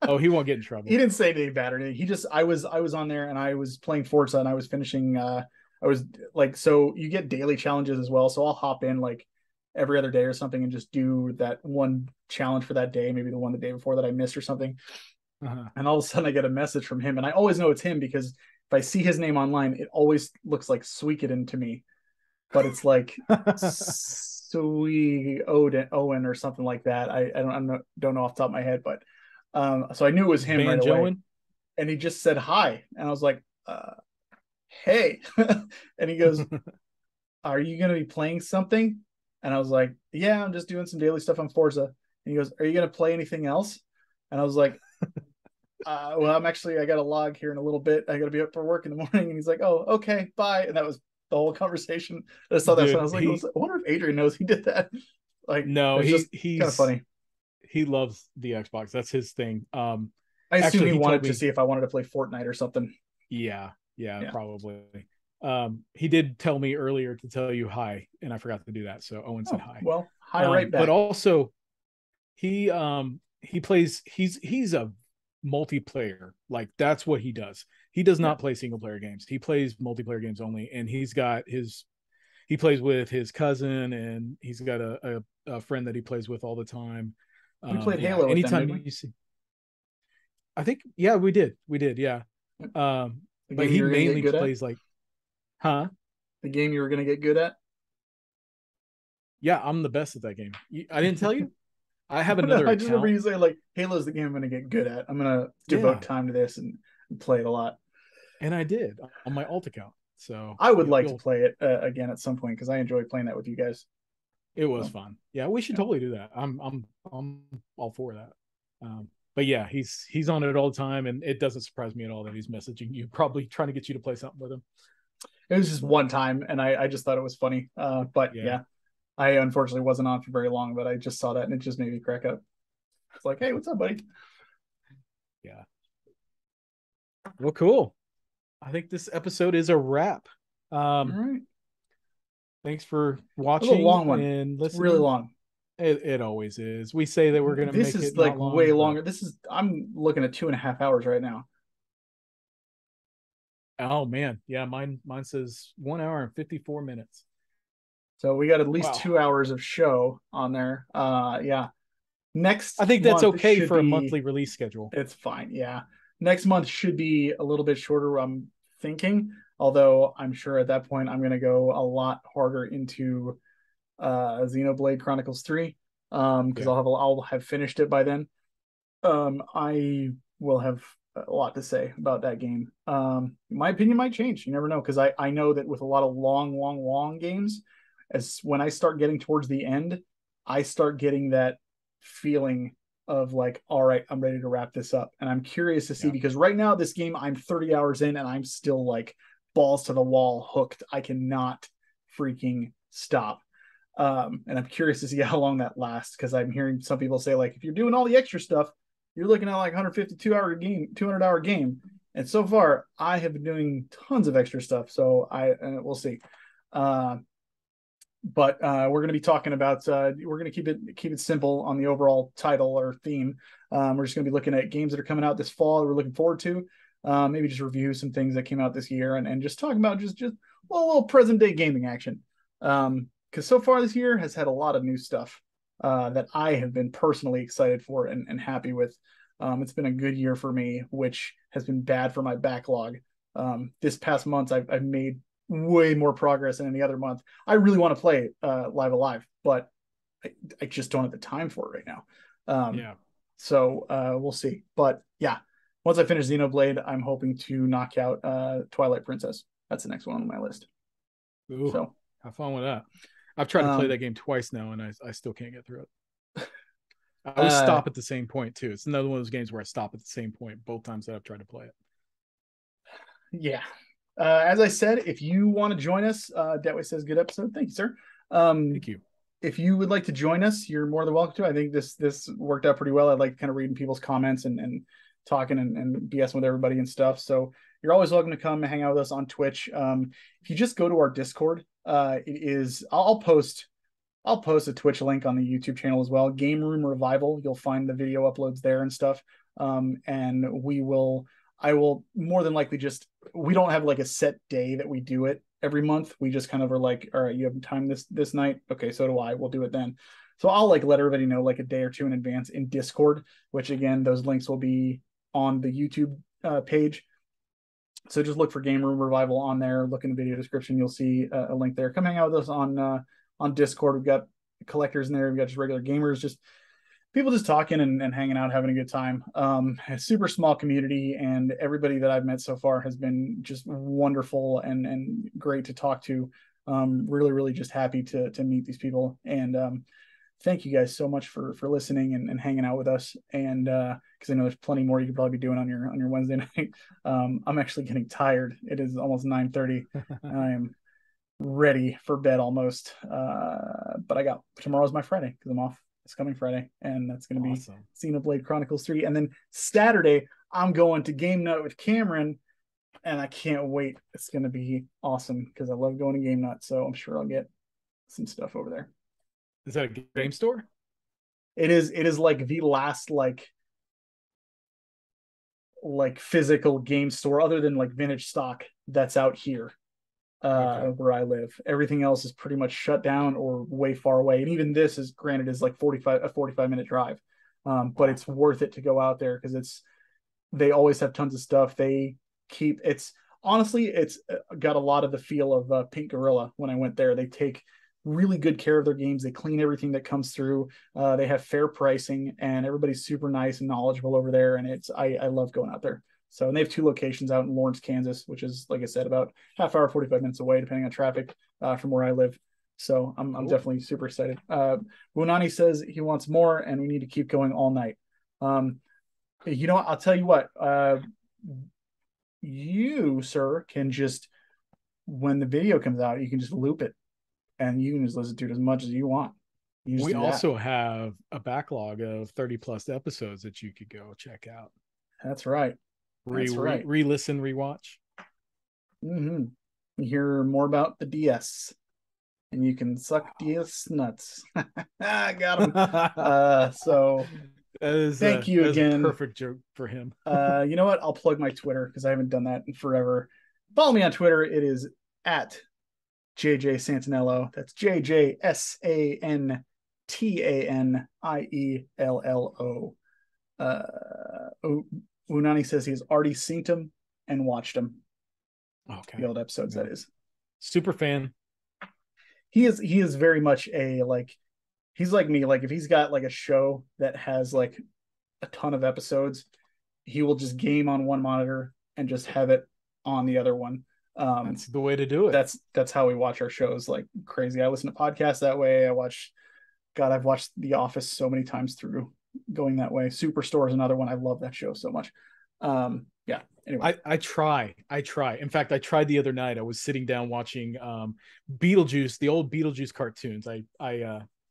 Oh, he won't get in He trouble. didn't say anything bad or anything. He just I was on there and I was playing Forza and I was finishing I was like, so you get daily challenges as well. So I'll hop in like every other day or something and just do that one challenge for that day, maybe the one the day before that I missed or something. Uh-huh. And all of a sudden I get a message from him, and I always know it's him because if I see his name online, it always looks like Suikoden to me, but it's like Sui Owen or something like that. I don't know off the top of my head, but so I knew it was him right away. Banjoing. And he just said hi, and I was like, "Hey," and he goes, "Are you going to be playing something?" And I was like, "Yeah, I'm just doing some daily stuff on Forza." And he goes, "Are you going to play anything else?" And I was like, well, I got a log here in a little bit. I got to be up for work in the morning." And he's like, "Oh, okay, bye." And that was the whole conversation. I saw that, so I Dude, was like, I wonder if Adrian knows he did that. Like, no, it's just kind of funny. he loves the Xbox. That's his thing. I assume Actually, he he told wanted to me, see if I wanted to play Fortnite or something. yeah, yeah, Yeah. probably. He did tell me earlier to tell you hi, and I forgot to do that. So Owen said Oh, hi. well, hi right But back. also he plays he's a multiplayer. Like that's what he does. He does Yeah. not play single player games. He plays multiplayer games only, and he plays with his cousin, and he's got a friend that he plays with all the time. We played Yeah, Halo with them, anytime didn't we? you see, I think, yeah, we did, yeah. The But game he you were going to get mainly good at? plays like, huh? The game you were going to get good at? Yeah, I'm the best at that game. I didn't tell you. I have No, another I just remember account. you saying, like, Halo's the game I'm going to get good at. I'm going to devote Yeah, time to this and play it a lot. and I did on my alt account. So I would like to you'll play it again at some point because I enjoy playing that with you guys. it was So, fun. Yeah, we should yeah. totally do that. I'm all for that. But yeah, he's on it all the time, and it doesn't surprise me at all that he's messaging you, probably trying to get you to play something with him. It was just one time, and I just thought it was funny. But Yeah, yeah, I unfortunately wasn't on for very long, but I just saw that and it just made me crack up. It's like, hey, what's up, buddy? yeah. Well, cool. I think this episode is a wrap. All Um, right. thanks for It was a watching long one. and It's really listening. long. It always is. We say that we're going to This make is it like not way long, but longer. I'm looking at 2.5 hours right now. oh man, yeah, mine says 1 hour and 54 minutes. So we got at least Wow. 2 hours of show on there. Yeah. I Next think that's month it okay should for a be monthly release schedule. it's fine. Yeah. Next month should be a little bit shorter, I'm thinking. Although I'm sure at that point I'm gonna go a lot harder into Xenoblade Chronicles 3. Because Yeah. I'll have finished it by then. I will have a lot to say about that game. My opinion might change. You never know, because I know that with a lot of long games, as when I start getting towards the end, I start getting that feeling of like, all right, I'm ready to wrap this up. And I'm curious to see Yeah. because right now this game I'm 30 hours in and I'm still like balls to the wall, hooked. I cannot freaking stop. And I'm curious to see how long that lasts because I'm hearing some people say like if you're doing all the extra stuff, you're looking at like 152-hour game, 200-hour game. And so far, I have been doing tons of extra stuff. So we'll see. Uh, but we're going to be talking about we're going to keep it simple on the overall title or theme. We're just going to be looking at games that are coming out this fall that we're looking forward to. Maybe just review some things that came out this year and just talk about just a little present day gaming action. Because so far this year has had a lot of new stuff that I have been personally excited for and happy with. It's been a good year for me, which has been bad for my backlog. This past month, I've made way more progress than any other month. I really want to play Live Alive, but I just don't have the time for it right now. Yeah. So we'll see. But yeah, once I finish Xenoblade, I'm hoping to knock out Twilight Princess. That's the next one on my list. Ooh, So have fun with that. I've tried to play that um, game twice now, and I still can't get through it. I always uh, stop at the same point too. It's another one of those games where I stop at the same point both times that I've tried to play it. yeah. As I said, if you want to join us, Detway says good episode. Thank you, sir. Um, Thank you. if you would like to join us, you're more than welcome to. I think this worked out pretty well. I like kind of reading people's comments and talking and BSing with everybody and stuff. So you're always welcome to come and hang out with us on Twitch. If you just go to our Discord, it is I'll post a Twitch link on the YouTube channel as well. Game Room Revival. You'll find the video uploads there and stuff. And I will more than likely just we don't have like a set day that we do it every month. We just kind of are like, all right, you have time this night. Okay, so do I. We'll do it then. So I'll like let everybody know like a day or two in advance in Discord, which again, those links will be on the YouTube page. So just look for Game Room Revival on there. Look in the video description. You'll see a link there. Come hang out with us on Discord. We've got collectors in there. We've got just regular gamers, just people just talking and hanging out, having a good time. A super small community, and everybody that I've met so far has been just wonderful and great to talk to. Really, really just happy to meet these people. And thank you guys so much for listening and hanging out with us. And because I know there's plenty more you could probably be doing on your Wednesday night. I'm actually getting tired. It is almost 9:30. I am ready for bed almost. But I got tomorrow's my Friday because I'm off this coming Friday, and that's going to be Xenoblade Chronicles 3. And then Saturday, I'm going to Game Nut with Cameron, and I can't wait. It's going to be awesome because I love going to Game Nut, so I'm sure I'll get some stuff over there. Is that a game store? It is like the last like physical game store other than like vintage stock that's out here. Where I live. Everything else is pretty much shut down or way far away. And even this is granted is like 45-minute drive. But it's worth it to go out there because they always have tons of stuff. It's got a lot of the feel of Pink Gorilla when I went there. They take really good care of their games. They clean everything that comes through. They have fair pricing, and everybody's super nice and knowledgeable over there. And I love going out there. So, and they have 2 locations out in Lawrence, Kansas, which is, like I said, about half hour, 45 minutes away, depending on traffic from where I live. So I'm definitely super excited. Bunani says he wants more, and we need to keep going all night. You know what? I'll tell you what. You, sir, can just, when the video comes out, you can just loop it, and you can just listen to it as much as you want. We also have a backlog of 30 plus episodes that you could go check out. That's right. Re-listen, rewatch. You hear more about the DS, and you can suck DS nuts. I got him. So thank you again. A perfect joke for him. You know what? I'll plug my Twitter because I haven't done that in forever. Follow me on Twitter. It is at JJ Santanello. That's JJ SANTANIELLO. Unani says he's already seen him and watched him. Okay. The old episodes, that is. Super fan. He is very much he's like me. Like if he's got like a show that has like a ton of episodes, he will just game on one monitor and just have it on the other one. That's the way to do it. That's how we watch our shows like crazy. I listen to podcasts that way. I've watched The Office so many times through going that way. Superstore is another one. I love that show so much. Yeah. Anyway, I try. In fact, I tried the other night. I was sitting down watching Beetlejuice, the old Beetlejuice cartoons. I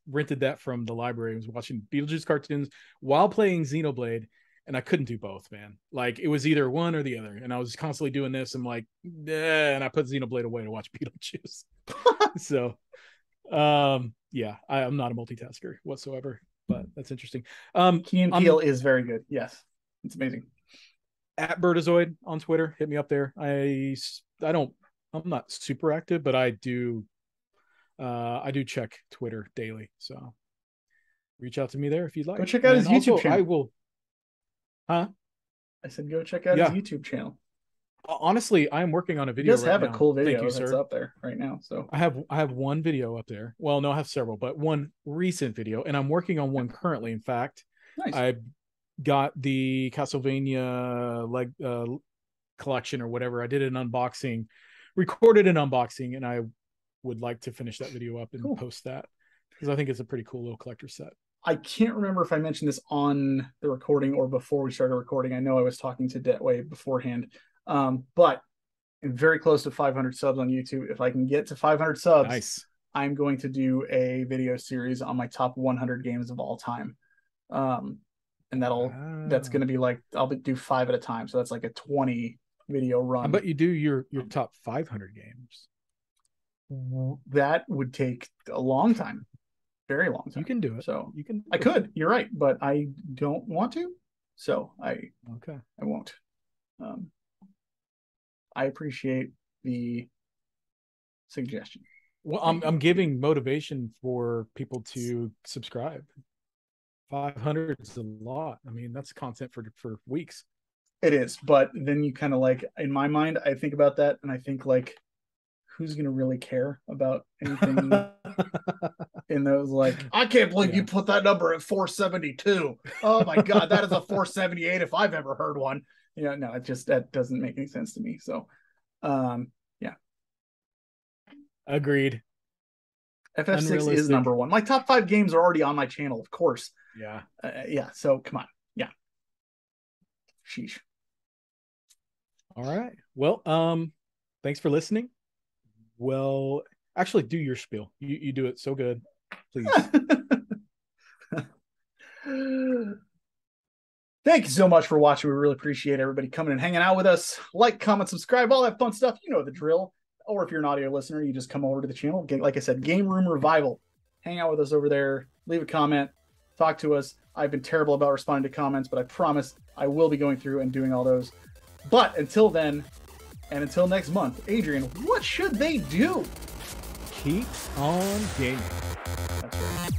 rented that from the library. I was watching Beetlejuice cartoons while playing Xenoblade, and I couldn't do both, man. Like it was either one or the other, and I was constantly doing this. I'm like, and I put Xenoblade away to watch Beetlejuice. So, yeah, I'm not a multitasker whatsoever, but that's interesting. Key and Peele is very good. Yes, it's amazing. At Birdazoid on Twitter, hit me up there. I'm not super active, but I do check Twitter daily. So reach out to me there if you'd like. Go check out his YouTube channel. I will. Huh? I said go check out his YouTube channel. Honestly, I'm working on a video. He does have a cool video that's up there right now. So I have one video up there. Well, no, I have several, but one recent video, and I'm working on one currently. In fact, nice. I got the Castlevania collection or whatever. I did an unboxing, recorded an unboxing, and I would like to finish that video up and post that because I think it's a pretty cool little collector set. I can't remember if I mentioned this on the recording or before we started recording. I know I was talking to Detway beforehand, but I'm very close to 500 subs on YouTube. If I can get to 500 subs, nice. I'm going to do a video series on my top 100 games of all time. And that's going to be like, I'll do 5 at a time. So that's like a 20 video run. I bet you do your top 500 games. That would take a long time. Very long time. You can do it. So I could, you're right, but I don't want to. So I won't. I appreciate the suggestion. Well, I'm giving motivation for people to subscribe. 500 is a lot. I mean, that's content for weeks. It is, but then you kind of like, in my mind, I think about that and I think like, who's gonna really care about anything in those? Like, I can't believe you put that number at 472. Oh my god, that is a 478 if I've ever heard one. No, it just, that doesn't make any sense to me. So yeah. Agreed. FF6 is number one. My top 5 games are already on my channel, of course. Yeah. Yeah. So come on. Yeah. Sheesh. All right. Well, thanks for listening. Well, actually, do your spiel. You do it so good. Please. Thank you so much for watching. We really appreciate everybody coming and hanging out with us. Like, comment, subscribe, all that fun stuff. You know the drill. Or if you're an audio listener, you just come over to the channel. Like I said, Game Room Revival. Hang out with us over there. Leave a comment. Talk to us. I've been terrible about responding to comments, but I promise I will be going through and doing all those. But until then, and until next month, Adrian, what should they do? Keep on gaming. That's right.